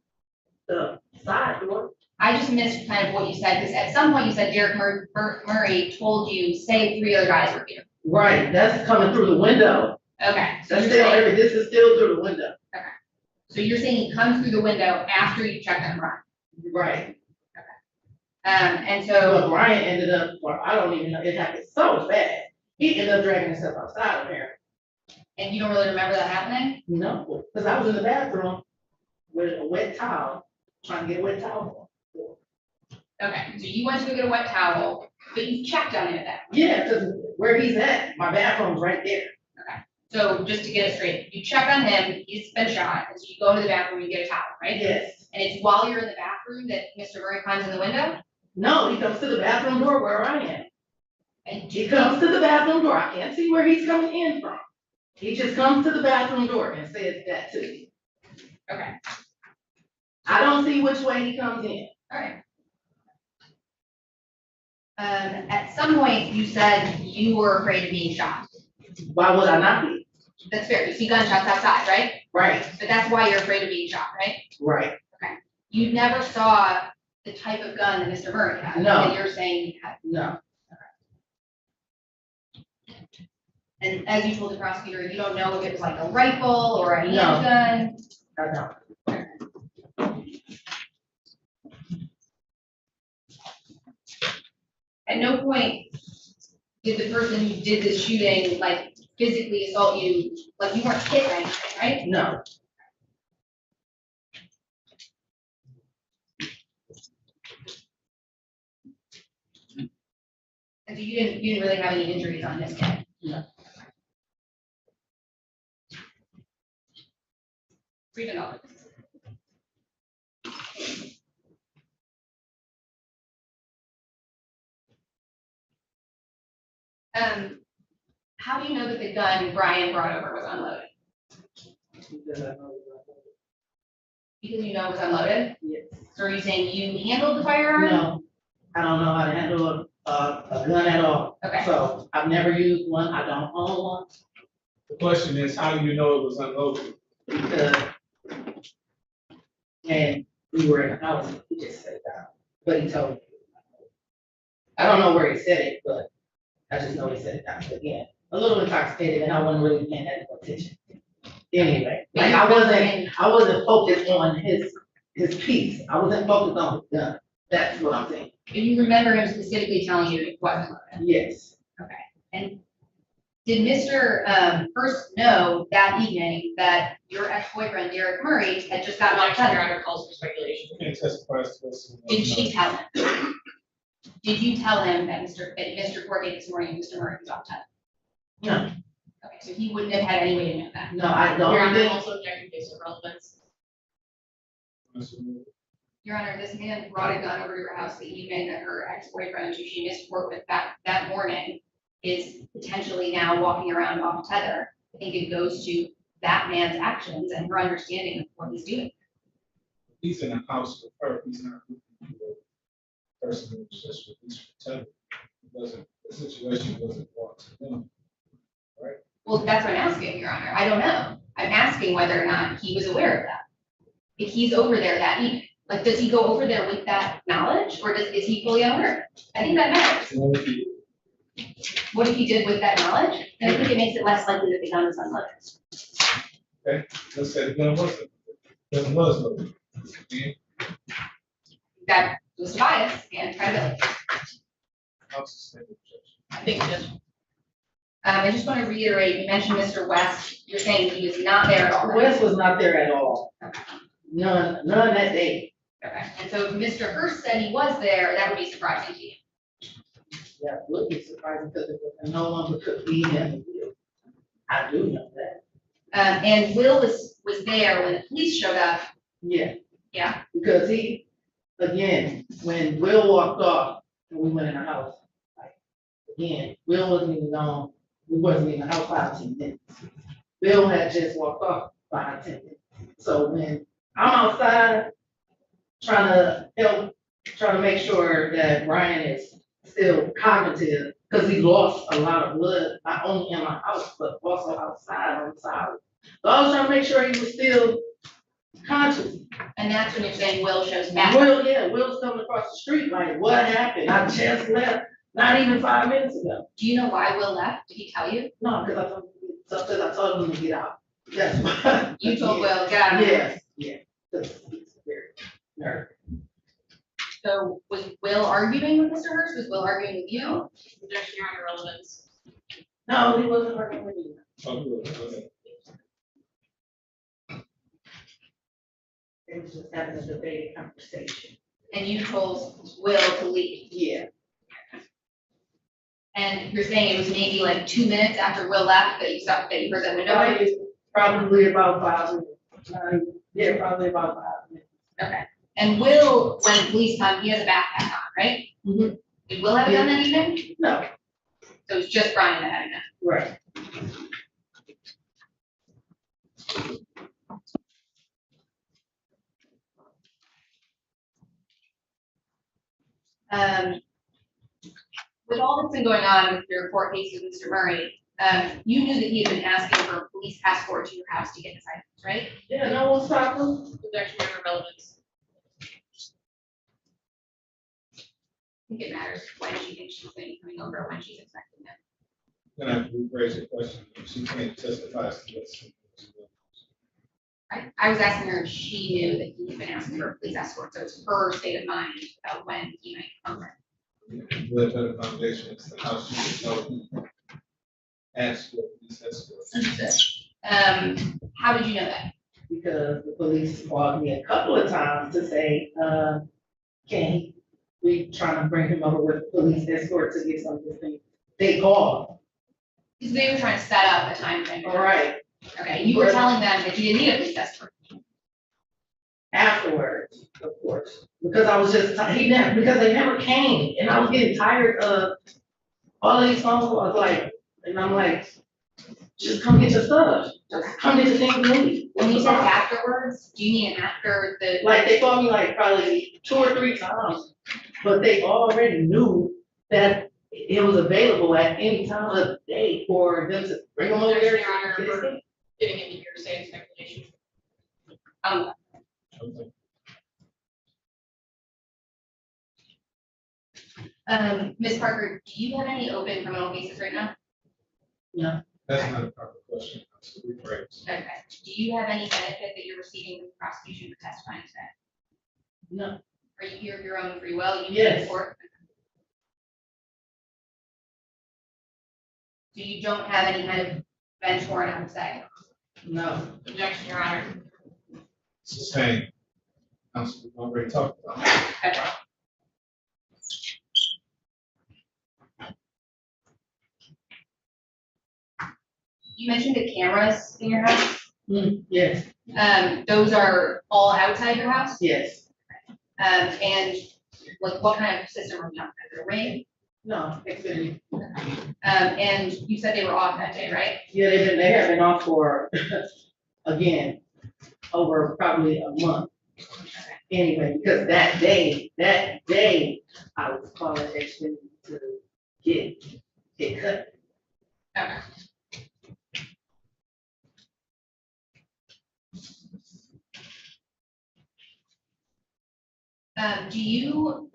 the side door. I just missed kind of what you said, because at some point you said Derek Murray told you, say 3 other guys were here. Right, that's coming through the window. Okay. So That's you're still, saying, this is still through the window. so you're saying he comes through the window after you checked on Brian? Right. And But so, Brian ended up, well, I don't even know, it happened so bad. He ended up dragging himself outside apparently. and you don't really remember that happening? No, because I was in the bathroom with a wet towel, trying to get a wet towel. Okay, so you went to go get a wet towel, but you checked on him at that point. Yeah, because where he's at, my bathroom's right there. So just to get it straight, you check on him, he's been shot, and so you go to the bathroom and get a towel, right? Yes. And it's while you're in the bathroom that Mr. Murray climbs in the window? No, he comes to the bathroom door where I am. And He comes to the bathroom door. I can't see where he's coming in from. He just comes to the bathroom door and says that to me. Okay, I don't see which way he comes in. alright. At some point, you said you were afraid of being shot. Why would I not be? That's fair, you see gunshots outside, right? Right. But that's why you're afraid of being shot, right? Right. You never saw the type of gun that Mr. Murray had. No. And you're saying he had. No. And as you told the prosecutor, you don't know if it was like a rifle or a No. handgun. I don't. At no point did the person who did this shooting like physically assault you, like you weren't hit or anything, right? No. And so you didn't really have any injuries on this kid? No. Freedom dollars. How do you know that the gun Brian brought over was unloaded? Because you know it was unloaded? Yes. So are you saying you handled the firearm? No. I don't know how to handle a gun at all. Okay. So I've never used one. I don't own one The question is, how do you know it was unloaded? because when we were in the house, he just sat down. but he told me. I don't know where he said it, but I just know he said it down again. A little intoxicated and I wasn't really paying that much attention. Anyway, like I wasn't focused on his piece. I wasn't focused on the gun. That's what I'm saying. Do you remember him specifically telling you it wasn't? Yes. Okay. And did Mr. First know that evening that your ex-boyfriend, Derek Murray, had just gotten off tether? Your Honor calls for speculation. Can't testify to this. Did she tell him? Did you tell him that Mr. Forgate this morning, Mr. Murray was off tether? No. Okay, so he wouldn't have had any way to know that? No, I don't. Your Honor also objecting case of relevance. Your Honor, this man brought a gun over to her house the evening that her ex-boyfriend, who she missed work with that morning, is potentially now walking around off tether. I think it goes to that man's actions and her understanding of what he's doing. He's in a house with her, he's not looking for a person who's just released from tether. The situation wasn't brought to them, right? Well, that's what I'm asking, Your Honor. I don't know. I'm asking whether or not he was aware of that. If he's over there that evening, like, does he go over there with that knowledge, or is he fully unaware of it? I think that matters. What if he did with that knowledge? Then I think it makes it less likely that the gun was unloaded. Okay, let's say the gun wasn't. Gun was loaded. Okay. That was bias and credibility. I think just. I just want to reiterate, you mentioned Mr. West, you're saying he was not there at all. West was not there at all. None that day. Okay, and so if Mr. Hurst said he was there, that would be surprising to you. Yeah, it would be surprising because no one could be him. I do know that. And Will was there when the police showed up. Yeah. Yeah. Because again, when Will walked off and we went in the house, again, Will wasn't even gone. We wasn't in the house 5 to 10 minutes. Will had just walked off 5 to 10 minutes. So when I'm outside trying to make sure that Brian is still cognitive, because he lost a lot of blood, not only in my house, but also outside on the side. So I was trying to make sure he was still conscious. And that's when you're saying Will shows back. Will's coming across the street, like, what happened? I just left, not even 5 minutes ago. Do you know why Will left? Did he tell you? No, because I told him to get out. That's why. You told Will, get out of here. Yes, yeah. Nervous. So was Will arguing with Mr. Hurst? Was Will arguing with you? Objection, Your Honor, relevance. No, he wasn't arguing with me. It was just having a debate conversation. And you told Will to leave? Yeah. And you're saying it was maybe like 2 minutes after Will left that you heard that window? Probably about 5 minutes. Yeah, probably about 5 minutes. Okay. And Will, when police come, he has a backpack on, right? Mm-hmm. Did Will have a gun that evening? No. So it was just Brian that had a gun? Right. With all that's been going on with your court case with Mr. Murray, you knew that he had been asking for a police escort to your house to get his items, right? Yeah, no one's talking. Objection, Your Honor, relevance. I think it matters when she thinks she's going to be coming over, when she's expecting them. Then I have to rephrase your question. She can't testify to this. I was asking her if she knew that he had been asking for a police escort, so it's her state of mind about when he might come over. With better foundation, it's the house you can know who asked for police escort. How did you know that? Because the police called me a couple of times to say, can we trying to bring him over with police escort to get some of this thing. They called. Because they were trying to set up a time frame. All right. Okay, you were telling them that you didn't need a police escort. Afterwards, of course, because I was just, because they never came, and I was getting tired of all of these phone calls, like, and I'm like, just come get your stuff, just come get your things and leave. When you said afterwards, do you mean after the? Like, they called me like probably 2 or 3 times, but they already knew that it was available at any time of the day for them to bring them over there. Your Honor, we're getting into hearsay and speculation. Ms. Parker, do you have any open criminal cases right now? No. That's not a proper question. So rephrase. Okay. Do you have any benefit that you're receiving from the prosecution for testifying today? No. Are you here of your own free will? You Yes. came to court? So you don't have any kind of bench warrant on say? No. Objection, Your Honor. Sustained. Council, we've already talked about. Okay. You mentioned the cameras in your house. Yes. Those are all outside your house? Yes. And like what kind of system are we on? Is it a Ring? No, Xfinity. And you said they were off that day, right? Yeah, they have been off for, again, over probably a month. Anyway, because that day, I was calling Xfinity to get it cut. Okay. Do you,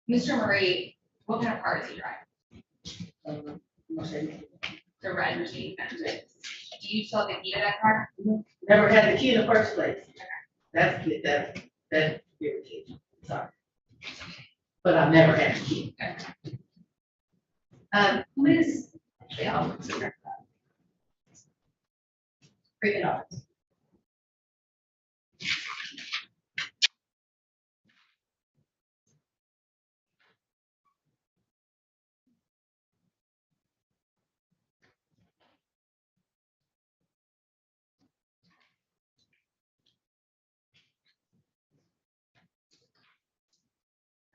Mr. Murray, what kind of car does he drive? Mercedes. The red Mercedes Benz. Do you still have the key to that car? Never had the key in the first place. That's irritating, sorry. But I've never had the key. Who is, actually, I'll consider that. Freaking out.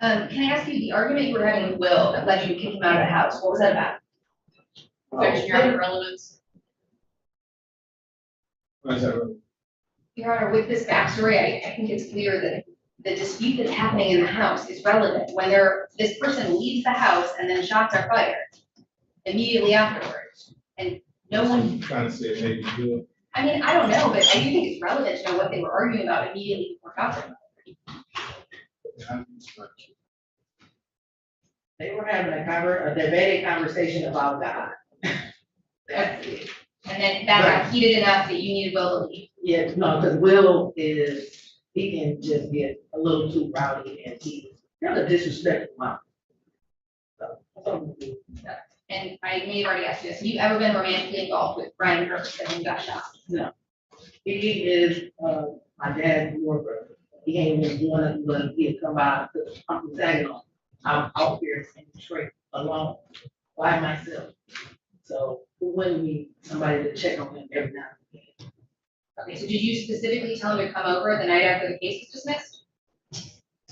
Can I ask you, the argument you were having with Will that led you to kick him out of the house, what was that about? Objection, Your Honor, relevance. Why is that relevant? Your Honor, with this backstory, I think it's clear that the dispute that's happening in the house is relevant. When this person leaves the house and then shots are fired immediately afterwards, and no one. I'm trying to say it maybe good. I mean, I don't know, but I do think it's relevant to know what they were arguing about immediately before shots are fired. They were having a debating conversation about God. That's it. And then that got heated enough that you needed Will to leave. Yeah, no, because Will he can just get a little too rowdy and he's a disrespectful mom. So, And I may have already asked you this, have you ever been romantically involved with Brian Ferguson when he got shot? no. He is, my dad's war brother. He ain't even doing it, he'd come by to Uncle Saginaw. I'm out here in Detroit alone, by myself. So who wouldn't need somebody to check on him every now and again? Okay, so did you specifically tell him to come over the night after the case was dismissed?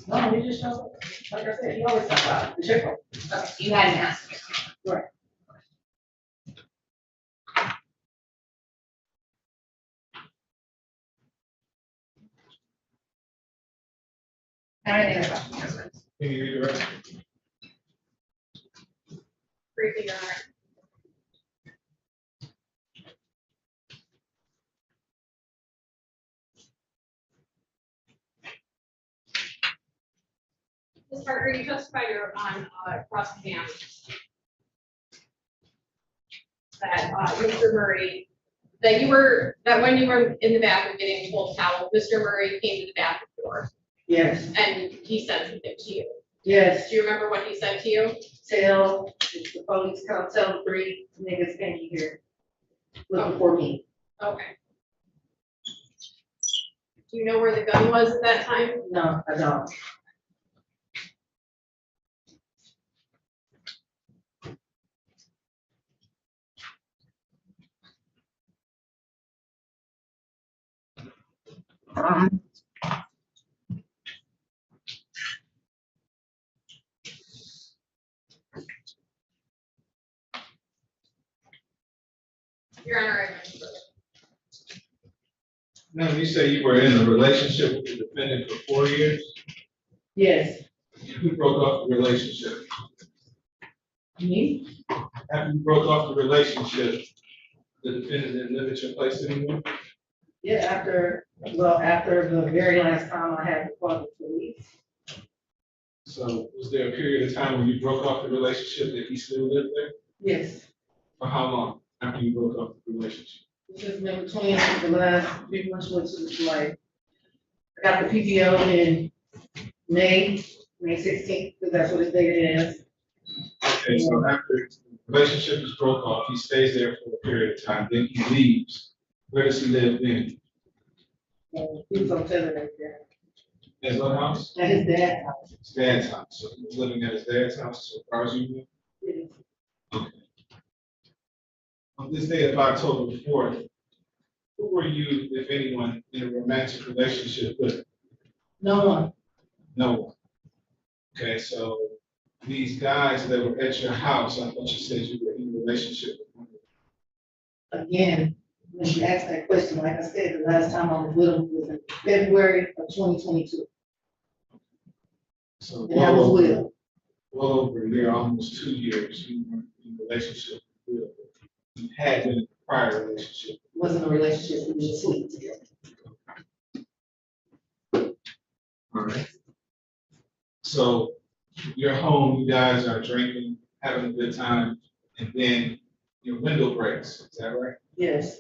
No, he just showed up. Like I said, he always comes by to check on him. Okay, so you hadn't asked him. Right. I don't think that's a question. Can you read the rest? Briefly, Your Honor. Ms. Parker, you testified on cross exam that Mr. Murray, that when you were in the bathroom getting pulled towel, Mr. Murray came to the bathroom door Yes, and he said something to you. yes. Do you remember what he said to you? Tell, if the police come, tell 3 niggas came here looking for me. Okay. Do you know where the gun was at that time? No, I don't. Your Honor, Now, you say you were in a relationship with the defendant for 4 years? Yes. Who broke off the relationship? Me? After you broke off the relationship, the defendant didn't live at your place anymore? Yeah, after the very last time I had to call the police. So was there a period of time when you broke off the relationship that he still lived there? Yes, For how long after you broke off the relationship? this has been between the last 3 months, which is like, I got the PTO in May 16th, because that's what his date is. Okay, so after the relationship is broke off, he stays there for a period of time, then he leaves. Where does he live then? He was on Tether right there. His what house? At his dad's house. His dad's house. So he was living at his dad's house so far as you knew? Yes. Okay. On this day of October 4th, who were you, if anyone, in a romantic relationship with? No one. No one. Okay, so these guys that were at your house, I thought you said you were in a relationship with one of them. Again, when you asked that question, like I said, the last time I was with him was in February of 2022. So And that was with him. well over a year, almost 2 years, you were in a relationship with Will. You had been in a prior relationship. Wasn't a relationship, we were just sleeping together. All right. So you're home, you guys are drinking, having a good time, and then your window breaks, is that right? Yes,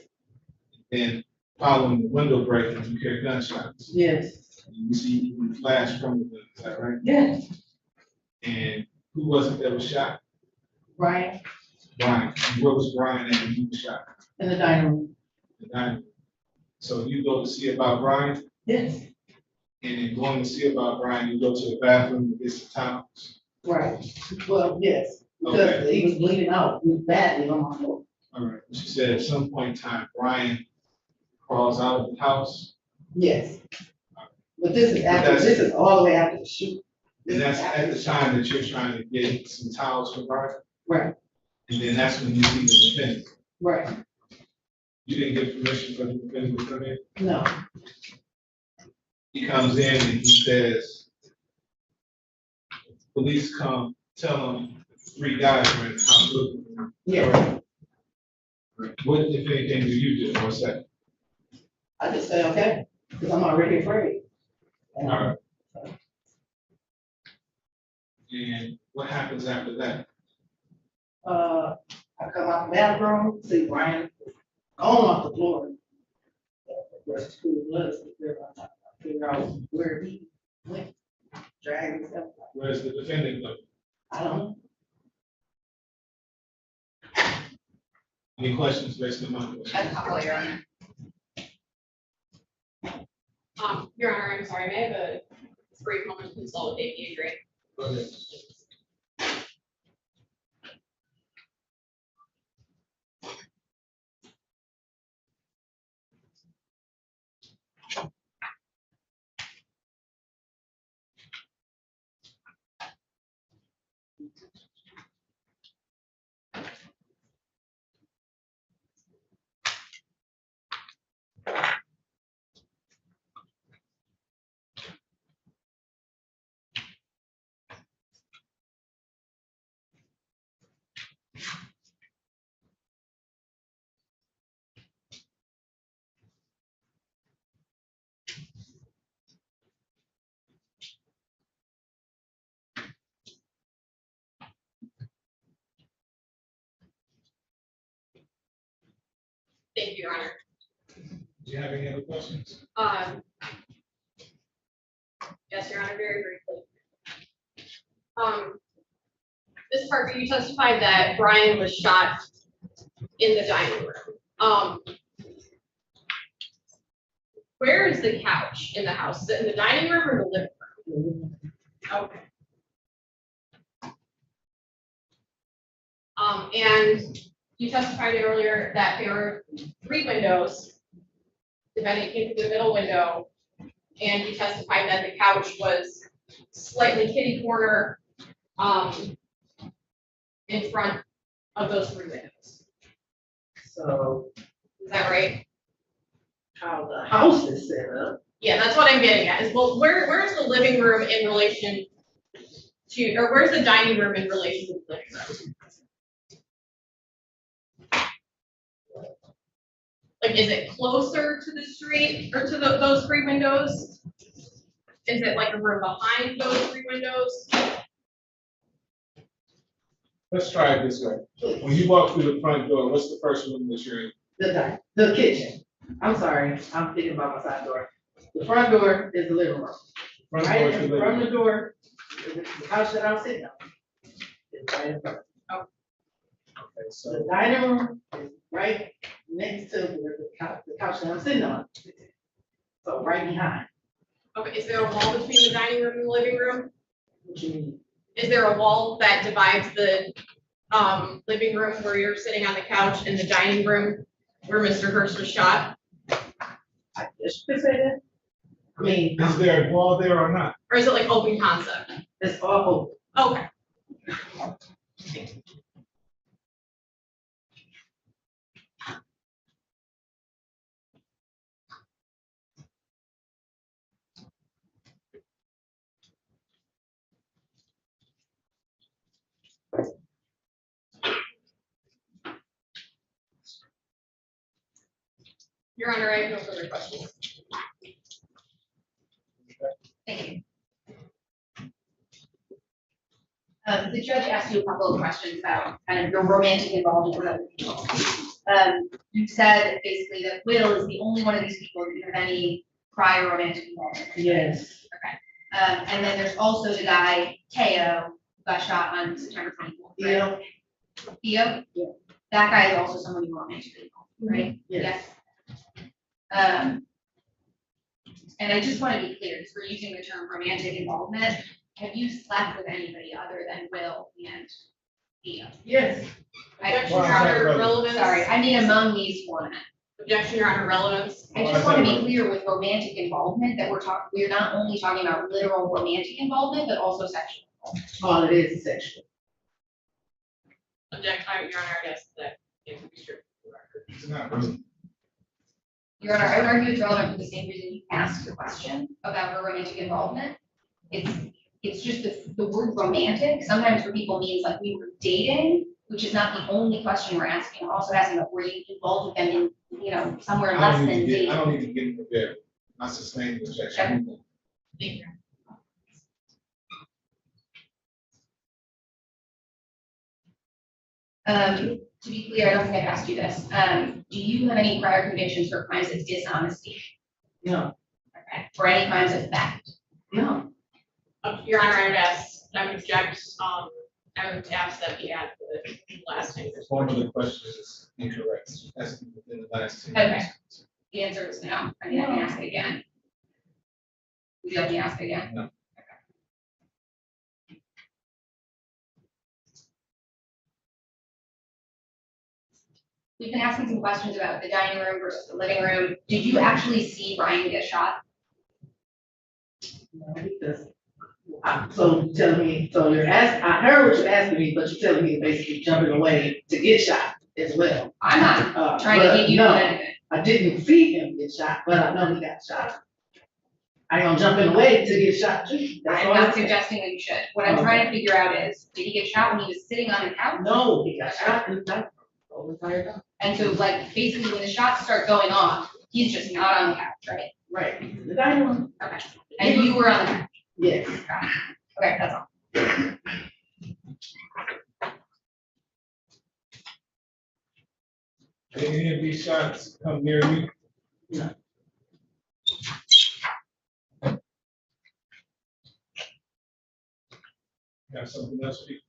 And following the window break, you hear gunshots. yes, And you see even flash from the window, is that right? yes. And who was it that was shot? Brian, Brian. And where was Brian at when he was shot? in the dining room. The dining room. So you go to see about Brian, Yes, and in going to see about Brian, you go to the bathroom to get some towels. right. Well, yes, because Okay. he was bleeding out badly on my floor. All right. She said at some point in time, Brian crawls out of the house. Yes. But this is after, That's- this is all the way after the shoot. And that's at the time that you're trying to get some towels for Brian. Right, And then that's when you see the defendant. right. You didn't get permission for the defendant to come in. No, He comes in and he says, police come, tell him 3 guys were in the house looking for him. yeah. What, if anything, do you do? What's that? I just say, okay, because I'm already afraid. All right. And what happens after that? I come out the bathroom, see Brian gone off the floor. Where's the school was, figure out where he went, dragged himself. Where's the defendant go? I don't know. Any questions based on my question? A couple, Your Honor. Your Honor, I'm sorry, may I have a brief moment to consolidate the injury? Go ahead. Thank you, Your Honor. Do you have any other questions? Yes, Your Honor, very briefly. Ms. Parker, you testified that Brian was shot in the dining room. Where is the couch in the house? Is it in the dining room or the living room? Okay. And you testified earlier that there were 3 windows. Defendant came through the middle window, and you testified that the couch was slightly kitty corner in front of those 3 windows. So Is that right? how the house is set up. Yeah, that's what I'm getting at, is, well, where's the living room in relation to, or where's the dining room in relation to the living room? Like, is it closer to the street or to those 3 windows? Is it like a room behind those three windows? Let's try it this way. When you walk through the front door, what's the first room that you're in? The kitchen. I'm sorry, I'm thinking about my side door. The front door is the living room. Front Right door is the in living from the room. door, is the couch that I'm sitting on. It's right in front. Okay, The so dining room is right next to the couch that I'm sitting on. So right behind. Okay, is there a wall between the dining room and the living room? What you mean? Is there a wall that divides the living room where you're sitting on the couch and the dining room where Mr. Hurst was shot? I guess you could say that. I mean, is there a wall there or not? Or is it like open concept? it's all Okay. Your Honor, I have no further questions. Thank you. The judge asked you a couple of questions about kind of your romantic involvement with other people. You said basically that Will is the only one of these people that you have any prior romantic involvement with. Yes. Okay. And then there's also the guy, Teo, who got shot on September 24th. Yeah. Theo? Yeah. That guy is also someone you romantically involved, right? Yes. And I just want to be clear, because we're using the term romantic involvement. Have you slept with anybody other than Will and Theo? Yes. Objection, Your Honor, relevance. Sorry, I mean among these four men. Objection, Your Honor, relevance. I just want to be clear with romantic involvement that we're not only talking about literal romantic involvement, but also sexual. All it is sexual. Your Honor, I guess that it would be true. It's not really. Your Honor, I would argue it's relevant for the same reason you asked the question about her romantic involvement. It's just the word romantic sometimes for people means like we were dating, which is not the only question we're asking. We're also asking about were you involved with them in, somewhere I less don't than need to dating. get, I don't need to get into there. I sustain the objection. Thank you. To be clear, I don't think I've asked you this. Do you have any prior convictions for crimes of dishonesty? No. Okay. For any crimes of theft? No. Your Honor, I would object, I would ask that we add the last name. One of the questions is incorrect. That's within the last 10 Okay. years. The answer is no. I mean, I can ask it again. Would you like me to ask it again? No. We've been asking some questions about the dining room versus the living room. Did you actually see Ryan get shot? No, because so you're telling me, so you're asking, I heard what you're asking me, but you're telling me to basically jumping away to get shot as well. I'm not trying to but get you no, to anything. I didn't see him get shot, but I know he got shot. I am jumping away to get shot too. That's I'm all not I'm saying. suggesting that you should. What I'm trying to figure out is, did he get shot when he was sitting on the couch? No, he got shot in the back. Over entire time. And so like basically when the shots start going off, he's just not on the couch, right? Right. The dining room. Okay. And you were on the couch? Yes. Okay, that's all. Did any of these shots come near you? No. You have something else, Pete?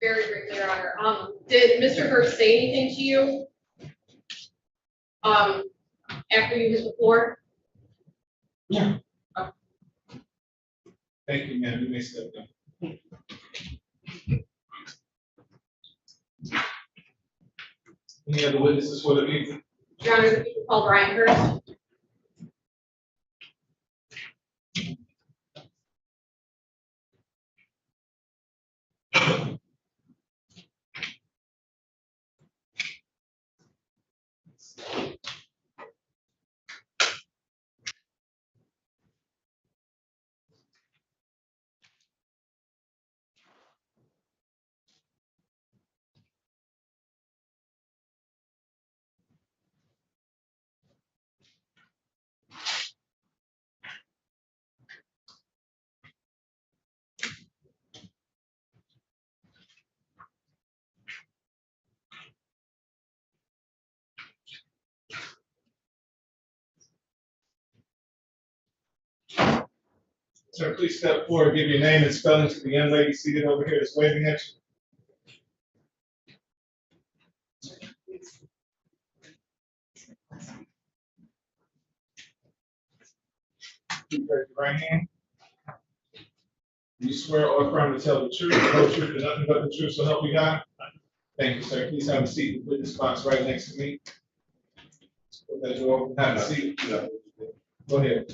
Very briefly, Your Honor. Did Mr. Hurst say anything to you? After you was before? Yeah. Thank you, ma'am. You may step down. Any other witnesses for the meeting? Your Honor, the people called Ryan Hurst. Sir, please step forward, give your name and spelling to the young lady seated over here that's waving at you. Please raise your right hand. Do you swear or affirm to tell the truth, the whole truth, and nothing but the truth, so help you God? Thank you, sir. Please have a seat in the witness box right next to me. Put that door open. Have a seat. Go ahead.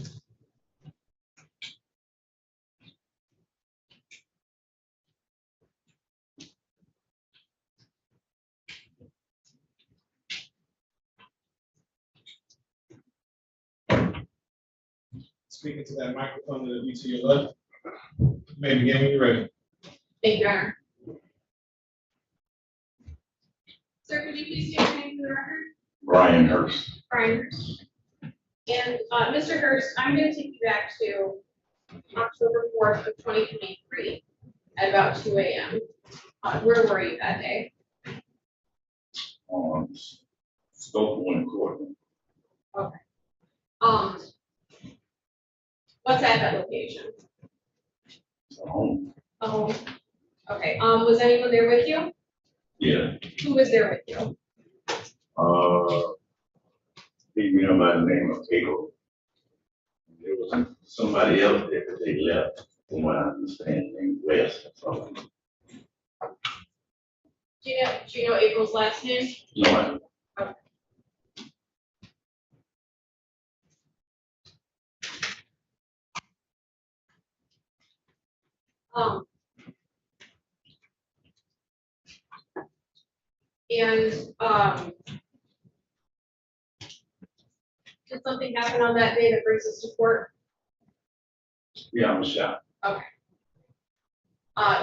Speaking to that microphone that'll be to your left. You may begin when you're ready. Thank you, Your Honor. Sir, could you please state your name for the record? Brian Hurst. Brian Hurst. And, Mr. Hurst, I'm gonna take you back to October 4th of 2023 at about 2 a.m. Where were you that day? Spoke one courtroom. Okay. What's at that location? Home. A home. Okay, was anyone there with you? Yeah. Who was there with you? You know by the name of Keiko. There was somebody else there that they left, from what I understand, named West or something. Do you know April's last name? No, I don't. Okay. Did something happen on that day that brings us to court? Yeah, I was shot Okay.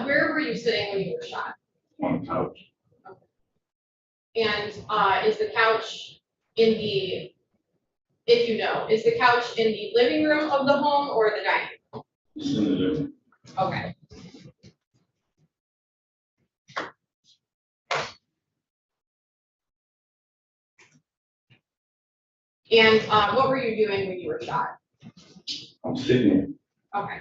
Where were you sitting when you were shot? on the couch. And is the couch in the, if you know, is the couch in the living room of the home or the dining room? It's in the living. Okay. And what were you doing when you were shot? I'm sitting here. Okay.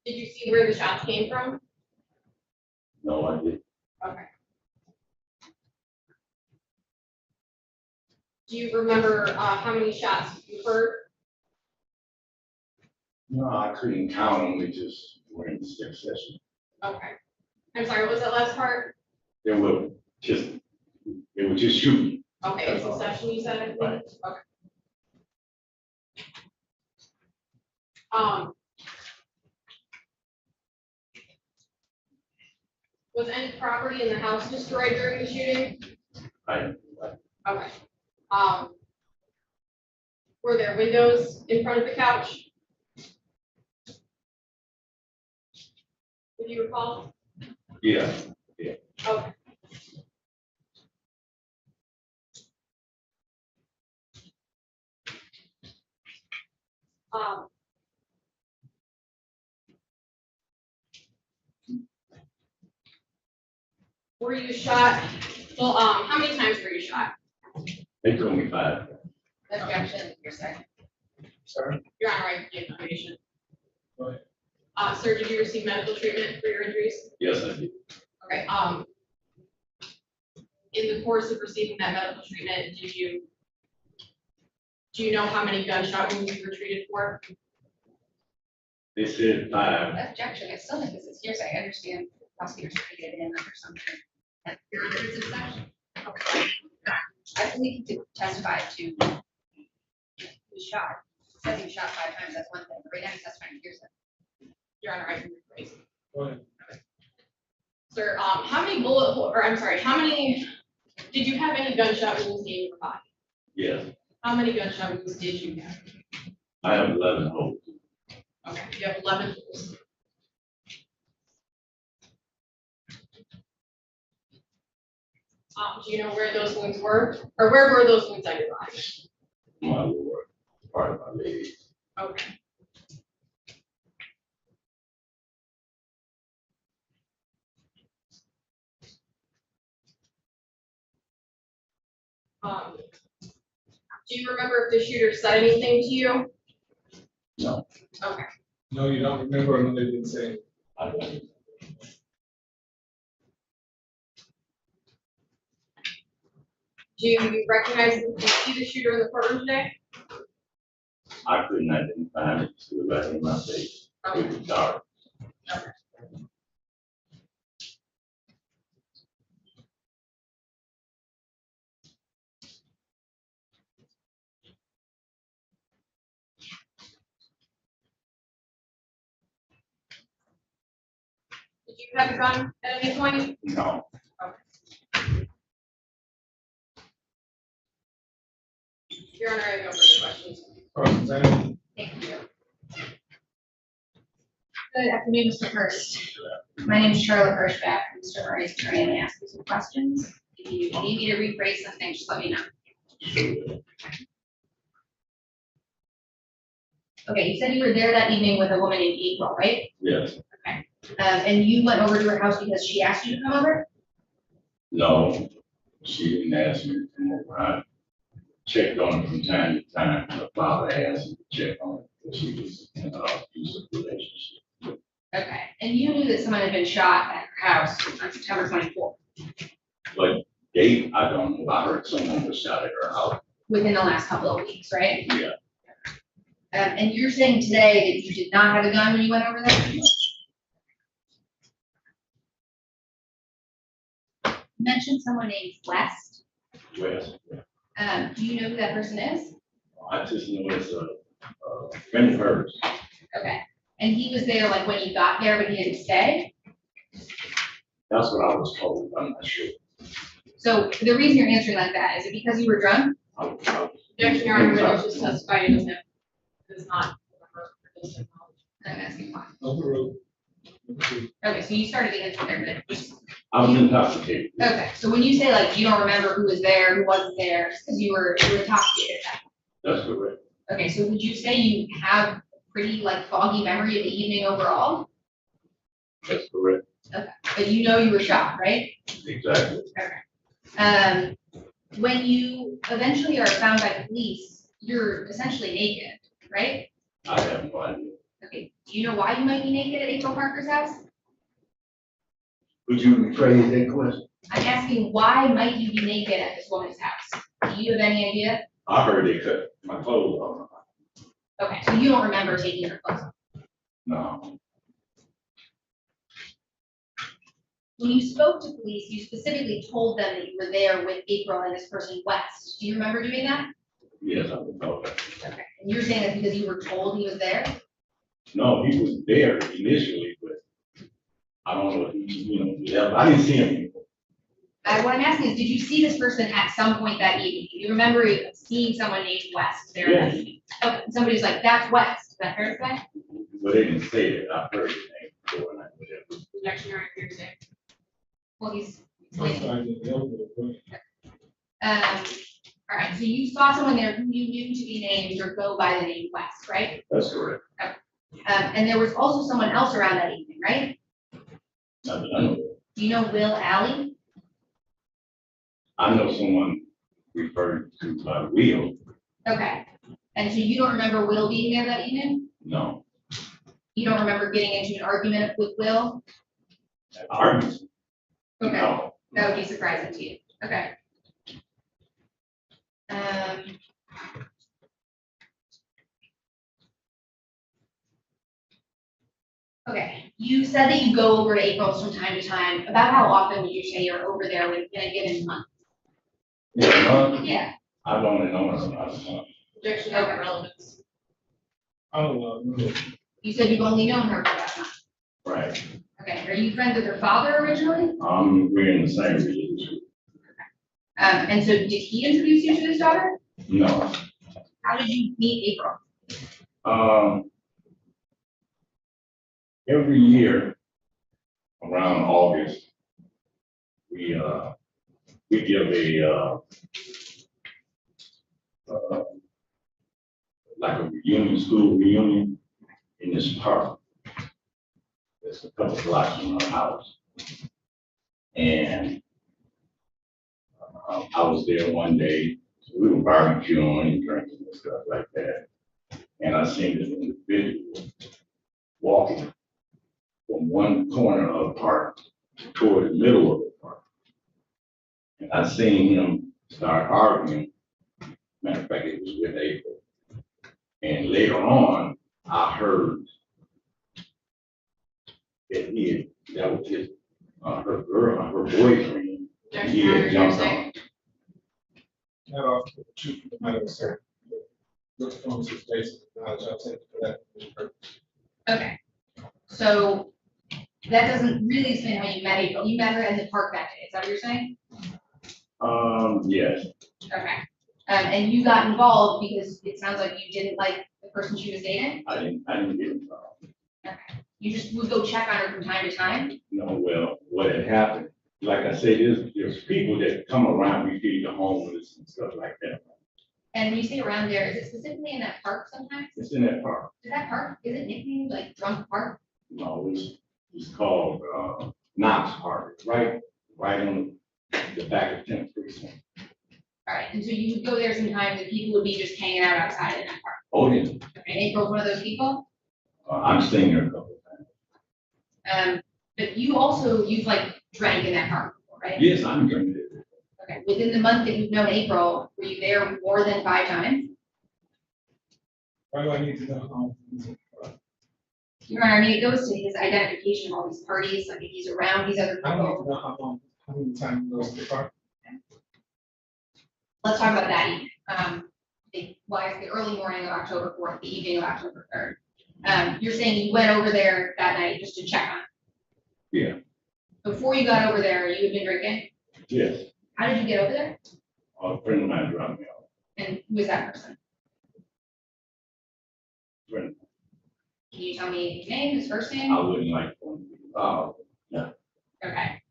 Did you see where the shots came from? No, I didn't. Okay. Do you remember how many shots you heard? No, I couldn't count them. They just were in succession. Okay. I'm sorry, what was that last part? They were just shooting. Okay, in succession, you said, I think? Right. Okay. Was any property in the house destroyed during the shooting? Right. Okay. Were there windows in front of the couch? Do you recall? Yeah. Yeah. Okay. Were you shot? Well, how many times were you shot? They told me 5. Objection, you're second. Sorry? You're on right information. Go ahead. Sir, did you receive medical treatment for your injuries? Yes, I did. Okay, in the course of receiving that medical treatment, do you know how many gunshot wounds you were treated for? They said 5. Objection, I still think this is hearsay. I understand prosecutors trying to get it in under something. Your Honor, it's objection. Okay. I believe he could testify to the shot. Says he was shot 5 times, that's one thing, but right now he's testifying to hearsay. Your Honor, I can rephrase. Go ahead. Sir, how many did you have any gunshot wounds in your body? Yes. How many gunshot wounds did you have? I have 11 holes. Okay, you have 11 holes. Do you know where those wounds were? Or where were those wounds on your body? My lord, part of my leg. Okay. Do you remember if the shooter said anything to you? No. Okay. No, you don't remember, or no, they didn't say. I don't. Do you recognize and see the shooter in the courtroom today? I couldn't identify it to the back of my face. It was dark. Okay. Did you have a gun at any point? No. Your Honor, I have no further questions. Cross-examine. Thank you. Good afternoon, Mr. Hurst. My name is Charlotte Hirschback, Mr. Murray's attorney. I'm going to ask you some questions. If you need me to rephrase something, just let me know. Okay, you said you were there that evening with a woman named April, right? Yes. Okay. And you went over to her house because she asked you to come over? No, she didn't ask me to come over. I checked on it from time to time. Her father asked me to check on it. She was in an abusive relationship. Okay. And you knew that someone had been shot at her house on September 24th? But date, I don't know. I heard someone was shot at her house. Within the last couple of weeks, right? Yeah. And you're saying today that you did not have a gun when you went over there? You mentioned someone named West. West. Do you know who that person is? I just know it's a friend of hers. Okay. And he was there like when you got there, but he didn't stay? That's what I was told. I'm not sure. So the reason you're answering like that, is it because you were drunk? Objection, Your Honor, witness just testified innocent. Does not. I'm asking why. Overruled. Okay, so you started the incident there, I was intoxicated. okay, so when you say like you don't remember who was there, who wasn't there, because you were intoxicated at that point. That's correct. Okay, so would you say you have a pretty like foggy memory of the evening overall? That's correct. Okay, but you know you were shot, right? Exactly. Okay. When you eventually are found by police, you're essentially naked, right? I have no idea. Okay, do you know why you might be naked at April Parker's house? Would you rephrase that question? I'm asking why might you be naked at this woman's house? Do you have any idea? I heard they cut my clothes off. Okay, so you don't remember taking your clothes off? No. When you spoke to police, you specifically told them that you were there with April and this person West. Do you remember doing that? Yes, I was told that. Okay, and you're saying that because you were told he was there? No, he was there initially, but I don't know if he, yeah, I didn't see him. What I'm asking is, did you see this person at some point that evening? Do you remember seeing someone named West there that evening? Okay, somebody was like, that's West, is that fair to say? But they didn't say it. I heard his name before and I did. Objection, Your Honor, you're saying. Well, he's. All right, so you saw someone there who you knew to be named or go by the name West, right? That's correct. Okay. And there was also someone else around that evening, right? I know. Do you know Will Alley? I know someone referred to by Will. Okay, and so you don't remember Will being there that evening? No. You don't remember getting into an argument with Will? Argument? Okay, No. that would be surprising to you, okay. Okay, you said that you go over to April's from time to time. About how often would you say you're over there in a given month? Yeah. I've only known her about a month. Objection, Your Honor, relevance. I don't know. You said you've only known her for about a month. Right. Okay, are you friends with her father originally? We're in the same relationship. And so did he introduce you to his daughter? No. How did you meet April? Every year around August, we give a like a reunion, school reunion in this park. It's a couple blocks from our house. And I was there one day We were barbecuing and drinking and stuff like that. And I seen this individual walking from one corner of the park toward the middle of the park. And I seen him start arguing. Matter of fact, it was with April. And later on, I heard that that was his, her girl, her boyfriend. He had jumped on. Not off the truth of the matter, sir. Look from his face, knowledge, I'll take for that. Okay, so that doesn't really explain how you met April. You met her in the park that day, is that what you're saying? Yes. Okay, and you got involved because it sounds like you didn't like the person she was dating? I didn't get involved. Okay, you just would go check on her from time to time? No, well, what had happened, like I said, there's people that come around, we feed the homeless and stuff like that. And when you say around there, is it specifically in that park sometimes? It's in that park. Is that park, is it nicknamed like Drunk Park? No, it's called, Knox Park, right on the back of 10th Precinct. All right, and so you would go there sometimes and people would be just hanging out outside in that park? Oh, yeah. Okay, and April's one of those people? I'm staying there a couple of times. But you've like drank in that park before, right? Yes, I'm drinking it. Okay, within the month that you've known April, were you there more than 5 times? Why do I need to know? Your Honor, I mean, it goes to his identification of all these parties, like if he's around these other I don't need to people. know how many times he goes to the park. Let's talk about that evening. The early morning of October 4th, the evening of October 3rd. You're saying you went over there that night just to check on. Yeah. Before you got over there, you had been drinking? Yes. How did you get over there? A friend of mine dropped me off. And who is that person? Friend. Can you tell me his name, his first name? I wouldn't like to. Yeah. Okay,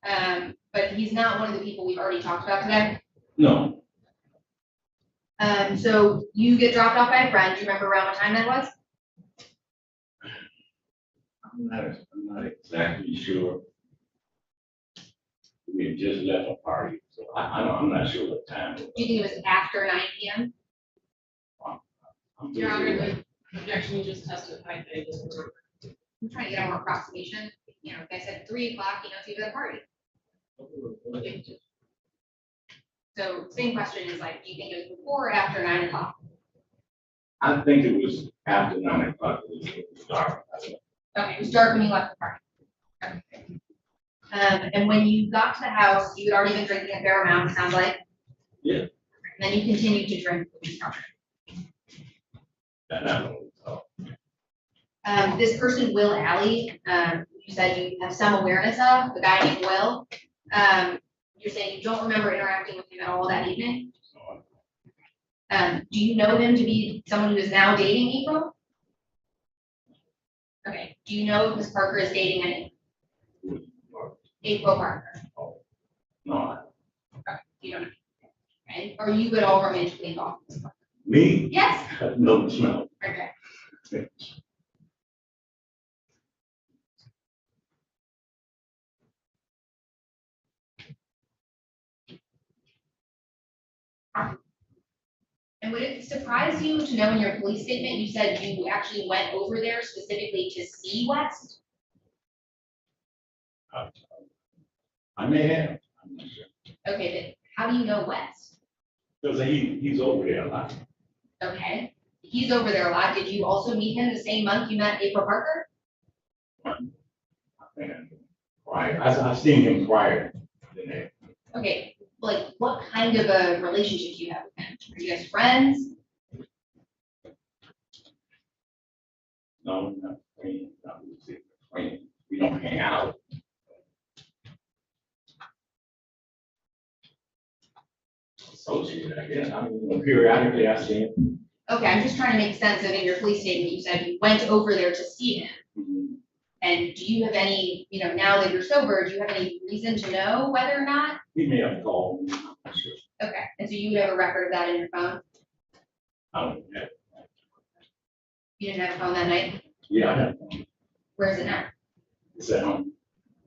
but he's not one of the people we've already talked about today? No, So you get dropped off by a friend, do you remember around what time that was? I'm not exactly sure. We had just left a party, so I'm not sure what time it was. Do you think it was after 9 PM? I'm Your Honor, pretty the objection just testified that it was. I'm trying to get a more approximation, you know, if I said 3 o'clock, you know, so you at a party. So same question is like, do you think it was before or after 9 o'clock? I think it was after 9 o'clock, it was dark. Okay, it was dark when you left the party. Okay. And when you got to the house, you had already been drinking a fair amount, it sounds like? Yeah. And then you continued to drink with these partner. And I don't know. This person, Will Alley, you said you have some awareness of, the guy named Will. You're saying you don't remember interacting with him at all that evening? Do you know him to be someone who is now dating April? Okay, do you know if Ms. Parker is dating any? April Parker? No. Okay, you don't know. Okay, are you at all romantically involved with Ms. Parker? Me? Yes. No, no. Okay. And would it surprise you to know in your police statement, you said you actually went over there specifically to see West? I may have. I'm not sure. Okay, but how do you know West? Because he's over there a lot. Okay, he's over there a lot. Did you also meet him the same month you met April Parker? And prior, I've seen him prior than that. Okay, like what kind of a relationship do you have with him? Are you guys friends? No, not friends, not really friends. We don't hang out. Associate, I guess. I mean, periodically I see him. Okay, I'm just trying to make sense of in your police statement, you said you went over there to see him. And do you have any, you know, now that you're sober, do you have any reason to know whether or not? He may have called me. I'm not sure. Okay, and so you would have a record of that in your phone? I don't know. You didn't have a phone that night? Yeah, I have. Where is it now? It's at home.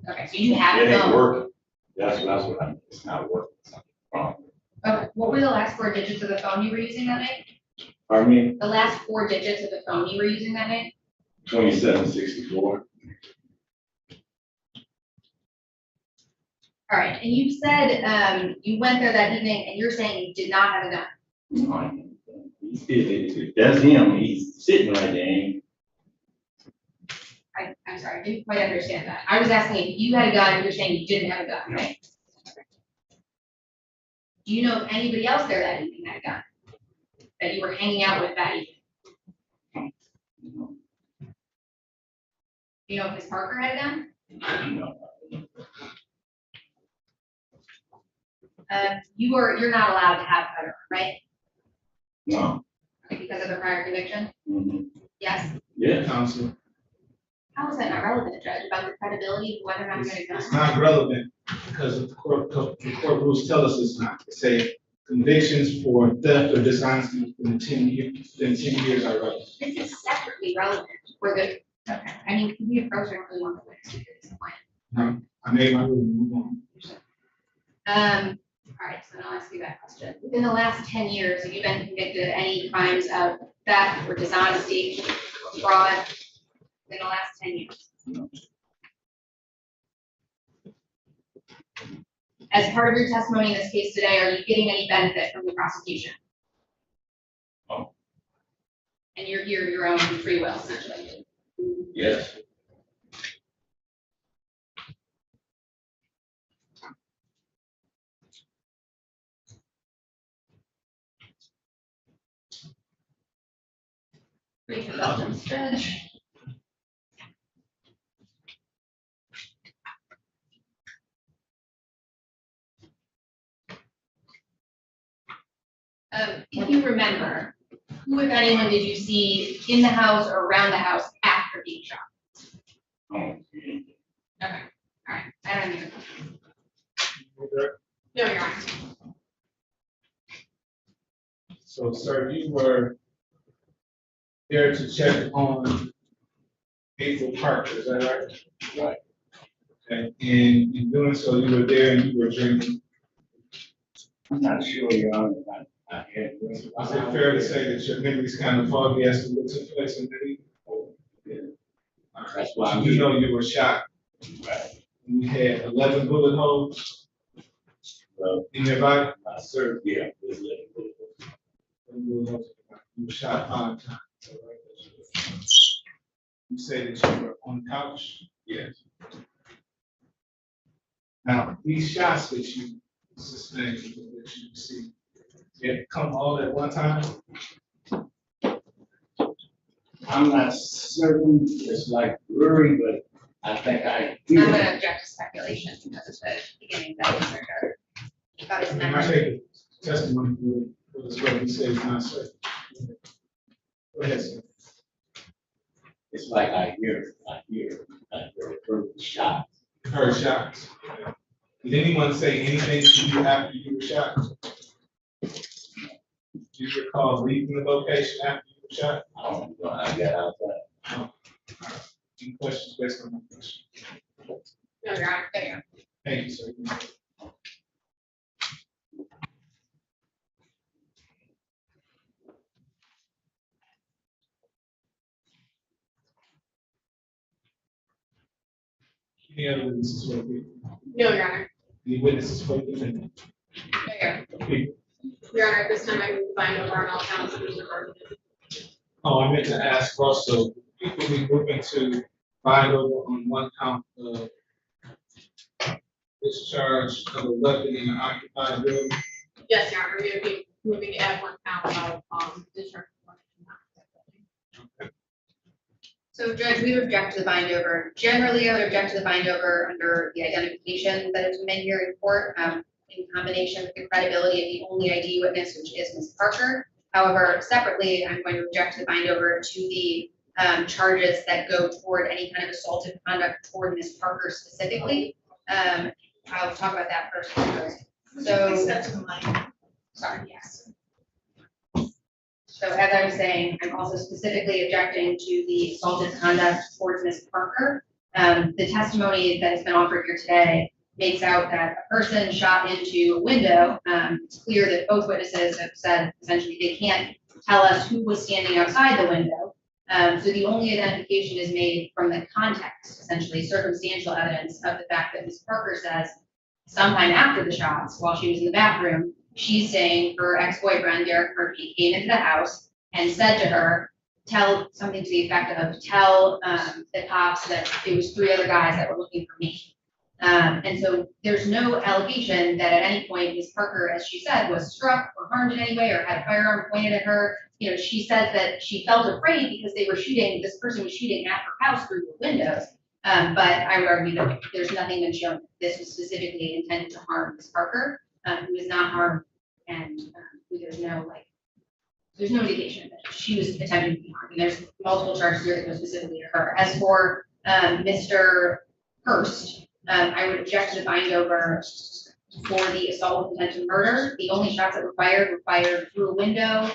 Okay, so you have It a ain't phone. working. That's what I'm, it's not working. It's not wrong. Oh, what were the last 4 digits of the phone you were using that night? Pardon me, The last 4 digits of the phone you were using that night? 2764. All right, and you said, you went there that evening and you're saying you did not have a gun. If that's him, he's sitting right there. Ain't I'm sorry, I didn't quite understand that. I was asking if you had a gun, you're saying you didn't have a gun, right? Do you know if anybody else there that evening had a gun? That you were hanging out with that evening? Do you know if Ms. Parker had a gun? No. You're not allowed to have a firearm, right? No. Because of a prior conviction? Mhm. Yes? Yeah. Counsel, How is that not relevant, Judge, about the credibility of whether or not you had a it's gun? not relevant because the court rules tell us it's not. They say convictions for theft or dishonesty within 10 years are relevant. This is separately relevant for the, okay, I mean, can we approach it really want to witness to this point? I made my ruling, move on. All right, so then I'll ask you that question. Within the last 10 years, have you been convicted of any crimes of theft or dishonesty, fraud, in the last 10 years? No. As part of your testimony in this case today, are you getting any benefit from the prosecution? Oh. And you're here your own free will, essentially? Yes. Brief indulgence, Judge. If you remember, who, if anyone, did you see in the house or around the house after being shot? Oh. Okay, all right, I don't need Okay. No, Your Honor. So, sir, you were there to check on April Parker, is that right? Right. Okay, and in doing so, you were there and you were drinking. I'm not sure, Your Honor. I had. Is it fair to say that your memory's kind of foggy as to what took place in the evening? Yeah. All right, That's why but you know you were shot. Right. You had 11 bullet holes in your body. Sir, yeah. You were shot 5 times. You say that you were on the couch. Yes. Now, these shots that you sustained, that you received, they come all at one time? I'm not certain, it's like blurry, but I think I I'm hear. gonna object to speculation because it's the beginning that was there. About his I memory. take testimony for this, what he says is not certain. Go ahead, sir. It's like I hear a shot. Heard shots. Did anyone say anything to you after you were shot? Do you recall leaving the location after you were shot? I don't know how I got out there. No. Any questions based on my question? No, Your Honor, there you go. Thank you, sir. Any other witnesses for the people? No, Your Honor. Any witnesses for the defendant? No, Your Honor. People. Your Honor, at this time, I can find over on all counts of the burden. Oh, I meant to ask also, people be moving to bind over on one count of discharge of a weapon in an occupied building. Yes, Your Honor, we would be moving at one count of discharge. So Judge, we would object to the bind over. Generally, I would object to the bind over under the identification that has been made here in court, in combination with the credibility of the only ID witness, which is Ms. Parker. However, separately, I'm going to object to the bind over to the charges that go toward any kind of assaultive conduct toward Ms. Parker specifically. I'll talk about that first. So, sorry, yes. So as I was saying, I'm also specifically objecting to the assaultive conduct towards Ms. Parker. The testimony that has been offered here today makes out that a person shot into a window. It's clear that both witnesses have said essentially they can't tell us who was standing outside the window. So the only identification is made from the context, essentially circumstantial evidence of the fact that Ms. Parker says sometime after the shots, while she was in the bathroom, she's saying her ex-boyfriend, Derek Murphy, came into the house and said to her, tell something to the effect of, tell the cops that it was 3 other guys that were looking for me. And so there's no allegation that at any point Ms. Parker, as she said, was struck or harmed in any way or had a firearm pointed at her. You know, she says that she felt afraid because they were shooting, this person was shooting at her house through the windows. But I would argue that there's nothing been shown that this was specifically intended to harm Ms. Parker, who is not harmed, and there's no indication that she was attempting to be harmed. And there's multiple charges here that go specifically to her. As for Mr. Hurst, I would object to the bind over for the assault with intent to murder. The only shots that were fired through a window,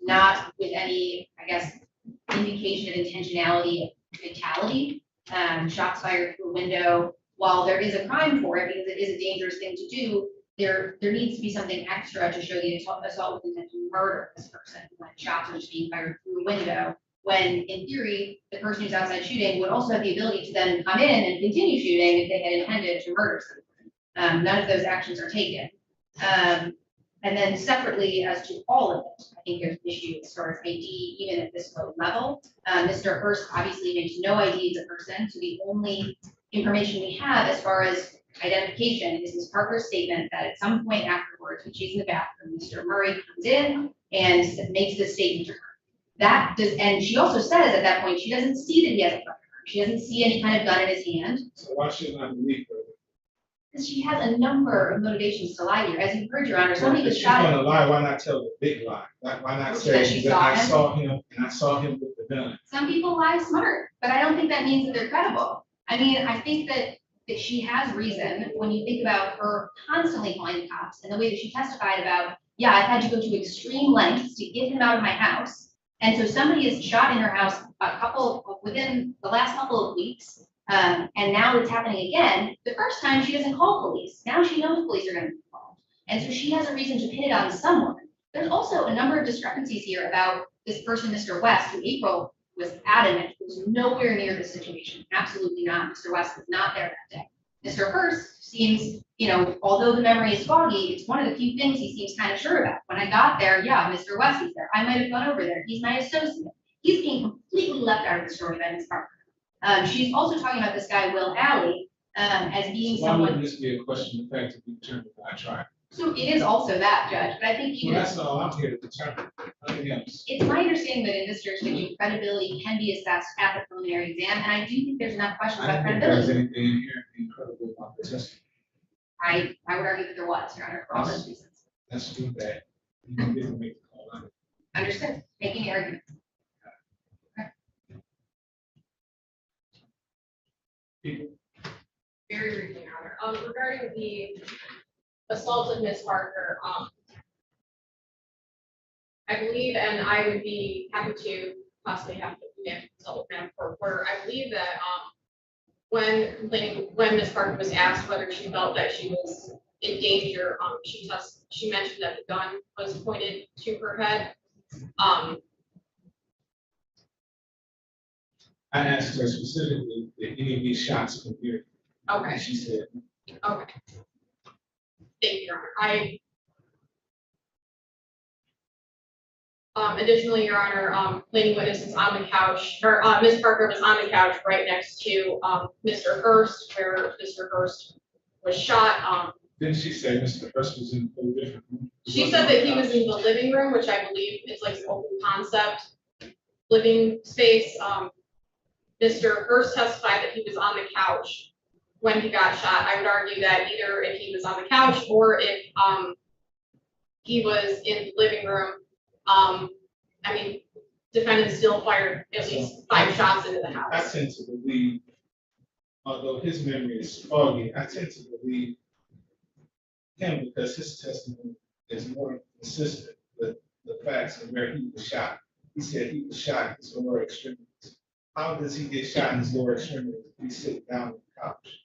not with any, I guess, indication of intentionality of fatality. Shots fired through a window, while there is a crime for it, because it is a dangerous thing to do, there needs to be something extra to show the assault with intent to murder this person when shots are just being fired through a window. When in theory, the person who's outside shooting would also have the ability to then come in and continue shooting if they had intended to murder someone. None of those actions are taken. And then separately, as to all of it, I think there's an issue as far as ID, even at this low level. Mr. Hurst obviously makes no ID as a person, so the only information we have as far as identification is Ms. Parker's statement that at some point afterwards, when she's in the bathroom, Mr. Murray comes in and makes this statement to her. That does, and she also says at that point, she doesn't see that he has a firearm. She doesn't see any kind of gun in his hand. So why should I believe her? Because she has a number of motivations to lie here. As you heard, Your Honor, somebody was If she's shot. gonna lie, why not tell the big lie? Why not That say she that saw I him? saw him and I saw him with the gun? Some people lie smart, but I don't think that means that they're credible. I mean, I think that she has reason when you think about her constantly calling the cops and the way that she testified about, yeah, I've had to go to extreme lengths to get him out of my house. And so somebody is shot in her house within the last couple of weeks. And now it's happening again. The first time she doesn't call police. Now she knows police are going to be called. And so she has a reason to pin it on someone. There's also a number of discrepancies here about this person, Mr. West, who April was adamant was nowhere near this situation. Absolutely not. Mr. West was not there that day. Mr. Hurst seems, although the memory is foggy, it's one of the few things he seems kind of sure about. When I got there, yeah, Mr. West is there. I might have gone over there. He's my associate. He's being completely left out of the story by Ms. Parker. She's also talking about this guy, Will Alley, as being Why someone. wouldn't this be a question of fact to be determined by a trial? So it is also that, Judge, but I think Well, that's all I'm here to determine. Nothing else. it's my understanding that in this jurisdiction, credibility can be assessed at the preliminary exam, and I do think there's enough questions I about don't think there's credibility. anything in here incredible about the testimony. I would argue that there was, Your Honor, for all those reasons. That's too bad. You don't get to make the call on it. Understood, making the argument. People, Very briefly, Your Honor. Regarding the assault of Ms. Parker, I believe, and I would be happy to possibly have to consult with Madam Court Reporter. I believe that when Ms. Parker was asked whether she felt that she was in danger, she mentioned that the gun was pointed to her head. I asked her specifically if any of these shots come here. Okay. And she said, Okay. Thank you, Your Honor. Additionally, Your Honor, planning witness is on the couch, or Ms. Parker was on the couch right next to Mr. Hurst, where Mr. Hurst was shot. didn't she say Mr. Hurst was in a different room? She said that he was in the living room, which I believe is like an open concept living space. Mr. Hurst testified that he was on the couch when he got shot. I would argue that either if he was on the couch or if he was in the living room, I mean, defendant still fired at least 5 shots into the house. I tend to believe, although his memory is foggy, I tend to believe him because his testimony is more consistent with the facts of where he was shot. He said he was shot in his lower extremities. How does he get shot in his lower extremities if he's sitting down on the couch?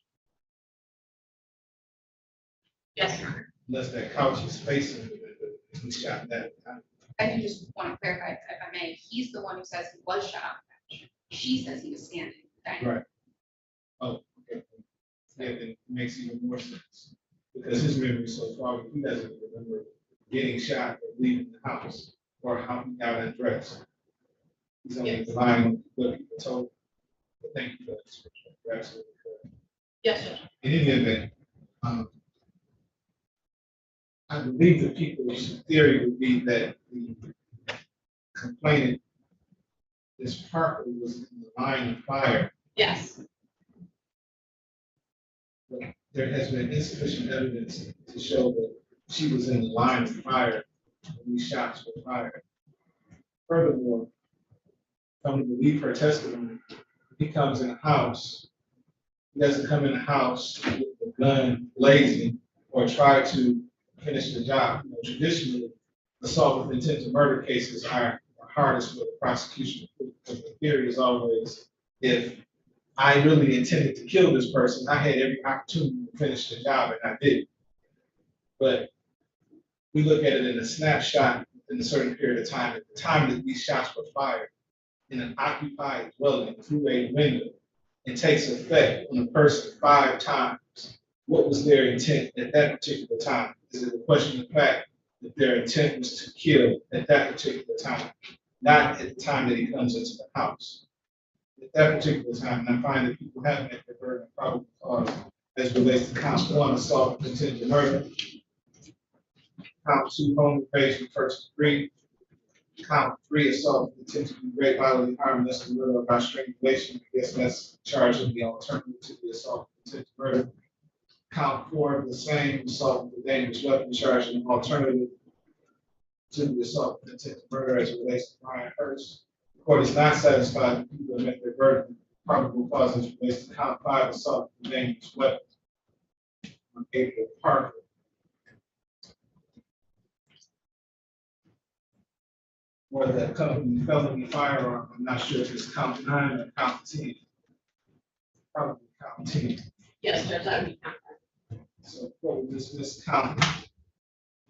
Yes, Your Honor. Unless that couch is facing the window, he shot that time. I do just want to clarify, if I may, he's the one who says he was shot on the couch. She says he was standing. Right. Oh, okay. Yeah, then it makes even more sense. Because his memory is so far, he doesn't remember getting shot or leaving the house or how he got undressed. He's only relying on what people told him. But thank you for that description. You're absolutely correct. Yes, Judge. In any event, I believe the people's theory would be that the complainant, this Parker, was in the line of fire. Yes. But there has been insufficient evidence to show that she was in the line of fire when these shots were fired. Furthermore, if I'm to believe her testimony, he comes in a house, he doesn't come in a house with the gun blazing or try to finish the job. You know, traditionally, assault with intent to murder cases are the hardest for the prosecution. Because the theory is always, if I really intended to kill this person, I had every opportunity to finish the job and I didn't. But we look at it in a snapshot in a certain period of time. At the time that these shots were fired in an occupied dwelling through a window, it takes effect on a person 5 times. What was their intent at that particular time? Is it a question of fact that their intent was to kill at that particular time, not at the time that he comes into the house? At that particular time, and I find that people haven't met their burden of probable cause as relates to count 1, assault with intent to murder, count 2, home invasion, first degree, count 3, assault with intent to do great bodily harm, less than murder or by strangulation. I guess that's charged in the alternative to the assault with intent to murder. Count 4, the same, assault with a dangerous weapon, charged in the alternative to the assault with intent to murder as it relates to Brian Hurst. The court is not satisfied that people have met their burden. Probable cause as relates to count 5, assault with a dangerous weapon on April Parker. Or the company felony firearm, I'm not sure if it's count 9 or count 10. Probably count 10. Yes, Judge, I would be count. So court will dismiss count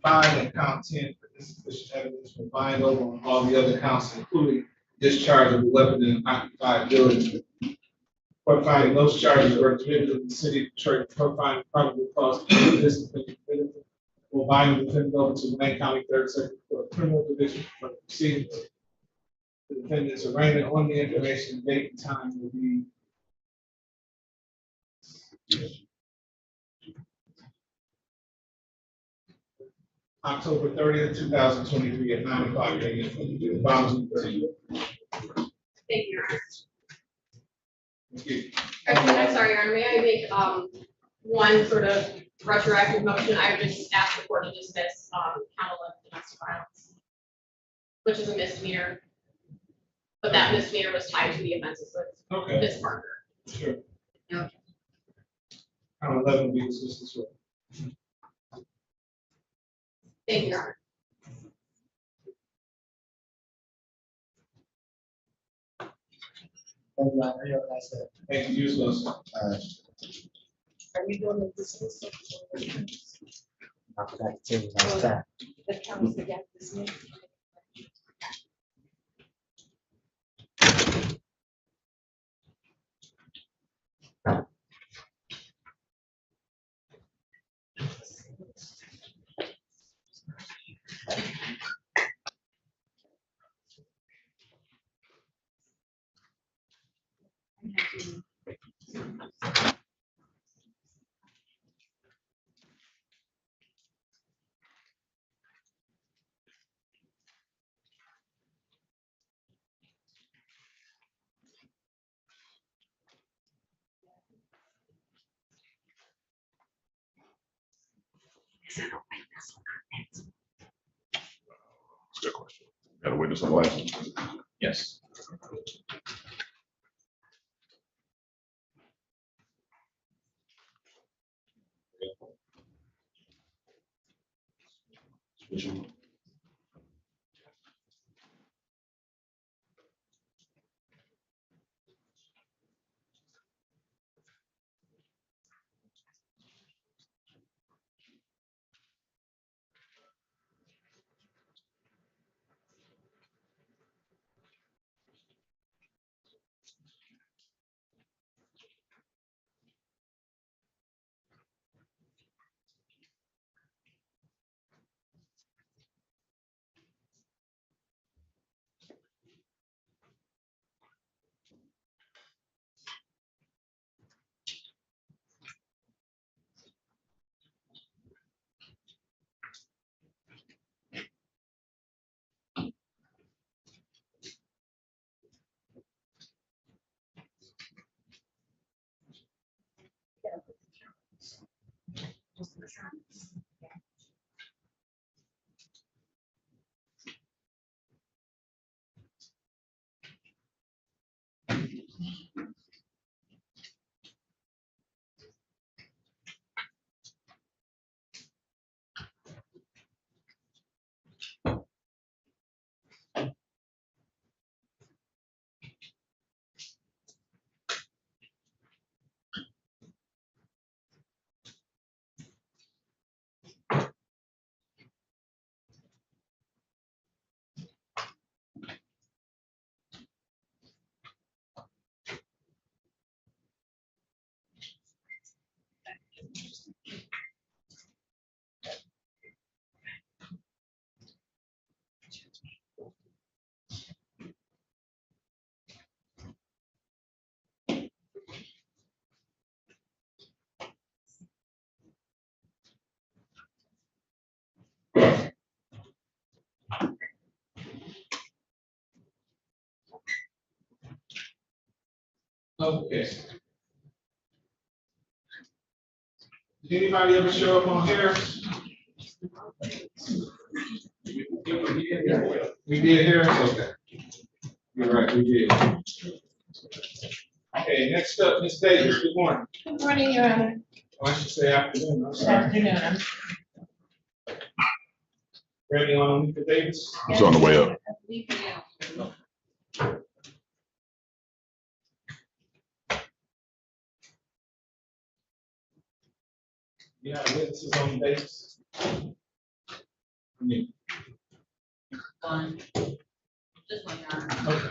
5 and count 10 for insufficient evidence, will bind over on all the other counts, including discharge of a weapon in an occupied building. Court finding those charges were committed in the city of Detroit, court finding probable cause to this will bind the defendant over to Wayne County Third Circuit Court Criminal Division for the proceedings. The defendant's arraignment on the information, date and time will be October 30th, 2023 at 9:00 a.m. Bounds. Thank you, Your Honor. Thank you. I'm sorry, Your Honor, may I make, one sort of retroactive motion? I would just ask the court to dismiss, count 11 domestic violence, which is a misdemeanor. But that misdemeanor was tied to the offenses with Ms. Parker. Sure. Okay. Count 11 will be dismissed as well. Thank you, Your Honor. Thank you, Honor. You have a nice day. Thank you, you as well. Are we doing the dismissal? I'll continue next time. The council got dismissed. That's a good question. Got a witness on the line? Yes. Okay. Did anybody ever show up on Harris? We did Harris, okay. You're right, we did. Okay, next up, Ms. Davis, good morning. Good morning, Your Honor. Oh, I should say afternoon, I'm Good sorry. afternoon. Ready on Mr. Davis? It's on the way up. Yeah, witnesses on the Davis. Just one, Your Honor. Okay.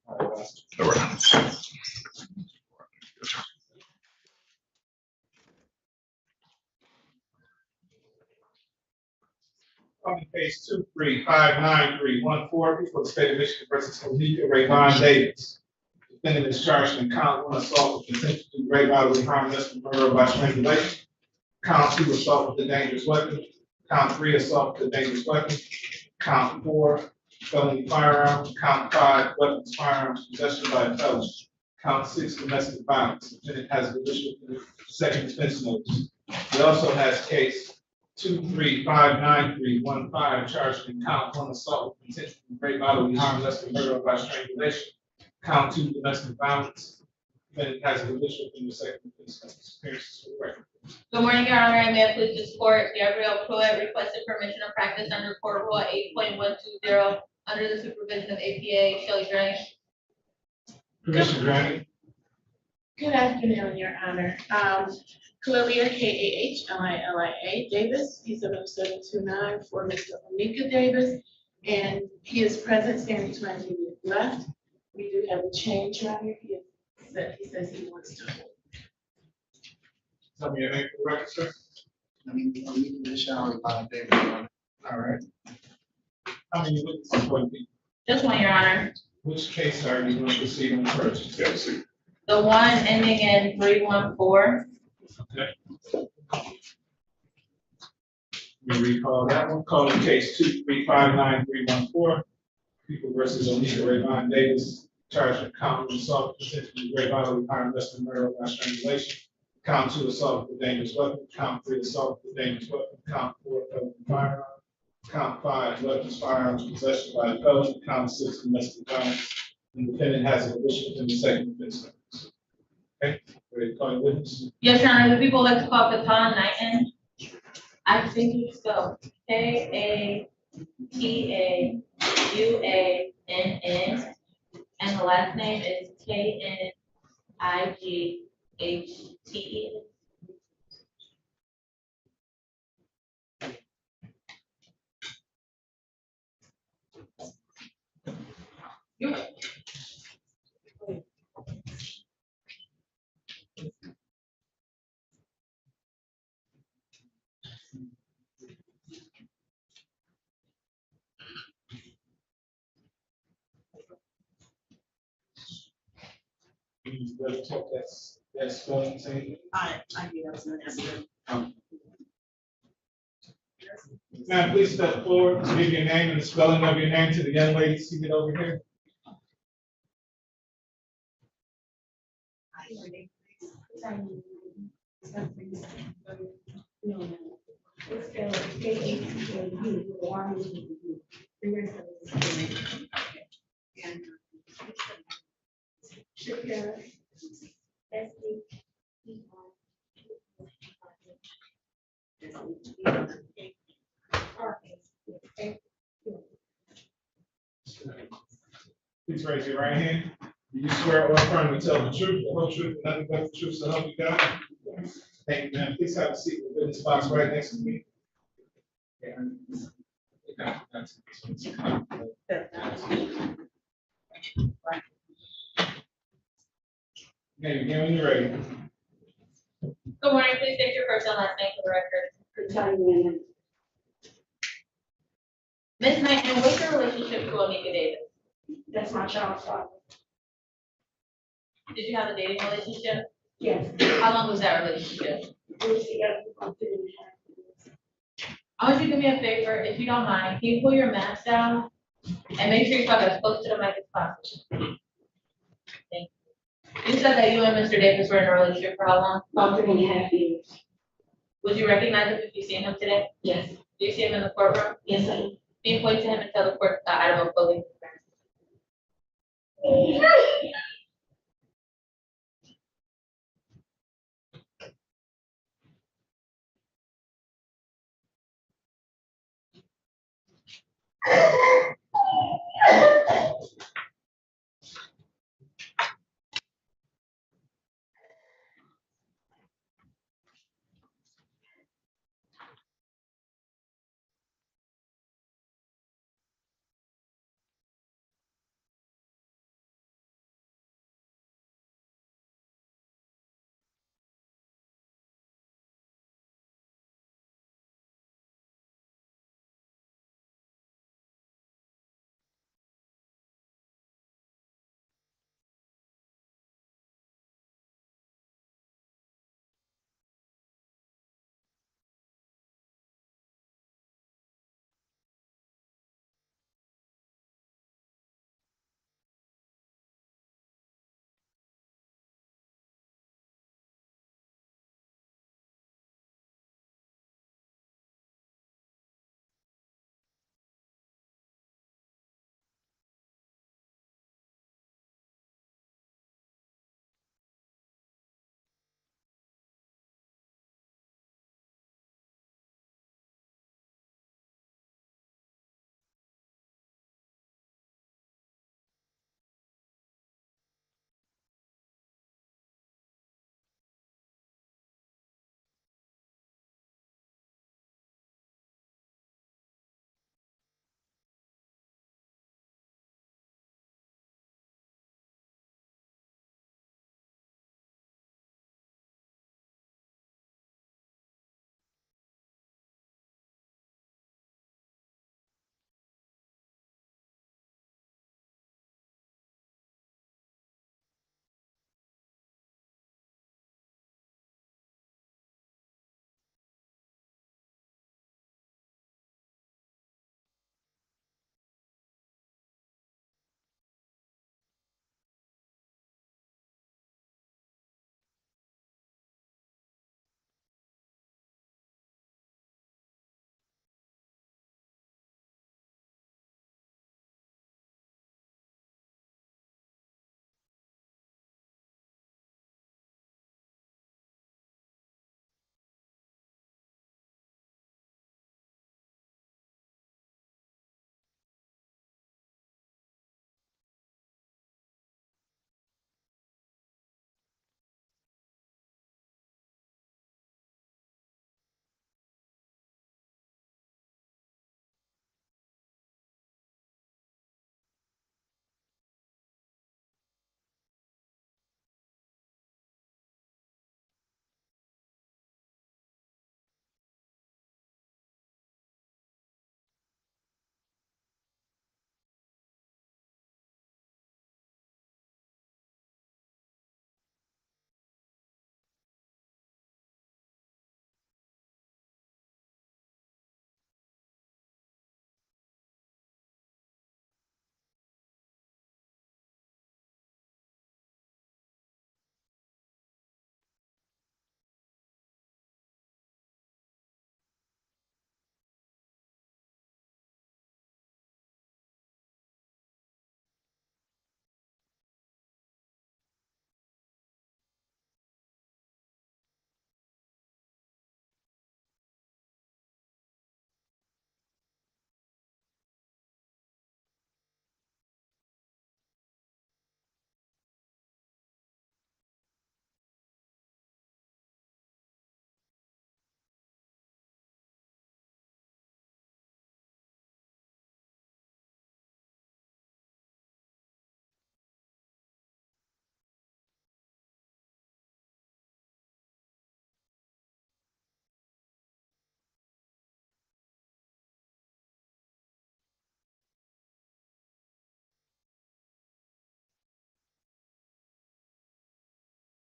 All right. On case 2359314, before the state of Michigan versus Onika Rayvon Davis. Defendant is charged in count 1 assault with intent to do great bodily harm, less murder by strangulation. Count 2 assault with a dangerous weapon. Count 3 assault with a dangerous weapon. Count 4 felony firearm. Count 5 weapons, firearms, possession by a felon. Count 6 domestic violence. Defendant has been issued the second defense notice. He also has case 2359315, charged in count 1 assault with intent to do great bodily harm, less than murder by strangulation. Count 2 domestic violence. Defendant has been issued in the second defense notice. Appearances for the record. Good morning, Your Honor, and may I please this court, Gabrielle Pruitt requested permission to practice under Court Rule 8.120 under the supervision of APA Shelley Drain. Permission granted. Good afternoon, Your Honor. Clelia, Kahlilia Davis, P70729 for Mr. Onika Davis, and he is present, standing to my immediate left. We do have a change right here. He says he wants to hold. Tell me your name for the record, sir. All right. How many witnesses will be? Just one, Your Honor. Which case are you going to proceed on first? Yeah, see. The one ending in 314. Okay. Let me recall that one. Calling case 2359314. People versus Onika Rayvon Davis, charged with count 1 assault with intent to do great bodily harm, less than murder by strangulation. Count 2 assault with a dangerous weapon. Count 3 assault with a dangerous weapon. Count 4 felony firearm. Count 5 weapons, firearms, possession by a felon. Count 6 domestic violence. And the defendant has a conviction within the second defense notice. Okay, ready to call your witness? Yes, Your Honor, the people like to call Katan Knighton. I think you spell Katauann, and the last name is Knighte. You better check that spelling thing. I did, I was gonna ask you. Ma'am, please step forward, give your name and the spelling of your name to the young lady seated over here. Please raise your right hand. Do you swear or affirm to tell the truth, the whole truth, and nothing but the truth, so help you God? Thank you, ma'am. Please have a seat in the witness box right next to me. Okay, again, when you're ready. Good morning, please state your first and last name for the record. Ms. Knighton, what's your relationship to Onika Davis? That's my child's father. Did you have a dating relationship? Yes. How long was that relationship? We was together for 2.5 years. I want you to do me a favor, if you don't mind, can you pull your mask down? And make sure you talk as close to the mic as possible. Thank you. You said that you and Mr. Davis were in a relationship for how long? About 3.5 years. Would you recognize him if you seen him today? Yes. Do you see him in the courtroom? Yes, I do. Can you point to him and tell the court item of clothing?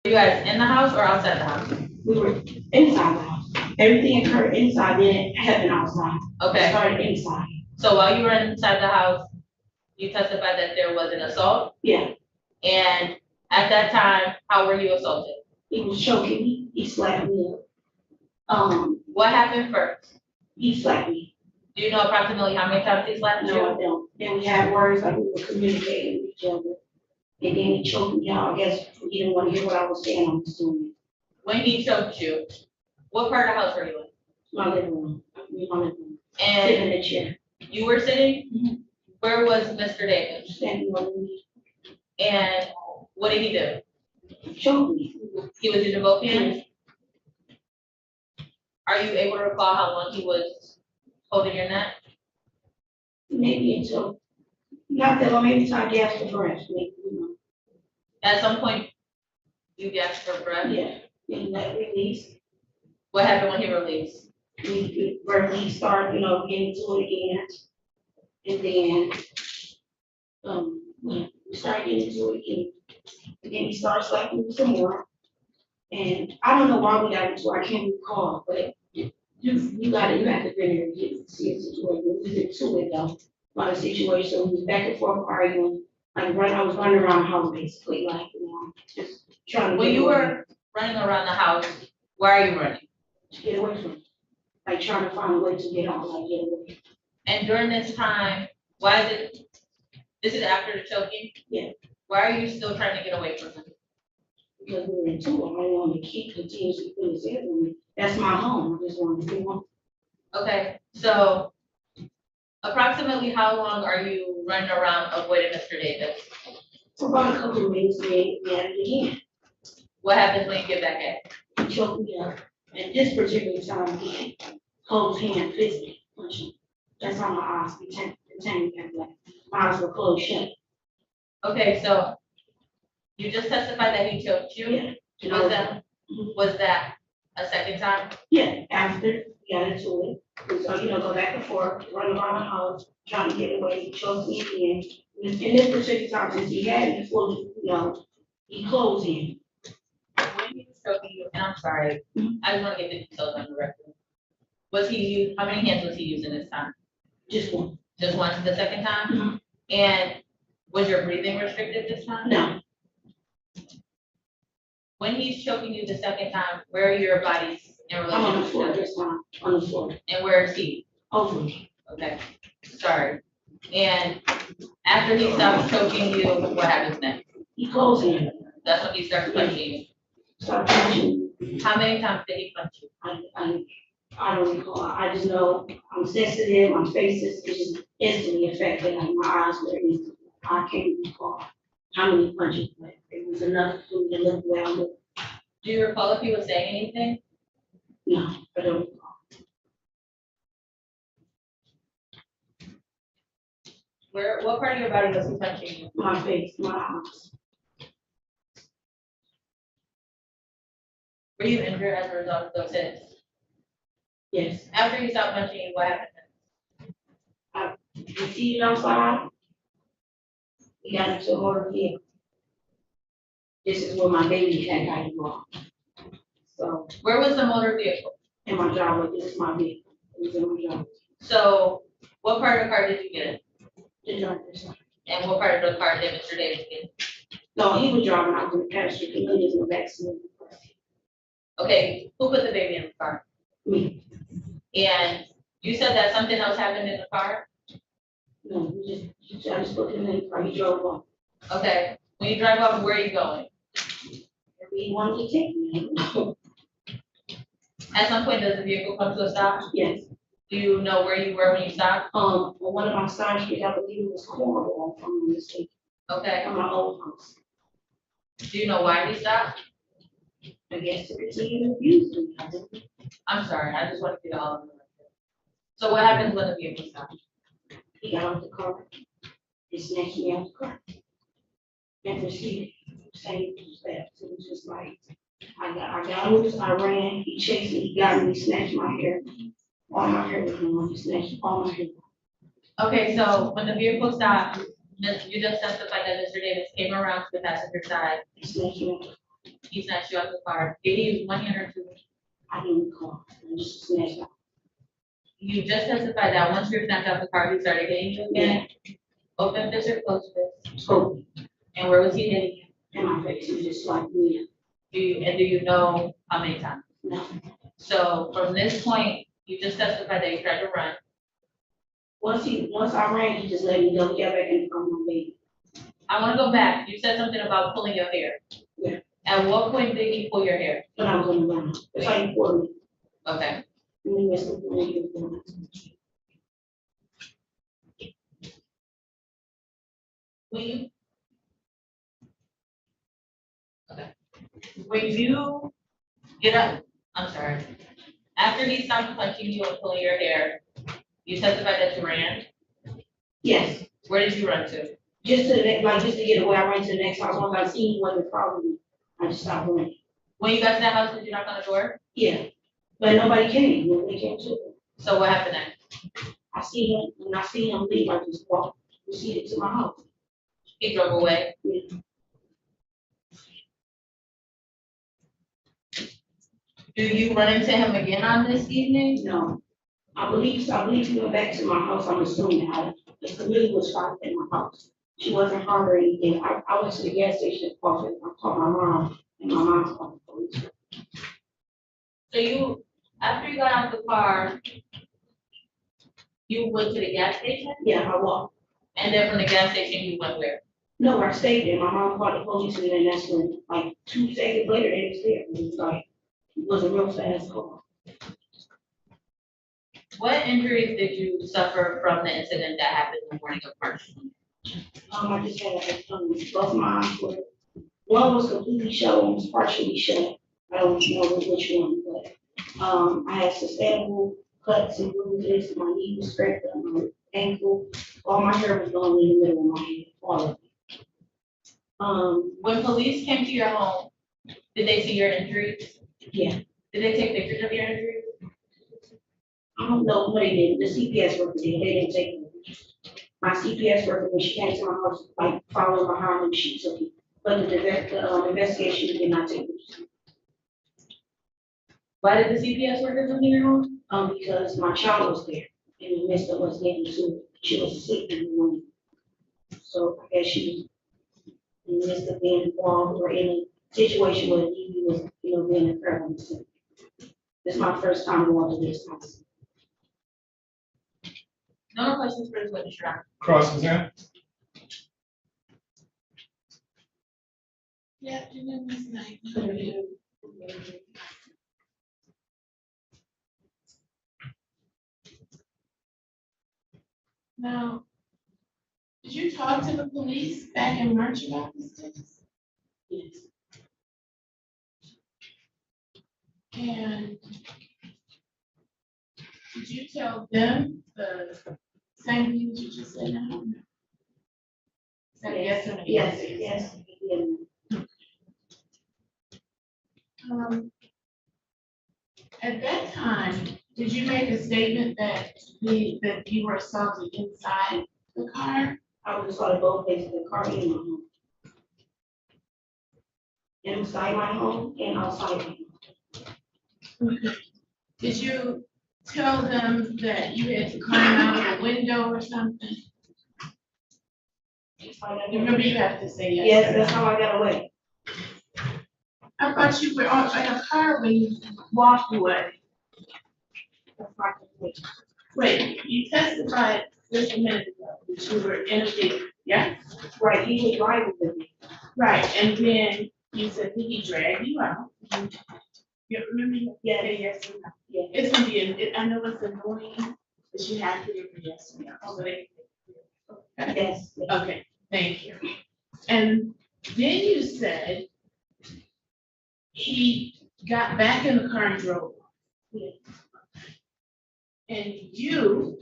You guys in the house or outside the house? We were inside the house. Everything occurred inside, then it happened outside. It Okay, started inside. so while you were inside the house, you testified that there was an assault, Yeah, and at that time, how were you assaulted? he was choking me. He slapped me up. What happened first? He slapped me. Do you know approximately how many times he slapped you? No, I don't. Then we had words like we were communicating with each other. And then he choked me out. I guess he didn't want to hear what I was saying. I'm assuming. When he choked you, what part of the house were you in? My living room. My living room. And Sitting in a chair. you were sitting? Where was Mr. Davis? Standing on me. And what did he do? Choked me. He was using both hands? Are you able to recall how long he was holding your neck? Maybe until, not that long, maybe until I gasped for breath, maybe, you know. At some point, you gasped for breath? Yeah, and let release. What happened when he released? We verbally started, you know, getting to it again. And then, we started getting to it again. And then he started slapping me some more. And I don't know why we got into it, I can't recall, but you have to bring it, you see a situation, we did to it though. About a situation, we was back and forth arguing, I was running around the house basically, like, you know, just trying to. When you were running around the house, why are you running? To get away from it, like trying to find a way to get out, like get away. And during this time, this is after the choking? Yeah. Why are you still trying to get away from him? Because we were into it, I didn't want to continuously put his head on me, that's my home, I just wanted to be home. Okay, so approximately how long are you running around avoiding Mr. Davis? For about a couple of minutes, we had it again. What happens when you get back at? He choked me up. At this particular time, he closed hand, fist me, punched me. That's how my eyes became like my eyes were closed shut. Okay, so you just testified that he choked you? Yeah. Was that a second time? Yeah, after we got into it. So, you know, go back and forth, run around the house, trying to get away, he choked me again. In this particular time, since he had me fully, you know, he closed him. When he was choking you, and I'm sorry, I just want to get the details on the record. How many hands was he using this time? Just one. Just one the second time? And was your breathing restricted this time? No. When he's choking you the second time, where are your bodies in relation I'm on the to floor each other? this time, on the floor. And where is he? Over me. Okay, sorry. And after he stops choking you, what happens next? He closed him. That's when he starts punching you. Start punching. How many times did he punch you? I don't recall. I just know I'm sensitive. My face is just instantly affected. Like my eyes were instantly. I can't recall how many punches, but it was enough for me to look around. Do you recall if he was saying anything? No, I don't recall. What part of your body was he punching you? My face, my eyes. Were you injured as a result of those hits? Yes. After he stopped punching you, what happened? I received outside. We got into a motor vehicle. This is where my baby had got involved. So. Where was the motor vehicle? In my driveway. This is my vehicle. It was in my driveway. So what part of the car did you get in? The driver's side. And what part of the car did Mr. Davis get in? No, he was driving. I was in the passenger. He was in the back seat. Okay, who put the baby in the car? Me. And you said that something else happened in the car? No, I just put him in the car. He drove off. Okay, when you drive off, where are you going? Where he wanted to take me. At some point, does the vehicle come to a stop? Yes. Do you know where you were when you stopped? On one of my side streets, I believe it was Cornwall, if I'm not mistaken. Okay. From my old house. Do you know why he stopped? I guess to continue to abuse me. I'm sorry, I just want to get all of them. So what happens when the vehicle stops? He got out of the car. He snatched me out of the car. And proceeded saying steps. It was just like, I got loose, I ran, he chased me, he got me, he snatched my hair. All my hair was gone, he snatched all my hair. Okay, so when the vehicle stopped, you just testified that Mr. Davis came around to the passenger side. He snatched me. He snatched you out the car. Did he use one hand or two? I didn't recall, I just snatched out. You just testified that once you're snatched out the car, he started hitting you again. Open fist or closed fist? Open. And where was he hitting you? In my face, he was just like me. Do you know how many times? No. So from this point, you just testified that you tried to run. Once I ran, he just let me go, get back in front of my baby. I wanna go back. You said something about pulling your hair. Yeah. At what point did he pull your hair? When I was on the ground, it's like he pulled me. Okay. And he was when he was doing When you get up, I'm sorry, after he stopped punching you and pulling your hair, you testified that you ran? Yes. Where did you run to? Just to the next, like, just to get away, I ran to the next house, once I seen he wasn't following me, I just stopped running. When you got to that house, did you knock on the door? Yeah, but nobody came, nobody came to it. So what happened next? I see him, when I see him leave, I just walked, proceeded to my house. He drove away? Yeah. Do you run into him again on this evening? No, I believe he went back to my house, I'm assuming, the committee was found at my house. She wasn't hard or anything, I went to the gas station, I called my mom, and my mom called the police. So you, after you got out the car, you went to the gas station? Yeah, I walked. And then from the gas station, you went where? No, I stayed there, my mom called the police, and then that's when, like, 2 seconds later, they was there, it was like, it was a real fast call. What injuries did you suffer from the incident that happened the morning of March 20th? I just had, both my eyes were, one was completely shut, one was partially shut. I don't know which one, but, I had sustainable cuts and bruises, my knee was scraped up, my ankle, all my hair was going in the middle of my head, all of it. When police came to your home, did they see your injuries? Yeah. Did they take pictures of your injuries? I don't know what they did, the CPS worker did, they didn't take it. My CPS worker, when she came to my house, like, following behind them, she took it. But the investigation did not take it. Why did the CPS worker come to your home? Because my child was there, in the midst of us getting to it. She was sick in the room. So I guess she was in the midst of being involved or in a situation where he was, being a parent. This is my first time going to this house. No more questions for this witness, Your Honor. Cross examine. Yeah, afternoon, Ms. Knight. Now, did you talk to the police back in March about this case? Yes. And did you tell them the same thing that you just said now? Is that yes or no? Yes. At that time, did you make a statement that you were assaulted inside the car? I was assaulted both places, the car and my home. Inside my home and outside my home. Okay. Did you tell them that you had to climb out of a window or something? Remember, you have to say yes. Yes, that's how I got away. I thought you were in a car when you walked away. Wait, you testified just a minute ago that you were in a vehicle, yeah? Right, he was driving with me. Right, and then you said that he dragged you out. You remember? Yeah. Yes or no? Yeah. It's gonna be, I know it's annoying, but you have to give a yes or no. So they- Yes. Okay, thank you. And then you said he got back in the car and drove off. Yeah. And you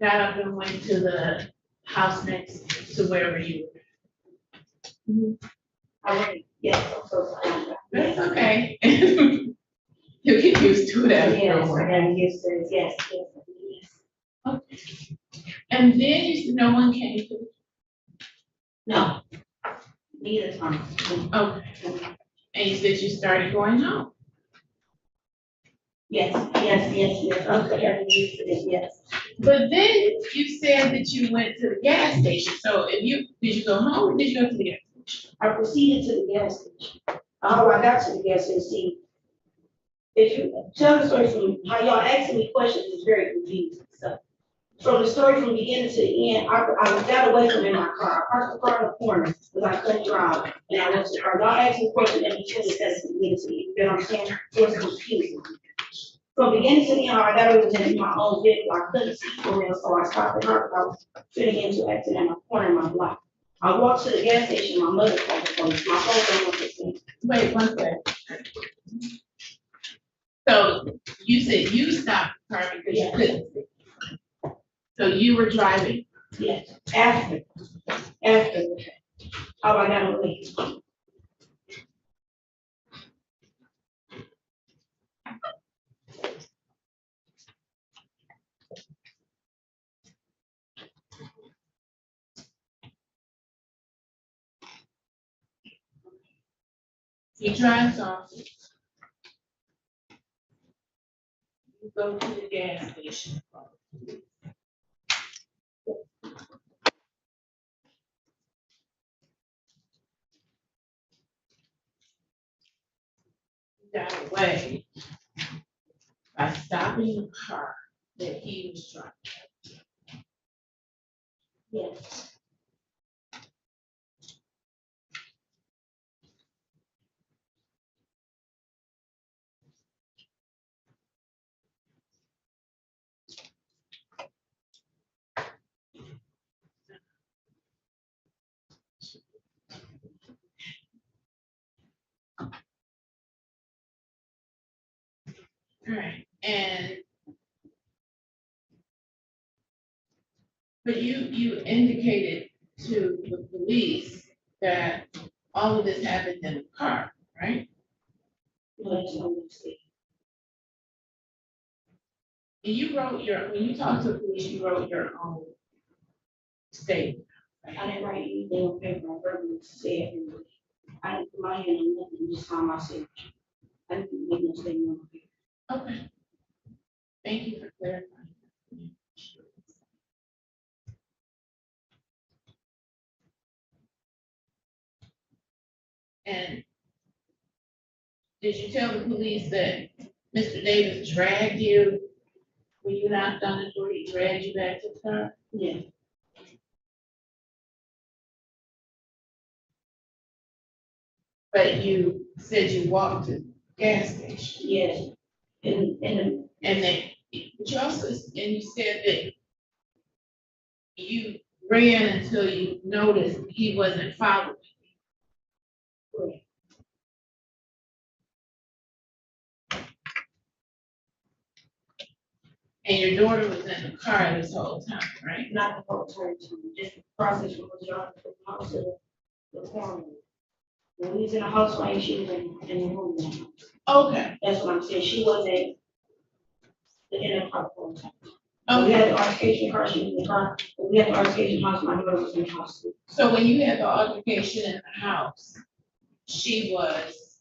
got up and went to the house next to wherever you were. I went, yes, I'm so sorry. That's okay. You get used to that. Yes, I got used to it, yes. Okay. And then you said no one came to. No. Neither time. Okay. And you said you started going home. Yes, okay, yes. But then you said that you went to the gas station, so did you go home or did you go to the gas station? I proceeded to the gas station. How I got to the gas station, see, if you tell the story from how y'all asking me questions is very confusing, so. From the story from beginning to the end, I got away from in my car, I parked the car in the corner, because I couldn't drive, and I went to the car, y'all asked me questions and between the steps from beginning to the end, you know what I'm saying? It was confusing. From beginning to the end, I got away with in my own vehicle, I couldn't see for real, so I stopped the car, because I was fitting into an accident in my corner of my block. I walked to the gas station, my mother called the police, my phone was fixing. Wait, one second. So you said you stopped the car because you couldn't see. So you were driving? Yes, after, how I got away. You drive off. You go to the gas station. You got away by stopping the car that he was driving. Yes. Right, but you indicated to the police that all of this happened in the car, right? Yes, I would say. And you wrote when you talked to the police, you wrote your own statement. I didn't write anything on paper, I verbally said everything. I didn't put my hand on nothing, just sign my signature. I didn't make no statement on paper. Okay. Thank you for clarifying. And did you tell the police that Mr. Davis dragged you when you knocked on the door, he dragged you back to the car? Yeah. But you said you walked to the gas station. Yes. And then, but you also, and you said that you ran until you noticed he wasn't following. Correct. And your daughter was in the car this whole time, right? Not the whole time, just the process from the driving from the house to the corner. When we was in the house, right, she was in the room now. Okay. That's what I'm saying, she wasn't in the car for a time. We had the altercation car, she was in the car, but we had the altercation house, my daughter was in the house. So when you had the altercation in the house, she was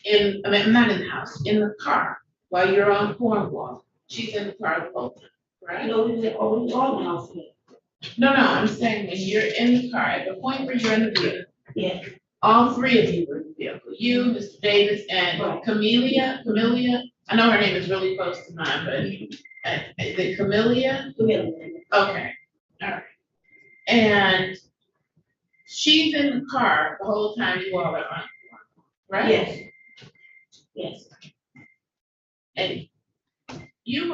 not in the house, in the car, while you're on Cornwall. She's in the car the whole time, right? No, we was all in the house. No, I'm saying when you're in the car, at the point where you're in the vehicle. Yeah. All three of you were in the vehicle, you, Mr. Davis, and Camelia, I know her name is really close to mine, but is it Camelia? Camelia. Okay, all right. And she's in the car the whole time you all are on, right? Yes. Yes. And you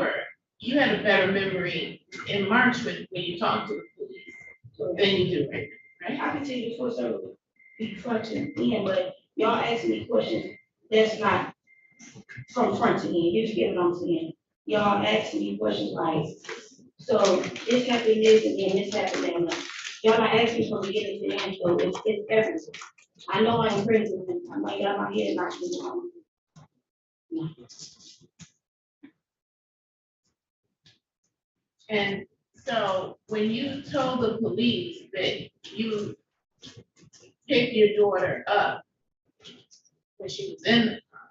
had a better memory in March when you talked to the police than you do right now, right? I can tell you before service, before to the end, but y'all asking me questions that's not from front to end, you just get what I'm saying. Y'all asking me questions like, so this happened this and then this happened and y'all not asking me from beginning to end, so it's everything. I know I'm crazy, I might got my head knocked in the wrong. No. And so when you told the police that you picked your daughter up when she was in the car.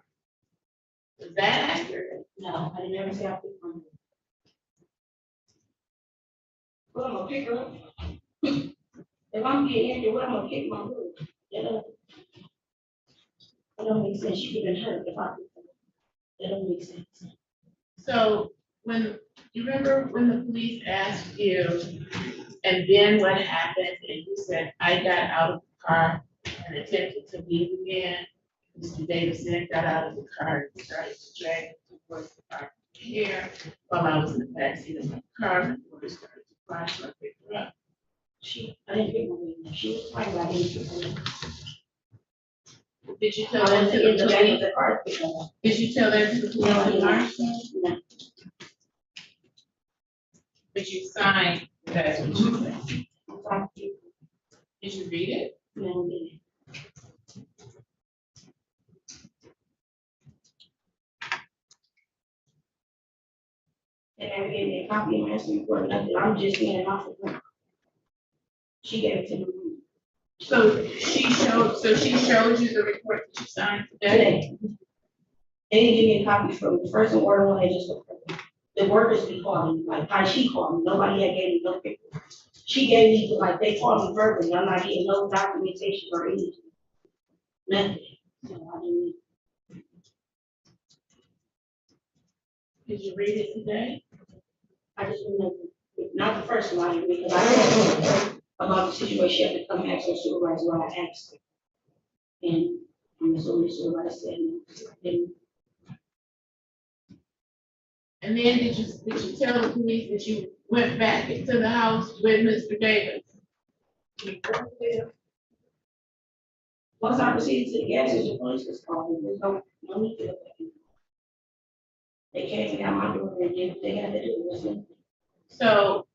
Is that accurate? No, I never say I picked her up. Well, I'm gonna pick her up. If I'm getting injured, what I'm gonna pick my room? That don't make sense. She could have been hurt if I picked her up. That don't make sense. So when, you remember when the police asked you, and then what happened, and you said, I got out of the car and attempted to leave again? Mr. Davidson got out of the car and started to drag me towards the car here while I was in the backseat of my car, and the water started to cry, so I picked her up. I didn't pick my room. She was fine, but I didn't pick her up. Did you tell that to the police? The car picked her up. Did you tell that to the No, I police did in not. Marshall? No. But you signed, that's what you said. Did you read it? No, I didn't. And I gave me a copy of my accident report, nothing. I'm just getting it off of her. She gave it to me So she showed you the report that you signed today? today. They didn't give me a copy from the first order one, they just, the workers be calling, like, how she called me, nobody had gave me no paper. She gave me, like, they called me verbally, I'm not getting no documentation or anything. Nothing. So I didn't. Did you read it today? I just remember, not the first one, I didn't, because I heard about the situation, she had to come ask her supervisor what I asked her. And I'm assuming the supervisor said no. And And then did you tell the police that you went back into the house with Mr. Davis? once I proceeded to the gas station, the police was called, there was no need to go back. They came and got my door and did what they had to do, was it? So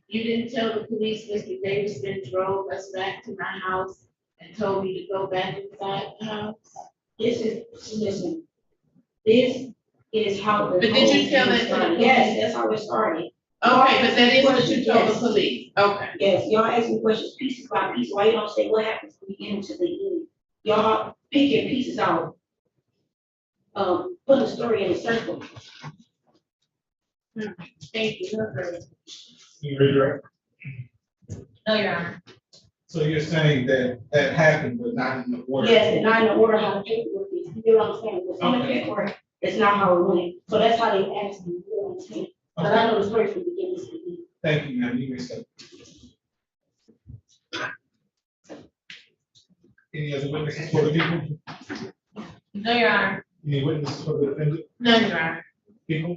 you didn't tell the police Mr. Davis then drove us back to my house and told me to go back inside the house? Listen, this is how the. But did you tell whole that thing to the started. police? Yes, that's how it started. Okay, but that is what you told the Yes. police, okay. Yes, y'all asking questions pieces by piece, why you don't say what happens from the beginning to the end? Y'all picking pieces out. Put a story in a circle. Thank you. You redirect. No, Your Honor. So you're saying that that happened, but not in the order? Yes, and not in the order how the paperwork is, you know what I'm saying, what's in the Okay. paperwork, it's not how it went, so that's how they asked me, you know what I'm saying? But I know the story from the beginning to the end. Thank you, ma'am, you may step. Any other witnesses for the people? No, Your Honor. Any witnesses for the defendant? None, Your Honor. People?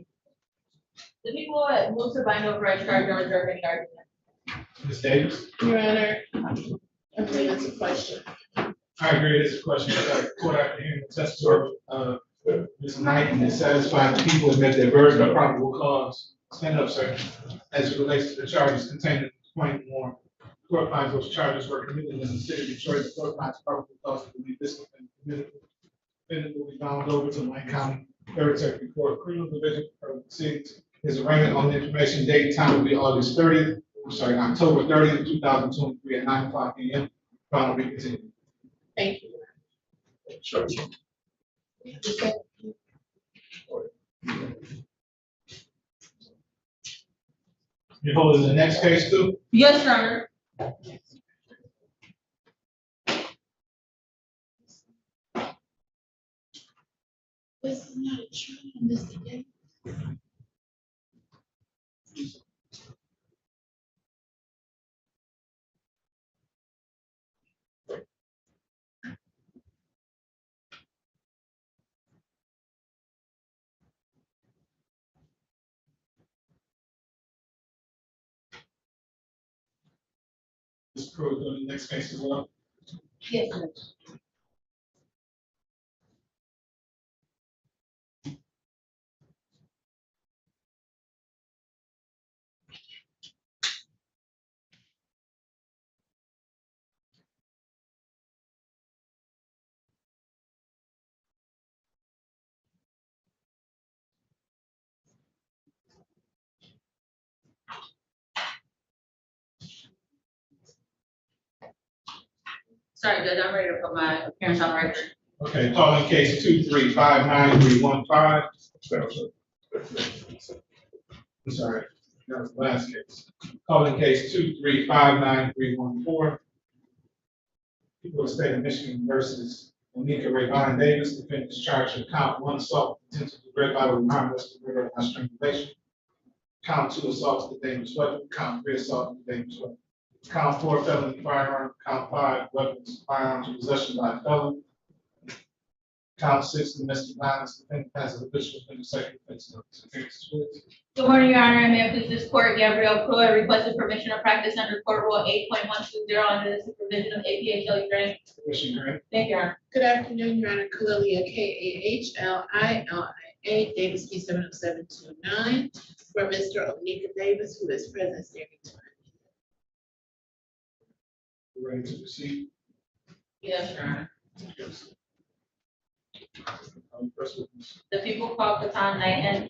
The people that moved to bind over, I charge no reserve any argument. Ms. Davis? Your Honor, I believe that's a question. I agree, it's a question, but court after hearing the testimony, Ms. Knight is satisfied the people have met their burden of probable cause. Stand up, sir. As it relates to the charges contained in the complaint warrant, the court finds those charges were committed in the city of Detroit. The court finds probable cause to believe this offense committed. Defendant will be bound over to Wayne County Third Circuit Court Criminal Division for proceedings. His arraignment on the information date and time will be October 30th, 2023 at 9:00 p.m. Final be continued. Thank you. Sure. You holding the next case too? Yes, Your Honor. This is not a trial, Mr. Davis. This crew is doing the next case as well. Yes, sir. Sorry, Judge, I'm ready to put my appearance on record. Okay, calling case 2359315. I'm sorry, that was the last case. Calling case 2359314. People of the state of Michigan versus Monica Rayvon Davis, defendant is charged with count 1 assault, intentional rape by with harmless murder by strangulation. Count 2 assault with a dangerous weapon. Count 3 assault with a dangerous weapon. Count 4 felony firearm. Count 5 weapons, firearms, and possession by a felon. Count 6 domestic violence. Defendant has a habitual offender second offense notice. Good morning, Your Honor. May I please this court, Gabrielle Croy, requested permission to practice under Court Rule 8.120 under the supervision of APA Kelly Green. Commission grant. Thank you, Your Honor. Good afternoon, Your Honor. Kalilia, Kahlia, Davis, P 70729, for Mr. Onika Davis, who is present standing tonight. Ready to proceed? Yes, Your Honor. First witness. The people called Katan Knight and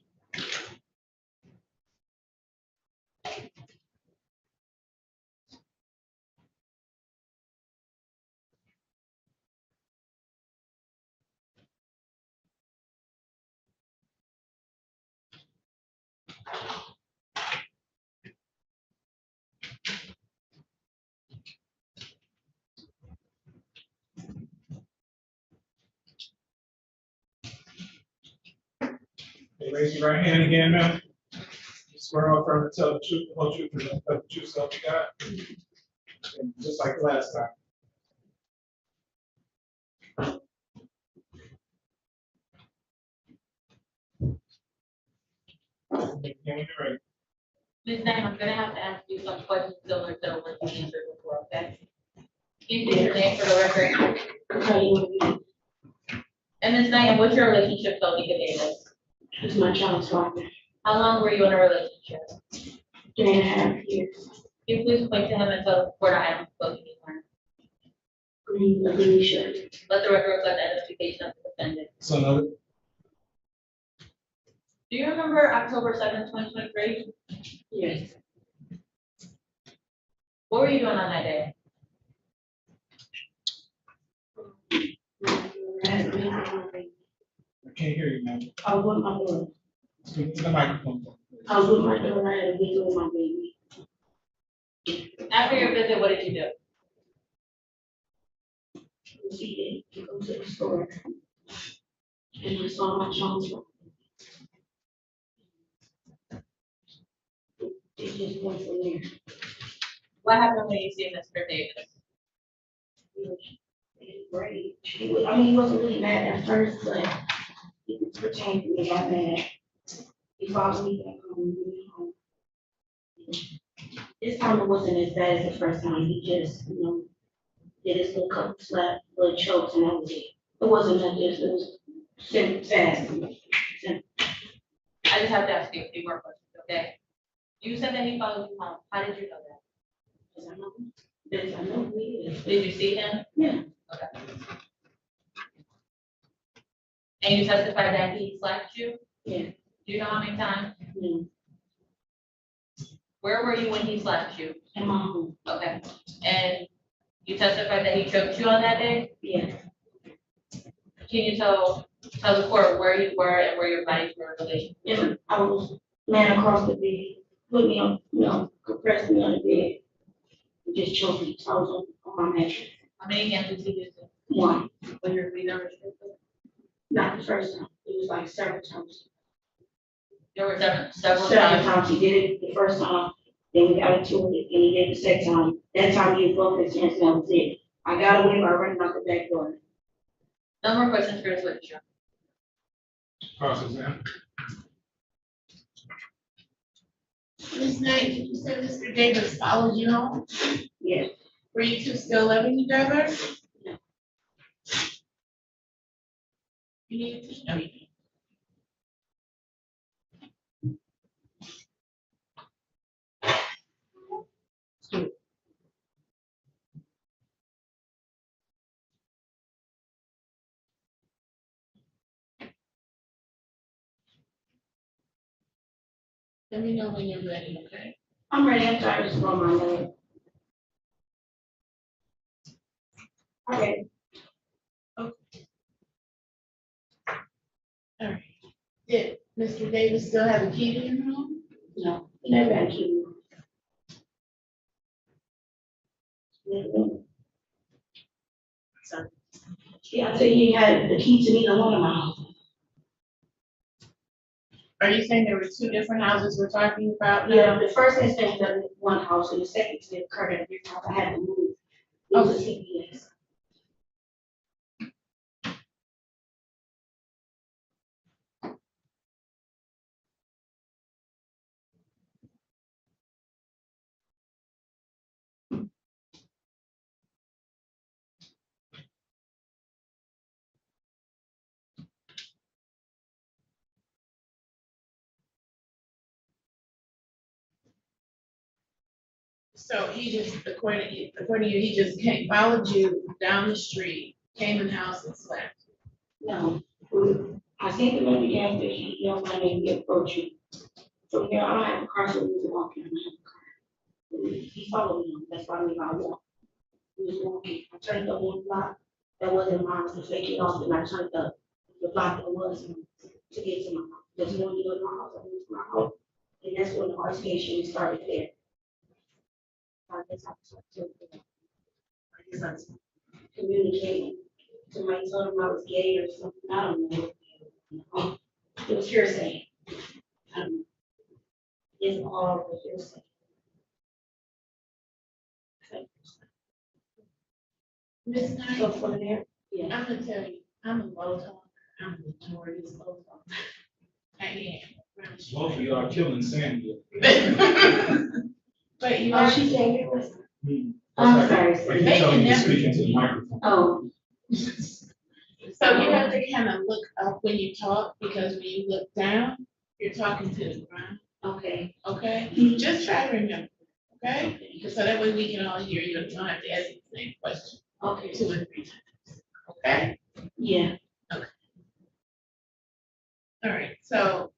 Okay, raise your right hand again, ma'am. Swear or affirm to tell the truth, the whole truth, and nothing but the truth, so help you God. And just like the last time. Begin when you're ready. Ms. Knight, I'm gonna have to ask you some questions similar to what you answered before, okay? Can you state your name for the record? And Ms. Knight, what's your relationship to Onika Davis? It's my child's father. How long were you in a relationship? 3.5 years. Can you please point to him and tell the court I am spoken to learn? Green, green shirt. Let the record reflect the identification of the defendant. So noted. Do you remember October 7th, 2023? Yes. What were you doing on that day? I can't hear you, ma'am. I was with my daughter. Speak to the microphone. I was with my daughter. I had a visit with my baby. After your visit, what did you do? She did go to the store. And I saw my child's father. It just went from there. What happened when you see Mr. Davis? He was great. He wasn't really mad at first, but he pretended to get mad. He followed me back home. This time it wasn't as bad as the first time. He just, did his little couple slap, little chokes, and that was it. It wasn't like this. It was simple, fast. Simple. I just have to ask you a few more questions, okay? You said that he followed you home. How did you know that? Because I know. Because I know who he is. Did you see him? Yeah. Okay. And you testified that he slapped you? Yeah. Do you know how many times? Yeah. Where were you when he slapped you? In my home. Okay. And you testified that he choked you on that day? Yeah. Can you tell the court where you were and where your bodies were in relation? Yeah. I was laying across the bed, put me on, compressed me on the bed, and just choked me. So I was on my mattress. How many hands did he do? One. Was your breathing restricted? Not the first time. It was like several times. There were several Several times. times. He did it the first time, then we got into it, and he did it the second time. That time he both his hands, and that was it. I got away by running out the back door. No more questions for this witness. Cross-examine. Ms. Knight, did you say Mr. Davis followed you home? Yes. Were you two still living together? No. You need to show me. Let me know when you're ready, okay? I'm ready. I'm tired of scrolling my leg. Okay. All right. Did Mr. Davis still have a key to your home? No, he never had a key. So, Yeah, I said he had the key to neither one of my houses. are you saying there were two different houses we're talking about now? Yeah, the first instance was in one house, and the second instance occurred at this house. I had to move. It was a CPS. So he just, according to you, he just came, followed you down the street, came in the house and slept. No, I seen him at the gas station, young man named Nick approached me. From there, I don't have a car, so he was walking. I don't have a car. He followed me, that's why I walked. He was walking. I turned up one block that wasn't mine, to fake it off, and I turned up the block that was mine to get to my house. Because he wanted to go to my house, I went to my house, and that's when the altercation started there. I guess I was communicating to my son I was gay or something, I don't know. It was hearsay. It's all the hearsay. Miss Knight, So from there, yeah. I'm gonna tell you, I'm a low talker, I'm a notorious low talker. I am. Both of you are killing Sandy. But you Oh, are. she said it was. Hmm. I'm sorry. But you tell me to speak into the microphone. Oh. So you have to kind of look up when you talk, because when you look down, you're talking to the ground. Okay. Okay? Just try to remember, okay? So that way we can all hear you, and you don't have to ask the same question. Okay. 2 or 3 times. Okay? Yeah. Okay. All right, so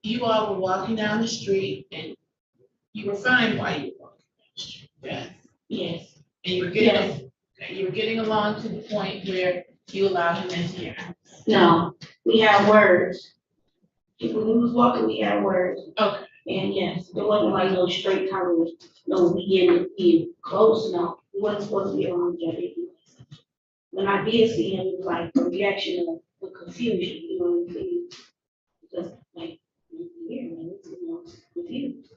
you all were walking down the street and you were fine while you were walking down the street, yes? Yes. And you were getting, okay, you were getting along to the point where you allowed him into your house. No, we had words. When we was walking, we had words. Okay. And yes, it wasn't like no straight time, no, we getting close, no. We wasn't supposed to be around each other. When I did see him, it was like a reaction of the confusion, you know what I'm saying? Just like, yeah, man, it's, you know, confused.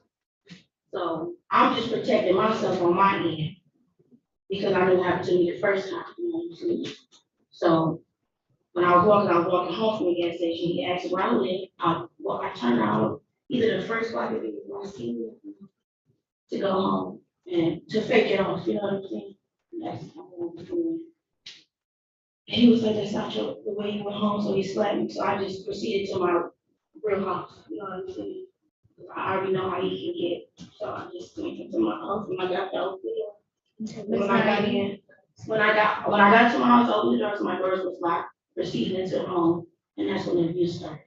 So I'm just protecting myself on my end because I knew what happened to me the first time, you know what I'm saying? So when I was walking home from the gas station, he asked where I live. I turned around, either the first block if it was my senior, to go home and to fake it off, you know what I'm saying? And that's what I was doing. And he was like, that's not the way you went home, so he slapped me. So I just proceeded to my real house, you know what I'm saying? I already know how he can get, so I just went into my house and I got the video. When I got in, when I got to my house, I opened the doors, my doors was locked, proceeded into the home, and that's when the abuse started.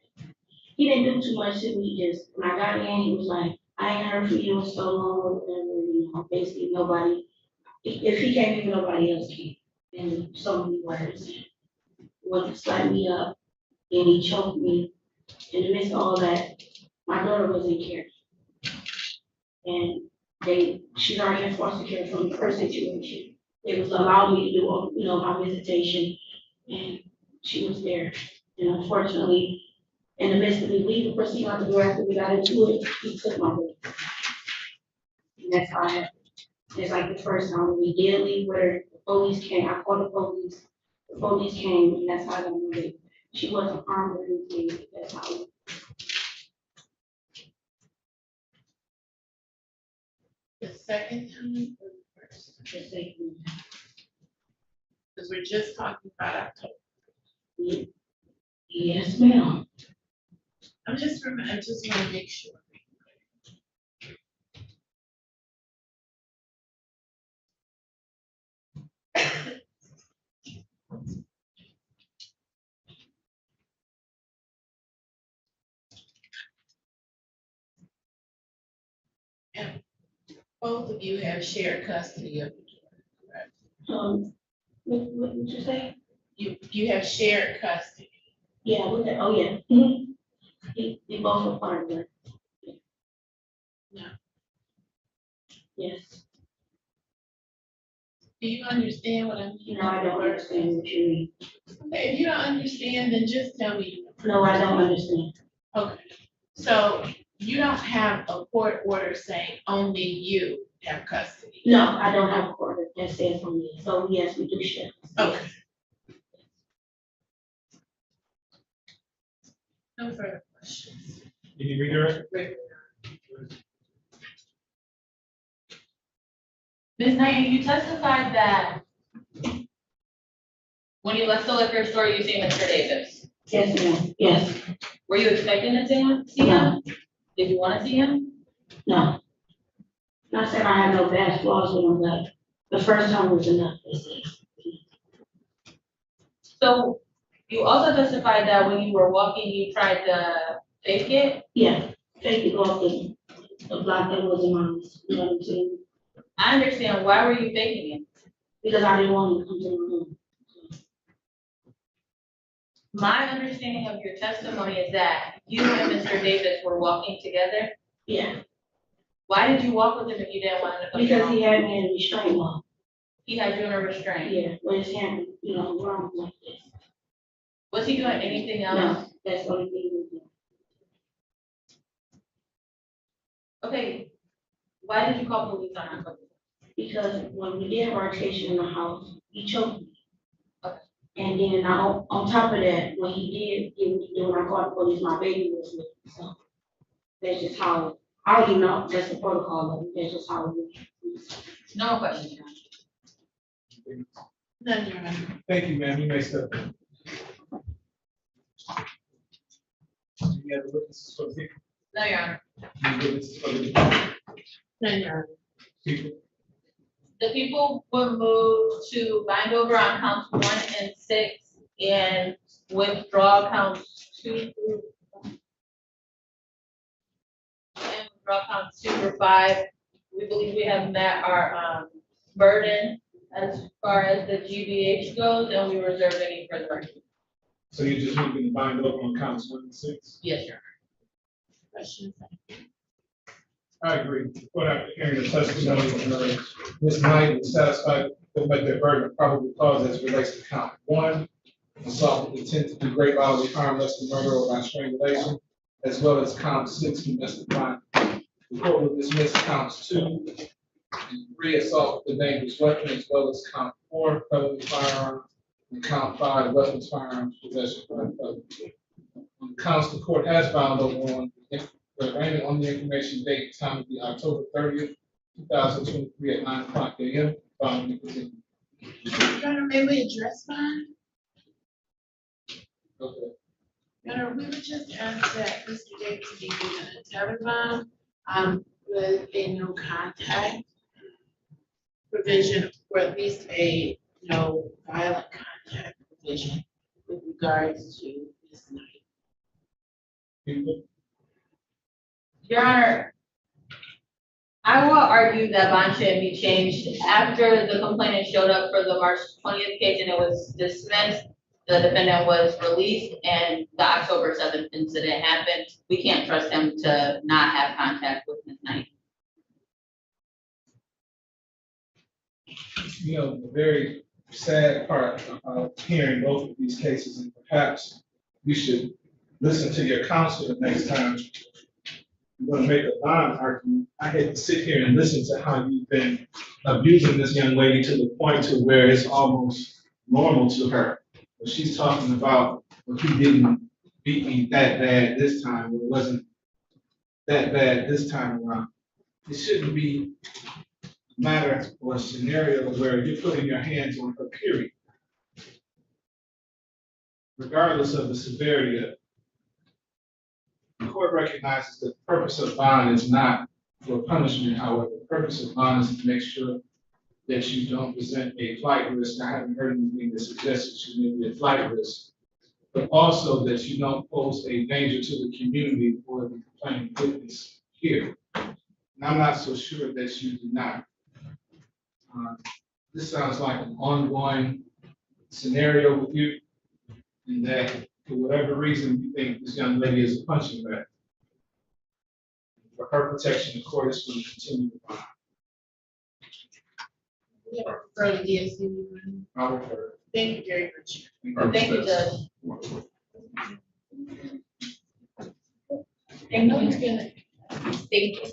He didn't do too much to me, just, when I got in, he was like, I ain't heard from you in so long, whatever, you know, basically nobody, if he can't, even nobody else can. And so many words, wanted to slap me up, and he choked me. In the midst of all that, my daughter was in care. And she's already in foster care from the first situation. It was allowed me to do, you know, my visitation, and she was there. And unfortunately, in the midst of me leaving, proceeding out the door after we got into it, he took my book. And that's how I had, it's like the first time we did leave where the police came, I called the police came, and that's how I got moved. She wasn't armed or anything, that's how. The second time or the first? The second. Because we're just talking about October. Yeah. Yes, ma'am. I just want to make sure. And both of you have shared custody of the children, correct? What did you say? You have shared custody. Yeah, with that, oh, yeah. Mhm. They both were part of it. No. Yes. Do you understand what I mean? No, I don't understand what you mean. Okay, if you don't understand, then just tell me. No, I don't understand. Okay, so you don't have a court order saying only you have custody? No, I don't have a court that says on me. So yes, we do share. Okay. No further questions. Can you redirect? Ms. Knight, you testified that when you left the liquor store, you see Mr. Davis. Yes, ma'am. Yes. Were you expecting to see him? Did you want to see him? No. Not saying I have no bad flaws with him, but the first time was enough. So you also testified that when you were walking, you tried to fake it? Yeah, fake it off the block that wasn't mine. You know what I'm saying? I understand. Why were you faking it? Because I didn't want him to come to my room. My understanding of your testimony is that you and Mr. Davis were walking together. Yeah. Why did you walk with him if you didn't want him to come? Because he had me in a restraint law. He had you in a restraint. Yeah, with his hand, you know, wrong like this. Was he doing anything else? No, that's the only thing he was doing. Okay, why did you call police on our couple? Because when we did rotation in the house, he choked me. And then on top of that, when he did when I called the police, my baby was with me. So that's just how, I don't even know, that's the protocol of it. That's just how it is. No questions. None, Your Honor. Thank you, ma'am. You may step. Any other witnesses for the people? No, Your Honor. Any witnesses for the people? None, Your Honor. People? The people were moved to bind over on counts 1 and 6 and withdraw counts 2 through counts 2 through 5. We believe we have met our burden as far as the GBH goes, and we reserve any further argument. So you're just moving to bind over on counts 1 and 6? Yes, Your Honor. Questions? I agree. What after hearing the testimony of Ms. Knight was satisfied to make their burden of probable cause as it relates to count 1, assault with intent to do great bodily harm, less than murder or by strangulation, as well as count 6, domestic violence. The court will dismiss counts 2 and 3, assault with a dangerous weapon, as well as count 4, felony firearms, and count 5, weapons, firearms, possession by a felon. On the counts the court has bound over on remaining on the information date, time will be October 30th, 2023 at 9:00 a.m. Following the continued. Your Honor, may we address mine? Okay. Your Honor, we would just ask that Mr. Davis be given a terror bond, with a no contact provision, or at least a no violent contact provision with regards to Ms. Knight. People? Your Honor, I will argue that bond shouldn't be changed. After the complainant showed up for the March 20th case and it was dismissed, the defendant was released and the October 7th incident happened. We can't trust him to not have contact with Ms. Knight. You know, the very sad part of hearing both of these cases, and perhaps you should listen to your counsel the next time you're going to make a bond argument. I had to sit here and listen to how you've been abusing this young lady to the point to where it's almost normal to her. But she's talking about, well, he didn't beat me that bad this time, or it wasn't that bad this time around. It shouldn't be a matter or a scenario where you're putting your hands on her, period. Regardless of the severity of it. The court recognizes that the purpose of bond is not for punishment. However, the purpose of bond is to make sure that you don't present a flight risk. I haven't heard anything that suggests that you may be a flight risk, but also that you don't pose a danger to the community or the complaining witness here. And I'm not so sure that you do not. This sounds like an ongoing scenario with you, in that for whatever reason you think this young lady is a punching bag. For her protection, the court is going to continue to find. Early DSC. I'll refer. Thank you very much. Thank you, Judge. Thank you.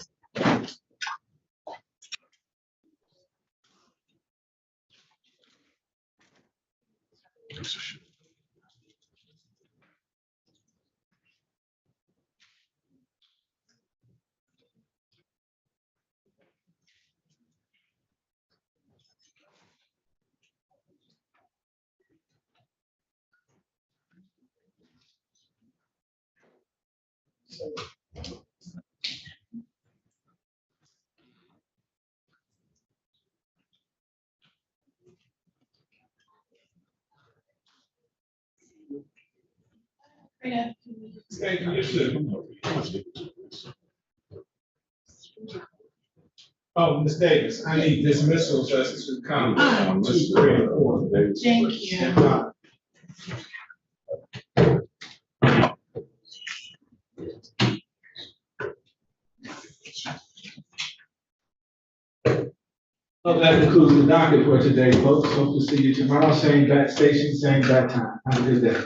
Thank you, you too. Oh, Ms. Davis, I need dismissals as to count 2, 3, and 4. Thank you. Well, that concludes the docket for today, folks. Hope to see you tomorrow, same bat station, same bat time. Have a good day.